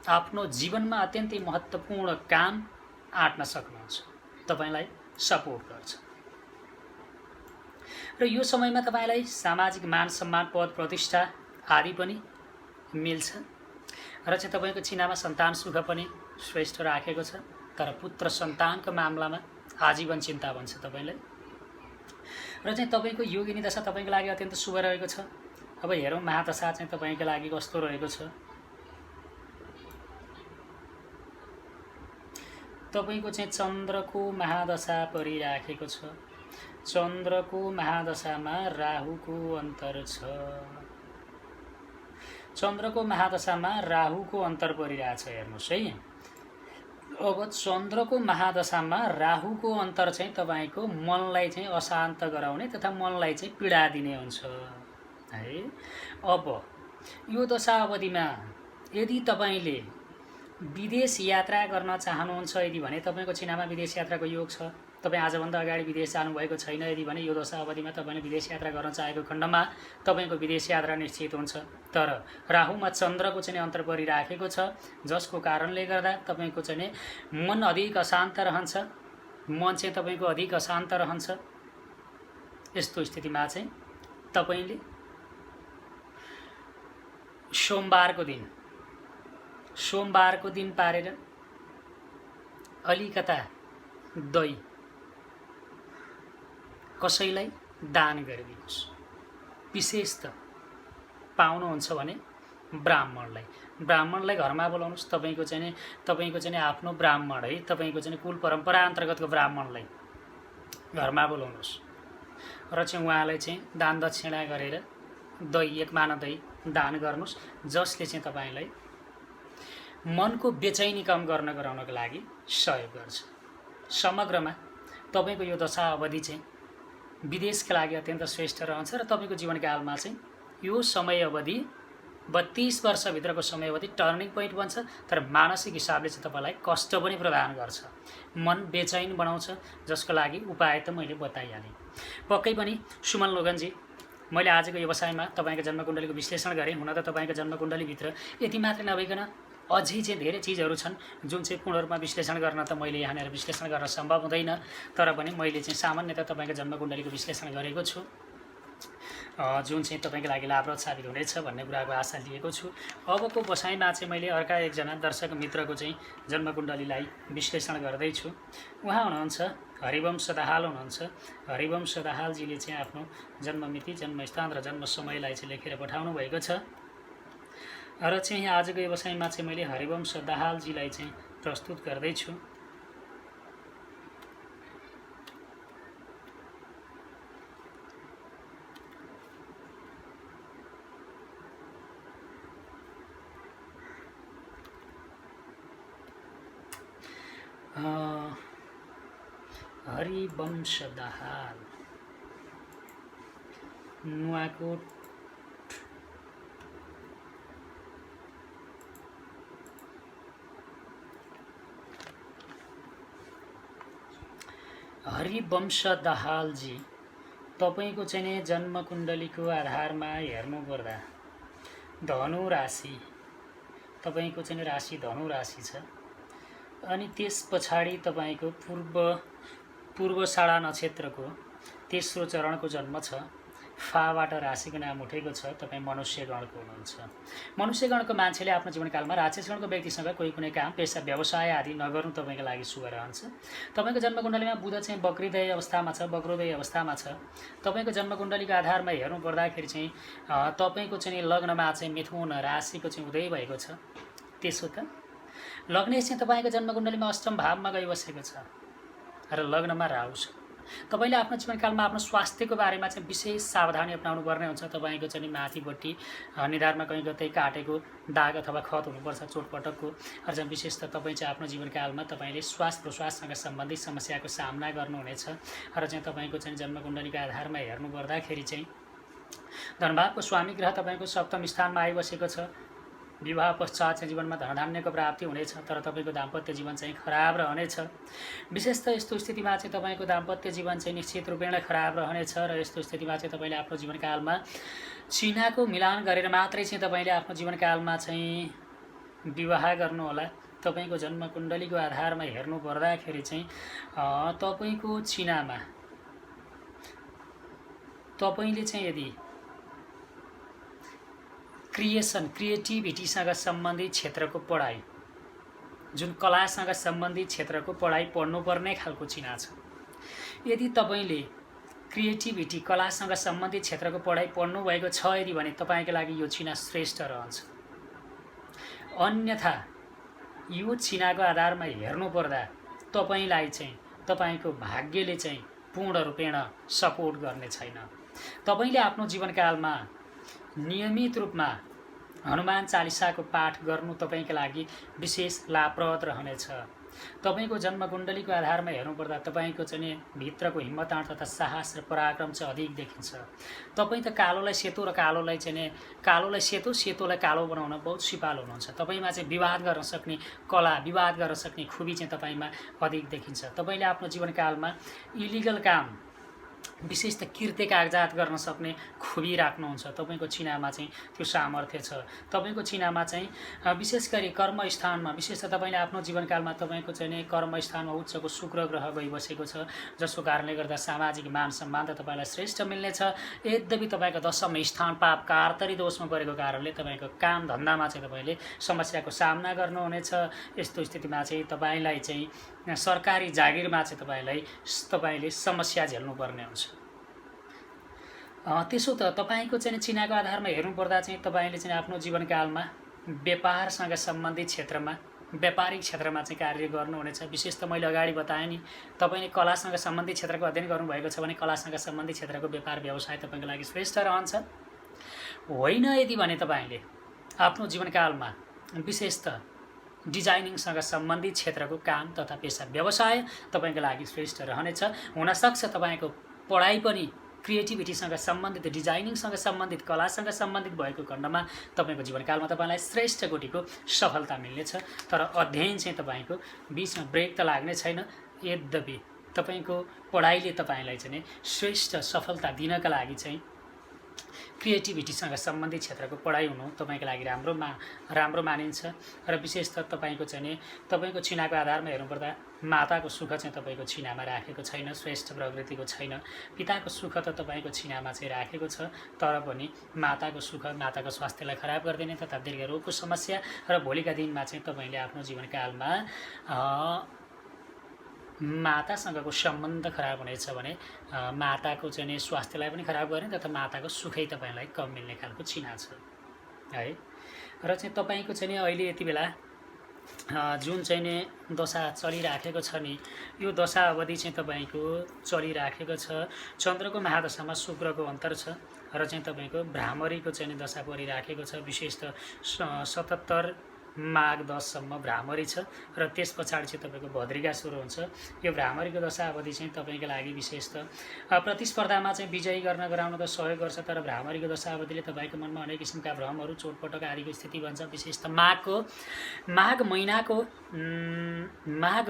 आफ्नो जीवनमा अत्यन्तै महत्त्वपूर्ण काम आँट्न सक्नुहुन्छ, तपाईलाई सपोर्ट गर्छ। र यो समयमा तपाईलाई सामाजिक मान सम्मान पद प्रतिष्ठा आदि पनि मिल्छ र चाहिँ तपाईको चिनामा सन्तान सुख पनि श्रेष्ठ राखेको छ। तर पुत्र सन्तानको मामलामा आजीवन चिन्ता बन्छ तपाईलाई। र चाहिँ तपाईको योगिनी दशा तपाईको लागि अत्यन्त शुभ रहेको छ। अब हेरौँ महादशा चाहिँ तपाईको लागि कस्तो रहेको छ। तपाईको चाहिँ चन्द्रको महादशा परिराखेको छ। चन्द्रको महादशामा राहुको अन्तर छ। चन्द्रको महादशामा राहुको अन्तर परिरहेछ हेर्नुस् है। अब चन्द्रको महादशामा राहुको अन्तर चाहिँ तपाईको मनलाई चाहिँ अशान्त गराउने तथा मनलाई चाहिँ पीडा दिने हुन्छ है। अब यो दशा अवधिमा यदि तपाईले विदेश यात्रा गर्न चाहनुहुन्छ यदि भने तपाईको चिनामा विदेश यात्राको योग छ। तपाई आजभन्दा अगाडि विदेश जानुभएको छैन यदि भने यो दशा अवधिमा तपाईले विदेश यात्रा गर्न चाहेको खण्डमा तपाईको विदेश यात्रा निश्चित हुन्छ। तर राहुमा चन्द्रको चाहिँ अन्तर परिराखेको छ, जसको कारणले गर्दा तपाईको चाहिँ मन अधिक अशान्त रहन्छ, मन चाहिँ तपाईको अधिक अशान्त रहन्छ। यस्तो स्थितिमा चाहिँ तपाईले सोमबारको दिन पारेर अलिकता दही कसैलाई दान गरिदिनुहोस्। विशेष त पाउनुहुन्छ भने ब्राह्मणलाई घरमा बोलाउनुहोस्। तपाईको चाहिँ आफ्नो ब्राह्मण है, तपाईको चाहिँ कुल परम्परा अन्तर्गतको ब्राह्मणलाई घरमा बोलाउनुहोस् र चाहिँ उहाँलाई चाहिँ दान दक्षिणा गरेर दही 1 माना दही दान गर्नुहोस्, जसले चाहिँ तपाईलाई मनको बेचैनी कम गर्न गराउनको लागि सहयोग गर्छ। समग्रमा तपाईको यो दशा अवधि चाहिँ विदेशका लागि अत्यन्त श्रेष्ठ रहन्छ र तपाईको जीवनकालमा चाहिँ यो समय अवधि 32 वर्षभित्रको समयावधि टर्निङ पोइन्ट बन्छ, तर मानसिक हिसाबले चाहिँ तपाईँलाई कष्ट पनि प्रदान गर्छ, मन बेचैन बनाउँछ, जसको लागि उपाय त मैले बताइहालेँ। पक्कै पनि सुमन लोगनजी, मैले आजको व्यवसायमा तपाईँको जन्मकुण्डलीको विश्लेषण गरेँ। हुन त तपाईँको जन्मकुण्डलीभित्र यति मात्रै नभइकन अझै चाहिँ धेरै चिजहरू छन् जुन चाहिँ पूर्ण रूपमा विश्लेषण गर्न त मैले यहाँनिर विश्लेषण गर्न सम्भव हुँदैन, तर पनि मैले चाहिँ सामान्यतः तपाईँको जन्मकुण्डलीको विश्लेषण गरेको छु, जुन चाहिँ तपाईँको लागि लाभप्रद साबित हुनेछ भन्ने कुराको आशा लिएको छु। अबको बसाइमा चाहिँ मैले अर्का एकजना दर्शक मित्रको चाहिँ जन्मकुण्डलीलाई विश्लेषण गर्दैछु। उहाँ हुनुहुन्छ हरिवंश दाहाल हुनुहुन्छ। हरिवंश दाहालजीले चाहिँ आफ्नो जन्ममिति, जन्मस्थान र जन्म समयलाई चाहिँ लेखेर पठाउनु भएको छ र चाहिँ आजको व्यवसायमा चाहिँ मैले हरिवंश दाहालजीलाई चाहिँ प्रस्तुत गर्दैछु। हरिवंश दाहाल, नुवाकोट, हरिवंश दाहालजी, तपाईको चाहिँ जन्मकुण्डलीको आधारमा हेर्नुपर्दा धनु राशि, तपाईको चाहिँ राशि धनु राशि छ। अनि त्यस पछाडि तपाईको पूर्वषाढा नक्षत्रको तेस्रो चरणको जन्म छ। फाबाट राशिको नाम उठेको छ। तपाईँ मनुष्यगणको हुनुहुन्छ। मनुष्यगणको मान्छेले आफ्नो जीवनकालमा राक्षसगणको व्यक्तिसँग कोही कुनै काम, पेसा, व्यवसाय आदि नगर्नु तपाईँको लागि शुभ रहन्छ। तपाईँको जन्मकुण्डलीमा बुध चाहिँ वक्रोदय अवस्थामा छ। तपाईँको जन्मकुण्डलीको आधारमा हेर्नु पर्दाखेरि चाहिँ तपाईँको चाहिँ लग्नमा चाहिँ मिथुन राशिको चाहिँ उदय भएको छ। त्यसो त लग्नेश चाहिँ तपाईँको जन्मकुण्डलीमा अष्टम भावमा गइबसेको छ र लग्नमा राहु छ। तपाईले आफ्नो जीवनकालमा आफ्नो स्वास्थ्यको बारेमा चाहिँ विशेष सावधानी अपनाउनु पर्ने हुन्छ। तपाईँको चाहिँ माथिपट्टि निधारमा कहीँ कतै काटेको दाग अथवा खत हुनुपर्छ, चोटपटकको। र चाहिँ विशेष त तपाईँ चाहिँ आफ्नो जीवनकालमा तपाईँले श्वास प्रश्वाससँग सम्बन्धित समस्याको सामना गर्नुहुनेछ। र चाहिँ तपाईँको चाहिँ जन्मकुण्डलीको आधारमा हेर्नु पर्दाखेरि चाहिँ धनभावको स्वामी ग्रह तपाईँको सप्तम स्थानमा आइबसेको छ। विवाह पश्चात चाहिँ जीवनमा धनधान्यको प्राप्ति हुनेछ, तर तपाईँको दाम्पत्य जीवन चाहिँ खराब रहनेछ। विशेष त यस्तो स्थितिमा चाहिँ तपाईँको दाम्पत्य जीवन चाहिँ निश्चित रूपेण खराब रहनेछ र यस्तो स्थितिमा चाहिँ तपाईँले आफ्नो जीवनकालमा चिनाको मिलान गरेर मात्रै चाहिँ तपाईँले आफ्नो जीवनकालमा चाहिँ विवाह गर्नुहोला। तपाईँको जन्मकुण्डलीको आधारमा हेर्नु पर्दाखेरि चाहिँ तपाईँको चिनामा तपाईँले चाहिँ यदि क्रिएटिभिटीसँग सम्बन्धित क्षेत्रको पढाइ, जुन कलासँग सम्बन्धित क्षेत्रको पढाइ पढ्नुपर्ने खालको चिना छ। यदि तपाईँले क्रिएटिभिटी, कलासँग सम्बन्धित क्षेत्रको पढाइ पढ्नुभएको छ यदि भने तपाईँको लागि यो चिना श्रेष्ठ रहन्छ। अन्यथा यो चिनाको आधारमा हेर्नुपर्दा तपाईँलाई चाहिँ तपाईँको भाग्यले चाहिँ पूर्ण रूपेण सपोर्ट गर्ने छैन। तपाईँले आफ्नो जीवनकालमा नियमित रूपमा हनुमान चालिसाको पाठ गर्नु तपाईँको लागि विशेष लाभप्रद रहनेछ। तपाईँको जन्मकुण्डलीको आधारमा हेर्नुपर्दा तपाईँको चाहिँ भित्रको हिम्मत आँट तथा साहस र पराक्रम चाहिँ अधिक देखिन्छ। तपाईँ त कालोलाई सेतो र कालोलाई चाहिँ कालोलाई सेतो, सेतोलाई कालो बनाउन बहुत सिपालु हुनुहुन्छ। तपाईँमा चाहिँ विवाद गर्न सक्ने कला, विवाद गर्न सक्ने खुबी चाहिँ तपाईँमा अधिक देखिन्छ। तपाईँले आफ्नो जीवनकालमा इलिगल काम, विशेष त किर्ते कागजात गर्न सक्ने खुबी राख्नुहुन्छ। तपाईँको चिनामा चाहिँ त्यो सामर्थ्य छ। तपाईँको चिनामा चाहिँ विशेष गरी कर्मस्थानमा, विशेष त तपाईँले आफ्नो जीवनकालमा तपाईँको चाहिँ कर्मस्थानमा उच्चको शुक्र ग्रह गइबसेको छ, जसको कारणले गर्दा सामाजिक मान सम्मान त तपाईँलाई श्रेष्ठ मिल्नेछ। यद्यपि तपाईँको दशम स्थान पाप कार्तरी दोषमा परेको कारणले तपाईँको काम धन्दामा चाहिँ तपाईँले समस्याको सामना गर्नुहुनेछ। यस्तो स्थितिमा चाहिँ तपाईँलाई चाहिँ सरकारी जागिरमा चाहिँ तपाईँले समस्या झेल्नुपर्ने हुन्छ। त्यसो त तपाईँको चाहिँ चिनाको आधारमा हेर्नुपर्दा चाहिँ तपाईँले चाहिँ आफ्नो जीवनकालमा व्यापारसँग सम्बन्धित क्षेत्रमा, व्यापारिक क्षेत्रमा चाहिँ कार्य गर्नुहुनेछ। विशेष त मैले अगाडि बताएँ नि, तपाईँले कलासँग सम्बन्धित क्षेत्रको अध्ययन गर्नुभएको छ भने कलासँग सम्बन्धित क्षेत्रको व्यापार व्यवसाय तपाईँको लागि श्रेष्ठ रहन्छ। होइन यदि भने तपाईँले आफ्नो जीवनकालमा विशेष त डिजाइनिङसँग सम्बन्धित क्षेत्रको काम तथा पेसा व्यवसाय तपाईँको लागि श्रेष्ठ रहनेछ। हुनसक्छ तपाईँको पढाइ पनि क्रिएटिभिटीसँग सम्बन्धित, डिजाइनिङसँग सम्बन्धित, कलासँग सम्बन्धित भएको खण्डमा तपाईँको जीवनकालमा तपाईँलाई श्रेष्ठ कोटिको सफलता मिल्नेछ। तर अध्ययन चाहिँ तपाईँको बिचमा ब्रेक त लाग्ने छैन। यद्यपि तपाईँको पढाइले तपाईँलाई चाहिँ श्रेष्ठ सफलता दिनका लागि चाहिँ क्रिएटिभिटीसँग सम्बन्धित क्षेत्रको पढाइ हुनु तपाईँको लागि राम्रो मानिन्छ। र विशेषतः तपाईँको चाहिँ तपाईँको छिनाको आधारमा हेर्नुपर्दा माताको सुख चाहिँ तपाईँको छिनामा राखेको छैन, श्रेष्ठ प्रकृतिको छैन। पिताको सुख त तपाईँको छिनामा चाहिँ राखेको छ, तर पनि माताको सुख माताको स्वास्थ्यलाई खराब गर्दैन तथा दीर्घ रोगको समस्या र भोलिका दिनमा चाहिँ तपाईँले आफ्नो जीवनकालमा मातासँगको सम्बन्ध खराब हुनेछ भने माताको चाहिँ स्वास्थ्यलाई पनि खराब गर्ने तथा माताको सुखै तपाईँलाई कम मिल्ने खालको चिना छ है। र चाहिँ तपाईँको चाहिँ अहिले यति बेला जुन चाहिँ नि दशा चलिराखेको छ नि, यो दशा अवधि चाहिँ तपाईँको चलिराखेको छ। चन्द्रको महादशामा शुक्रको अन्तर छ र चाहिँ तपाईँको भ्रामरीको चाहिँ दशा परिराखेको छ। विशेष त 77 माघ 10 सम्म भ्रामरी छ र त्यस पछाडि चाहिँ तपाईँको भद्रिका सुरु हुन्छ। यो भ्रामरीको दशा अवधि चाहिँ तपाईँको लागि विशेष त प्रतिस्पर्धामा चाहिँ विजयी गराउन त सहयोग गर्छ, तर भ्रामरीको दशा अवधिले तपाईँको मनमा अनेक किसिमका भ्रमहरू, चोटपटक आदिको स्थिति बन्छ। विशेष त माघ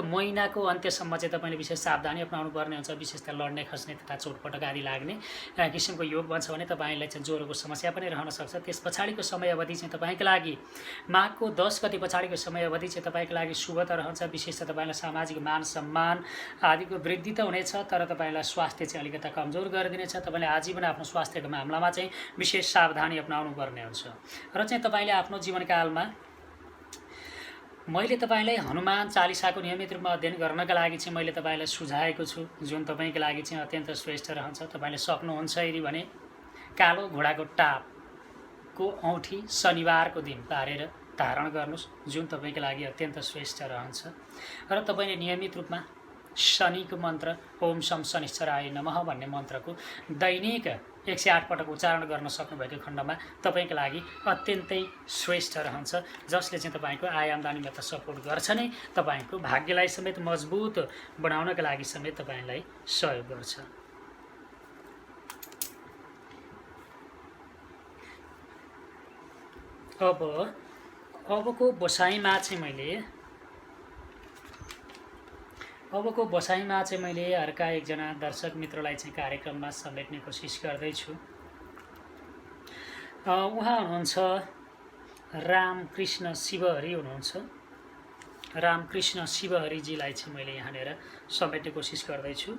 महिनाको अन्त्यसम्म चाहिँ तपाईँले विशेष सावधानी अपनाउनु पर्ने हुन्छ। विशेष त लड्ने खस्ने तथा चोटपटक आदि लाग्ने किसिमको योग बन्छ भने तपाईँलाई चाहिँ ज्वरोको समस्या पनि रहन सक्छ। त्यस पछाडिको समय अवधि चाहिँ तपाईँको लागि माघको 10 गते पछाडिको समय अवधि चाहिँ तपाईँको लागि शुभ त रहन्छ। विशेष त तपाईँलाई सामाजिक मान सम्मान आदिको वृद्धि त हुनेछ, तर तपाईँलाई स्वास्थ्य चाहिँ अलिकता कमजोर गरिदिनेछ। तपाईँले आजीवन आफ्नो स्वास्थ्यको मामलामा चाहिँ विशेष सावधानी अपनाउनु पर्ने हुन्छ। र चाहिँ तपाईँले आफ्नो जीवनकालमा मैले तपाईँलाई हनुमान चालिसाको नियमित रूपमा अध्ययन गर्नका लागि चाहिँ मैले तपाईँलाई सुझाएको छु, जुन तपाईँको लागि चाहिँ अत्यन्त श्रेष्ठ रहन्छ। तपाईँले सक्नुहुन्छ यदि भने कालो घोडाको टापको औँठी शनिबारको दिन पारेर धारण गर्नुहोस्, जुन तपाईँको लागि अत्यन्त श्रेष्ठ रहन्छ। र तपाईँले नियमित रूपमा शनिको मन्त्र ओम शम शनिश्चराय नमः भन्ने मन्त्रको दैनिक 108 पटक उच्चारण गर्न सक्नुभएको खण्डमा तपाईँको लागि अत्यन्तै श्रेष्ठ रहन्छ, जसले चाहिँ तपाईँको आय आम्दानीमा त सपोर्ट गर्छ नै, तपाईँको भाग्यलाई समेत मजबुत बनाउनका लागि समेत तपाईँलाई सहयोग गर्छ। अबको बसाइमा चाहिँ मैले अर्का एकजना दर्शक मित्रलाई चाहिँ कार्यक्रममा समेट्ने कोसिस गर्दैछु। उहाँ हुनुहुन्छ रामकृष्ण शिवहरि हुनुहुन्छ। रामकृष्ण शिवहरिजीलाई चाहिँ मैले यहाँनिर समेट्ने कोसिस गर्दैछु।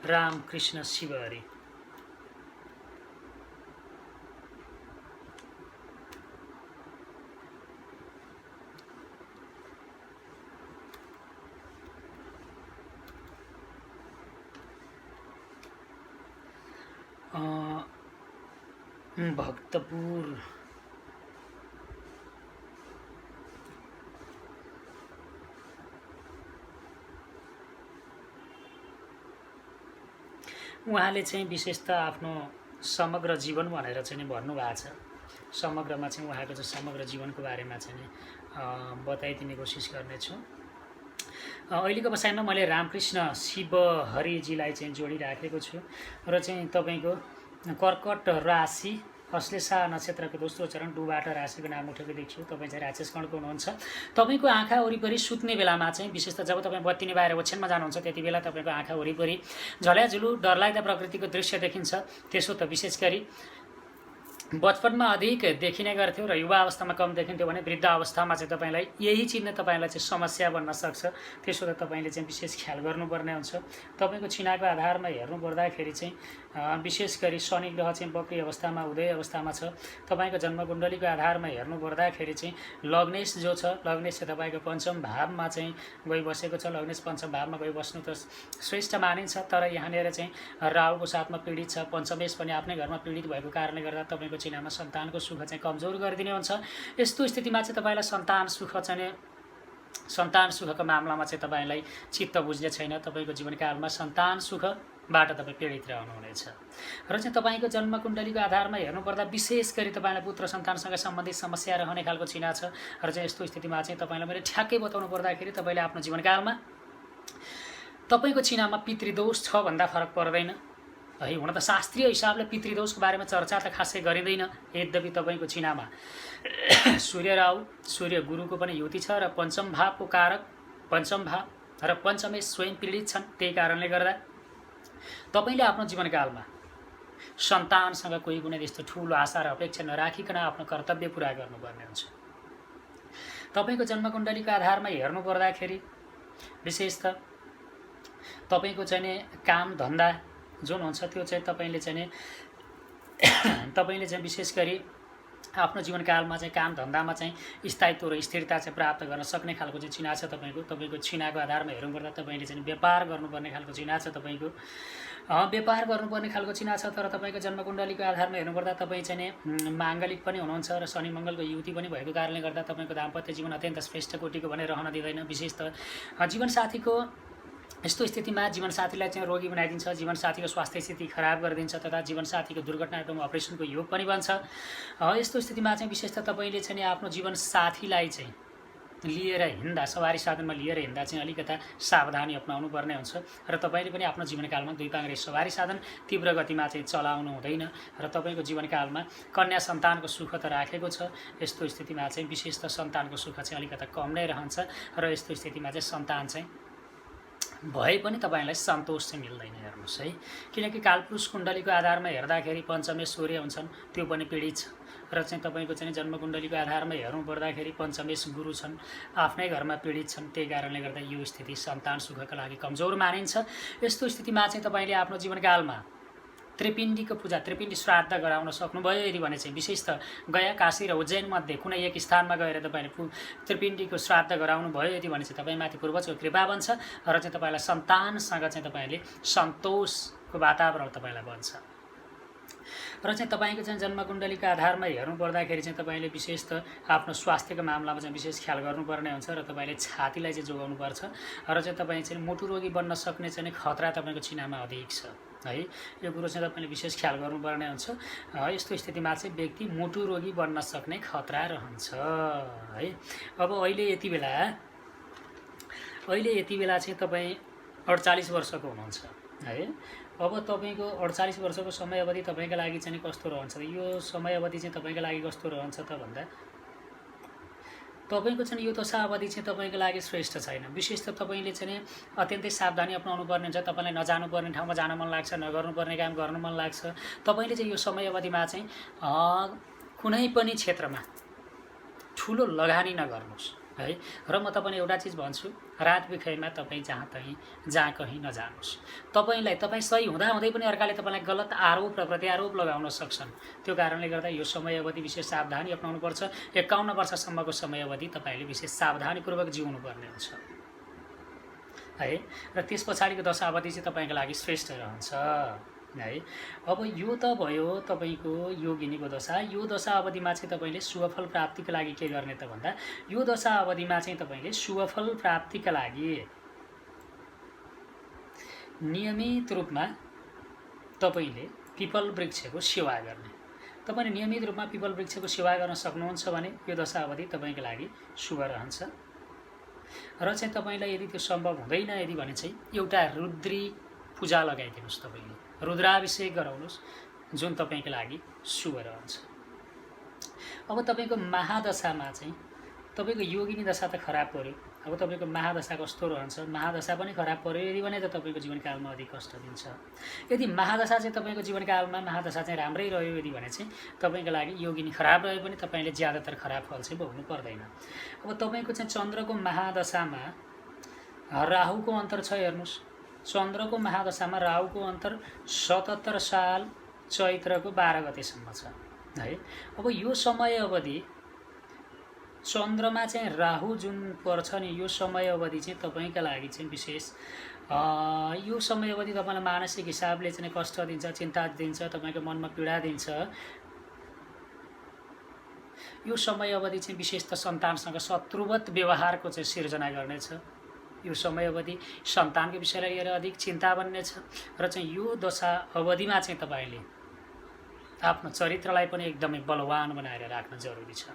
रामकृष्ण शिवहरि भक्तपुर उहाँले चाहिँ विशेष त आफ्नो समग्र जीवन भनेर चाहिँ भन्नुभएको छ। समग्रमा चाहिँ उहाँको चाहिँ समग्र जीवनको बारेमा चाहिँ बताइदिने कोसिस गर्नेछु। अहिलेको बसाइमा मैले रामकृष्ण शिवहरिजीलाई चाहिँ जोडिराखेको छु र चाहिँ तपाईँको कर्कट राशि अश्लेषा नक्षत्रको दोस्रो चरण डुबाट राशिको नाम उठेको देखियो। तपाईँ चाहिँ राक्षस गणको हुनुहुन्छ। तपाईँको आँखा वरिपरि सुत्ने बेलामा चाहिँ विशेष त जब तपाईँ बत्ती निभाएर ओछ्यानमा जानुहुन्छ त्यति बेला तपाईँको आँखा वरिपरि झल्याझुलु डरलाग्दा प्रकृतिको दृश्य देखिन्छ। त्यसो त विशेष गरी बचपनमा अधिक देखिने गर्थ्यो र युवा अवस्थामा कम देखिन्थ्यो भने वृद्ध अवस्थामा चाहिँ तपाईँलाई यही चिज नै तपाईँलाई चाहिँ समस्या बन्न सक्छ। त्यसो त तपाईँले चाहिँ विशेष ख्याल गर्नुपर्ने हुन्छ। तपाईँको छिनाको आधारमा हेर्नु पर्दाखेरि चाहिँ विशेष गरी शनि ग्रह चाहिँ वक्री अवस्थामा उदय अवस्थामा छ। तपाईँको जन्मकुण्डलीको आधारमा हेर्नु पर्दाखेरि चाहिँ लग्नेश जो छ, लग्नेश चाहिँ तपाईँको पञ्चम भावमा चाहिँ गइबसेको छ। लग्नेश पञ्चम भावमा गइबस्नु त श्रेष्ठ मानिन्छ, तर यहाँनिर चाहिँ राहुको साथमा पीडित छ। पञ्चमेश पनि आफ्नै घरमा पीडित भएको कारणले गर्दा तपाईँको चिनामा सन्तानको सुख चाहिँ कमजोर गरिदिने हुन्छ। यस्तो स्थितिमा चाहिँ तपाईँलाई सन्तान सुखको मामलामा चाहिँ तपाईँलाई चित्त बुझ्ने छैन। तपाईँको जीवनकालमा सन्तान सुखबाट तपाईँ पीडित रहनुहुनेछ। र चाहिँ तपाईँको जन्मकुण्डलीको आधारमा हेर्नुपर्दा विशेष गरी तपाईँलाई पुत्र सन्तानसँग सम्बन्धित समस्या रहने खालको चिना छ। र चाहिँ यस्तो स्थितिमा चाहिँ तपाईँलाई मैले ठ्याक्कै बताउनु पर्दाखेरि तपाईँले आफ्नो जीवनकालमा तपाईँको चिनामा पितृदोष छ भन्दा फरक पर्दैन है। हुन त शास्त्रीय हिसाबले पितृदोषको बारेमा चर्चा त खासै गरिँदैन। यद्यपि तपाईँको चिनामा सूर्य राहु सूर्य गुरुको पनि युति छ र पञ्चम भावको कारक पञ्चम भाव र पञ्चमे स्वयं पीडित छन्। त्यही कारणले गर्दा तपाईँले आफ्नो जीवनकालमा सन्तानसँग कोही कुनै त्यस्तो ठुलो आशा र अपेक्षा नराखिकन आफ्नो कर्तव्य पुरा गर्नुपर्ने हुन्छ। तपाईँको जन्मकुण्डलीको आधारमा हेर्नु पर्दाखेरि विशेष त तपाईँको चाहिँ काम धन्दा जुन हुन्छ त्यो चाहिँ तपाईँले चाहिँ विशेष गरी आफ्नो जीवनकालमा चाहिँ काम धन्दामा चाहिँ स्थायित्व र स्थिरता चाहिँ प्राप्त गर्न सक्ने खालको चाहिँ चिना छ तपाईँको चिनाको आधारमा हेर्नुपर्दा तपाईँले चाहिँ व्यापार गर्नुपर्ने खालको चिना छ व्यापार गर्नुपर्ने खालको चिना छ। तर तपाईँको जन्मकुण्डलीको आधारमा हेर्नुपर्दा तपाईँ चाहिँ माङ्गलिक पनि हुनुहुन्छ र शनि मङ्गलको युति पनि भएको कारणले गर्दा तपाईँको दाम्पत्य जीवन अत्यन्त श्रेष्ठ कोटिको भने रहन दिँदैन। विशेष त जीवनसाथीको यस्तो स्थितिमा जीवनसाथीलाई चाहिँ रोगी बनाइदिन्छ, जीवनसाथीको स्वास्थ्य स्थिति खराब गरिदिन्छ तथा जीवनसाथीको दुर्घटना एवं अपरेसनको योग पनि बन्छ। यस्तो स्थितिमा चाहिँ विशेष त तपाईँले चाहिँ आफ्नो जीवनसाथीलाई चाहिँ लिएर हिँड्दा सवारी साधनमा लिएर हिँड्दा चाहिँ अलिकता सावधानी अपनाउनु पर्ने हुन्छ र तपाईँले पनि आफ्नो जीवनकालमा दुई पाङ्ग्रे सवारी साधन तीव्र गतिमा चाहिँ चलाउनु हुँदैन र तपाईँको जीवनकालमा कन्या सन्तानको सुख त राखेको छ। यस्तो स्थितिमा चाहिँ विशेष त सन्तानको सुख चाहिँ अलिकता कम नै रहन्छ र यस्तो स्थितिमा चाहिँ सन्तान चाहिँ भए पनि तपाईँलाई सन्तोष चाहिँ मिल्दैन। हेर्नुहोस् है, किनकि कालपुरुष कुण्डलीको आधारमा हेर्दाखेरि पञ्चमे सूर्य हुन्छन्, त्यो पनि पीडित छ र चाहिँ तपाईँको चाहिँ जन्मकुण्डलीको आधारमा हेर्नु पर्दाखेरि पञ्चमेश गुरु छन्, आफ्नै घरमा पीडित छन्। त्यही कारणले गर्दा यो स्थिति सन्तान सुखका लागि कमजोर मानिन्छ। यस्तो स्थितिमा चाहिँ तपाईँले आफ्नो जीवनकालमा त्रिपिण्डीको पूजा त्रिपिण्डी श्राद्ध गराउन सक्नुभयो यदि भने चाहिँ विशेष त गया काशी र उज्जैन मध्ये कुनै एक स्थानमा गएर तपाईँले त्रिपिण्डीको श्राद्ध गराउनु भयो यदि भने चाहिँ तपाईँमाथि पूर्वजको कृपा बन्छ र चाहिँ तपाईँलाई सन्तानसँग चाहिँ तपाईँले सन्तोषको वातावरण तपाईँलाई बन्छ। र चाहिँ तपाईँको चाहिँ जन्मकुण्डलीको आधारमा हेर्नु पर्दाखेरि चाहिँ तपाईँले विशेष त आफ्नो स्वास्थ्यको मामलामा चाहिँ विशेष ख्याल गर्नुपर्ने हुन्छ र तपाईँले छातीलाई चाहिँ जोगाउनुपर्छ र चाहिँ तपाईँ चाहिँ मुटु रोगी बन्न सक्ने चाहिँ खतरा तपाईँको चिनामा अधिक छ है। यो कुरो चाहिँ तपाईँले विशेष ख्याल गर्नुपर्ने हुन्छ। यस्तो स्थितिमा चाहिँ व्यक्ति मुटु रोगी बन्न सक्ने खतरा रहन्छ है। अब अहिले यति बेला चाहिँ तपाईँ 48 वर्षको हुनुहुन्छ है। अब तपाईँको 48 वर्षको समय अवधि तपाईँको लागि चाहिँ कस्तो रहन्छ? यो समय अवधि चाहिँ तपाईँको लागि कस्तो रहन्छ त भन्दा तपाईँको चाहिँ यो दशा अवधि चाहिँ तपाईँको लागि श्रेष्ठ छैन। विशेष त तपाईँले चाहिँ अत्यन्तै सावधानी अपनाउनु पर्ने हुन्छ। तपाईँलाई नजानुपर्ने ठाउँमा जान मन लाग्छ, नगर्नुपर्ने काम गर्नु मन लाग्छ। तपाईँले चाहिँ यो समय अवधिमा चाहिँ कुनै पनि क्षेत्रमा ठुलो लगानी नगर्नुहोस् है। र म तपाईँलाई एउटा चिज भन्छु, रात बिखैमा तपाईँ जहाँ कहीँ नजानुहोस्। तपाईँ सही हुँदाहुँदै पनि अर्काले तपाईँलाई गलत आरोप र प्रत्यारोप लगाउन सक्छन्। त्यो कारणले गर्दा यो समय अवधि विशेष सावधानी अपनाउनुपर्छ। 51 वर्षसम्मको समय अवधि तपाईँले विशेष सावधानीपूर्वक जिउनु पर्ने हुन्छ है। र त्यस पछाडिको दशा अवधि चाहिँ तपाईँको लागि श्रेष्ठ रहन्छ है। अब यो त भयो तपाईँको योगिनीको दशा। यो दशा अवधिमा चाहिँ तपाईँले शुभफल प्राप्तिका लागि के गर्ने त भन्दा यो दशा अवधिमा चाहिँ तपाईँले शुभफल प्राप्तिका लागि नियमित रूपमा तपाईँले पिपल वृक्षको सेवा गर्ने। तपाईँले नियमित रूपमा पिपल वृक्षको सेवा गर्न सक्नुहुन्छ भने यो दशा अवधि तपाईँको लागि शुभ रहन्छ। र चाहिँ तपाईँलाई यदि त्यो सम्भव हुँदैन यदि भने चाहिँ एउटा रुद्री पूजा लगाइदिनुहोस्। तपाईँले रुद्राभिषेक गराउनुहोस् जुन तपाईँको लागि शुभ रहन्छ। अब तपाईँको महादशामा चाहिँ तपाईँको योगिनी दशा त खराब पर्यो। अब तपाईँको महादशा कस्तो रहन्छ? महादशा पनि खराब पर्यो यदि भने त तपाईँको जीवनकालमा अधिक कष्ट दिन्छ। यदि महादशा चाहिँ तपाईँको जीवनकालमा महादशा चाहिँ राम्रै रह्यो यदि भने चाहिँ तपाईँको लागि योगिनी खराब रहे पनि तपाईँले ज्यादातर खराब फल चाहिँ भोग्नु पर्दैन। अब तपाईँको चाहिँ चन्द्रको महादशामा राहुको अन्तर छ। हेर्नुहोस्, चन्द्रको महादशामा राहुको अन्तर 77 साल चैत्रको 12 गतेसम्म छ है। अब यो समय अवधि चन्द्रमा चाहिँ राहु जुन पर्छ नि यो समय अवधि चाहिँ तपाईँका लागि चाहिँ विशेष यो समय अवधि तपाईँलाई मानसिक हिसाबले चाहिँ कष्ट दिन्छ, चिन्ता दिन्छ, तपाईँको मनमा पीडा दिन्छ। यो समय अवधि चाहिँ विशेष त सन्तानसँग शत्रुवत व्यवहारको चाहिँ सिर्जना गर्नेछ। यो समय अवधि सन्तानको विषयलाई लिएर अधिक चिन्ता बन्नेछ र चाहिँ यो दशा अवधिमा चाहिँ तपाईँले आफ्नो चरित्रलाई पनि एकदमै बलवान बनाएर राख्न जरुरी छ।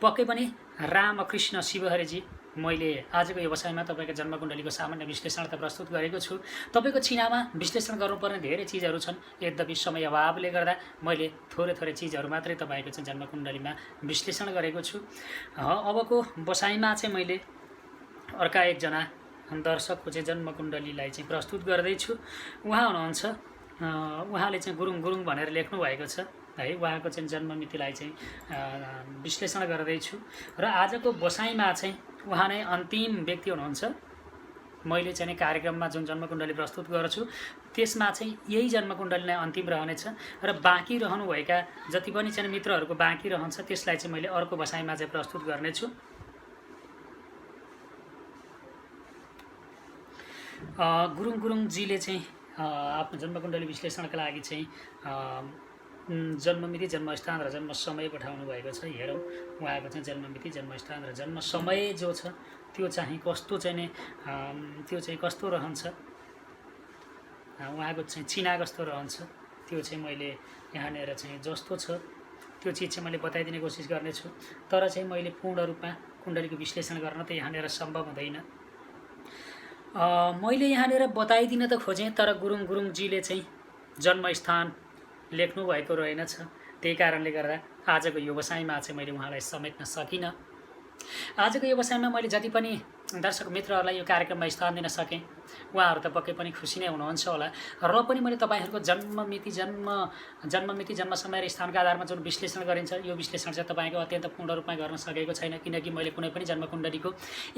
पक्कै पनि रामकृष्ण शिवहरेजी, मैले आजको व्यवसायमा तपाईँको जन्मकुण्डलीको सामान्य विश्लेषण त प्रस्तुत गरेको छु। तपाईँको चिनामा विश्लेषण गर्नुपर्ने धेरै चिजहरू छन्, यद्यपि समय अभावले गर्दा मैले थोरै चिजहरू मात्रै तपाईँको चाहिँ जन्मकुण्डलीमा विश्लेषण गरेको छु। अबको बसाइमा चाहिँ मैले अर्का एकजना दर्शकको चाहिँ जन्मकुण्डलीलाई चाहिँ प्रस्तुत गर्दैछु। उहाँ हुनुहुन्छ, उहाँले चाहिँ गुरुङ भनेर लेख्नु भएको छ है। उहाँको चाहिँ जन्ममितिलाई चाहिँ विश्लेषण गर्दैछु र आजको बसाइमा चाहिँ उहाँ नै अन्तिम व्यक्ति हुनुहुन्छ। मैले चाहिँ कार्यक्रममा जुन जन्मकुण्डली प्रस्तुत गर्छु त्यसमा चाहिँ यही जन्मकुण्डली नै अन्तिम रहनेछ र बाँकी रहनुभएका जति पनि चाहिँ मित्रहरूको बाँकी रहन्छ त्यसलाई चाहिँ मैले अर्को बसाइमा चाहिँ प्रस्तुत गर्नेछु। गुरुङजीले चाहिँ आफ्नो जन्मकुण्डली विश्लेषणका लागि चाहिँ जन्ममिति, जन्मस्थान र जन्म समय पठाउनु भएको छ। हेरौँ उहाँको चाहिँ जन्ममिति, जन्मस्थान र जन्म समय जो छ त्यो चाहिँ कस्तो रहन्छ, उहाँको चाहिँ चिना कस्तो रहन्छ त्यो चाहिँ मैले यहाँनिर चाहिँ जस्तो छ त्यो चिज चाहिँ मैले बताइदिने कोसिस गर्नेछु। तर चाहिँ मैले पूर्ण रूपमा कुण्डलीको विश्लेषण गर्न त यहाँनिर सम्भव हुँदैन। मैले यहाँनिर बताइदिन त खोजेँ, तर गुरुङजीले चाहिँ जन्मस्थान लेख्नु भएको रहेनछ। त्यही कारणले गर्दा आजको यो बसाइमा चाहिँ मैले उहाँलाई समेट्न सकिनँ। आजको यो बसाइमा मैले जति पनि दर्शक मित्रहरूलाई यो कार्यक्रममा स्थान दिन सकेँ उहाँहरू त पक्कै पनि खुसी नै हुनुहुन्छ होला। र पनि मैले तपाईँहरूको जन्ममिति, जन्म समय र स्थानको आधारमा जुन विश्लेषण गरिन्छ यो विश्लेषण चाहिँ तपाईँको अत्यन्त पूर्ण रूपमा गर्न सकेको छैन, किनकि मैले कुनै पनि जन्मकुण्डलीको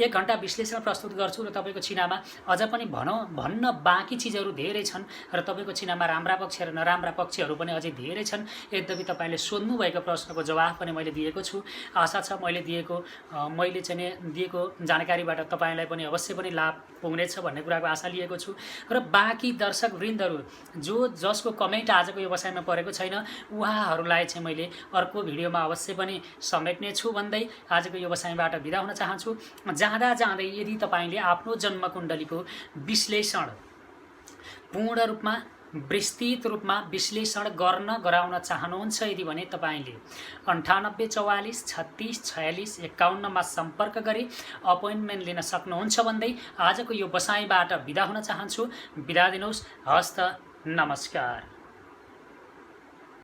1 घण्टा विश्लेषण प्रस्तुत गर्छु र तपाईँको चिनामा अझ पनि भन्न बाँकी चिजहरू धेरै छन् र तपाईँको चिनामा राम्रा पक्ष र नराम्रा पक्षहरू पनि अझै धेरै छन्। यद्यपि तपाईँले सोध्नुभएको प्रश्नको जवाफ पनि मैले दिएको छु। आशा छ मैले दिएको जानकारीबाट तपाईलाई पनि अवश्य पनि लाभ पुग्नेछ भन्ने कुराको आशा लिएको छु। र बाँकी दर्शक वृन्दहरू जसको कमेन्ट आजको यो बसाइमा परेको छैन उहाँहरूलाई चाहिँ मैले अर्को भिडियोमा अवश्य पनि समेट्ने छु भन्दै आजको यो बसाइबाट बिदा हुन चाहन्छु। जाँदै यदि तपाईले आफ्नो जन्मकुण्डलीको विश्लेषण पूर्ण रूपमा विस्तृत रूपमा विश्लेषण गराउन चाहनुहुन्छ यदि भने तपाईले 98 44 36 46 51 मा सम्पर्क गरी अपोइन्टमेन्ट लिन सक्नुहुन्छ भन्दै आजको यो बसाइबाट बिदा हुन चाहन्छु। बिदा दिनुहोस्। हस्त नमस्कार।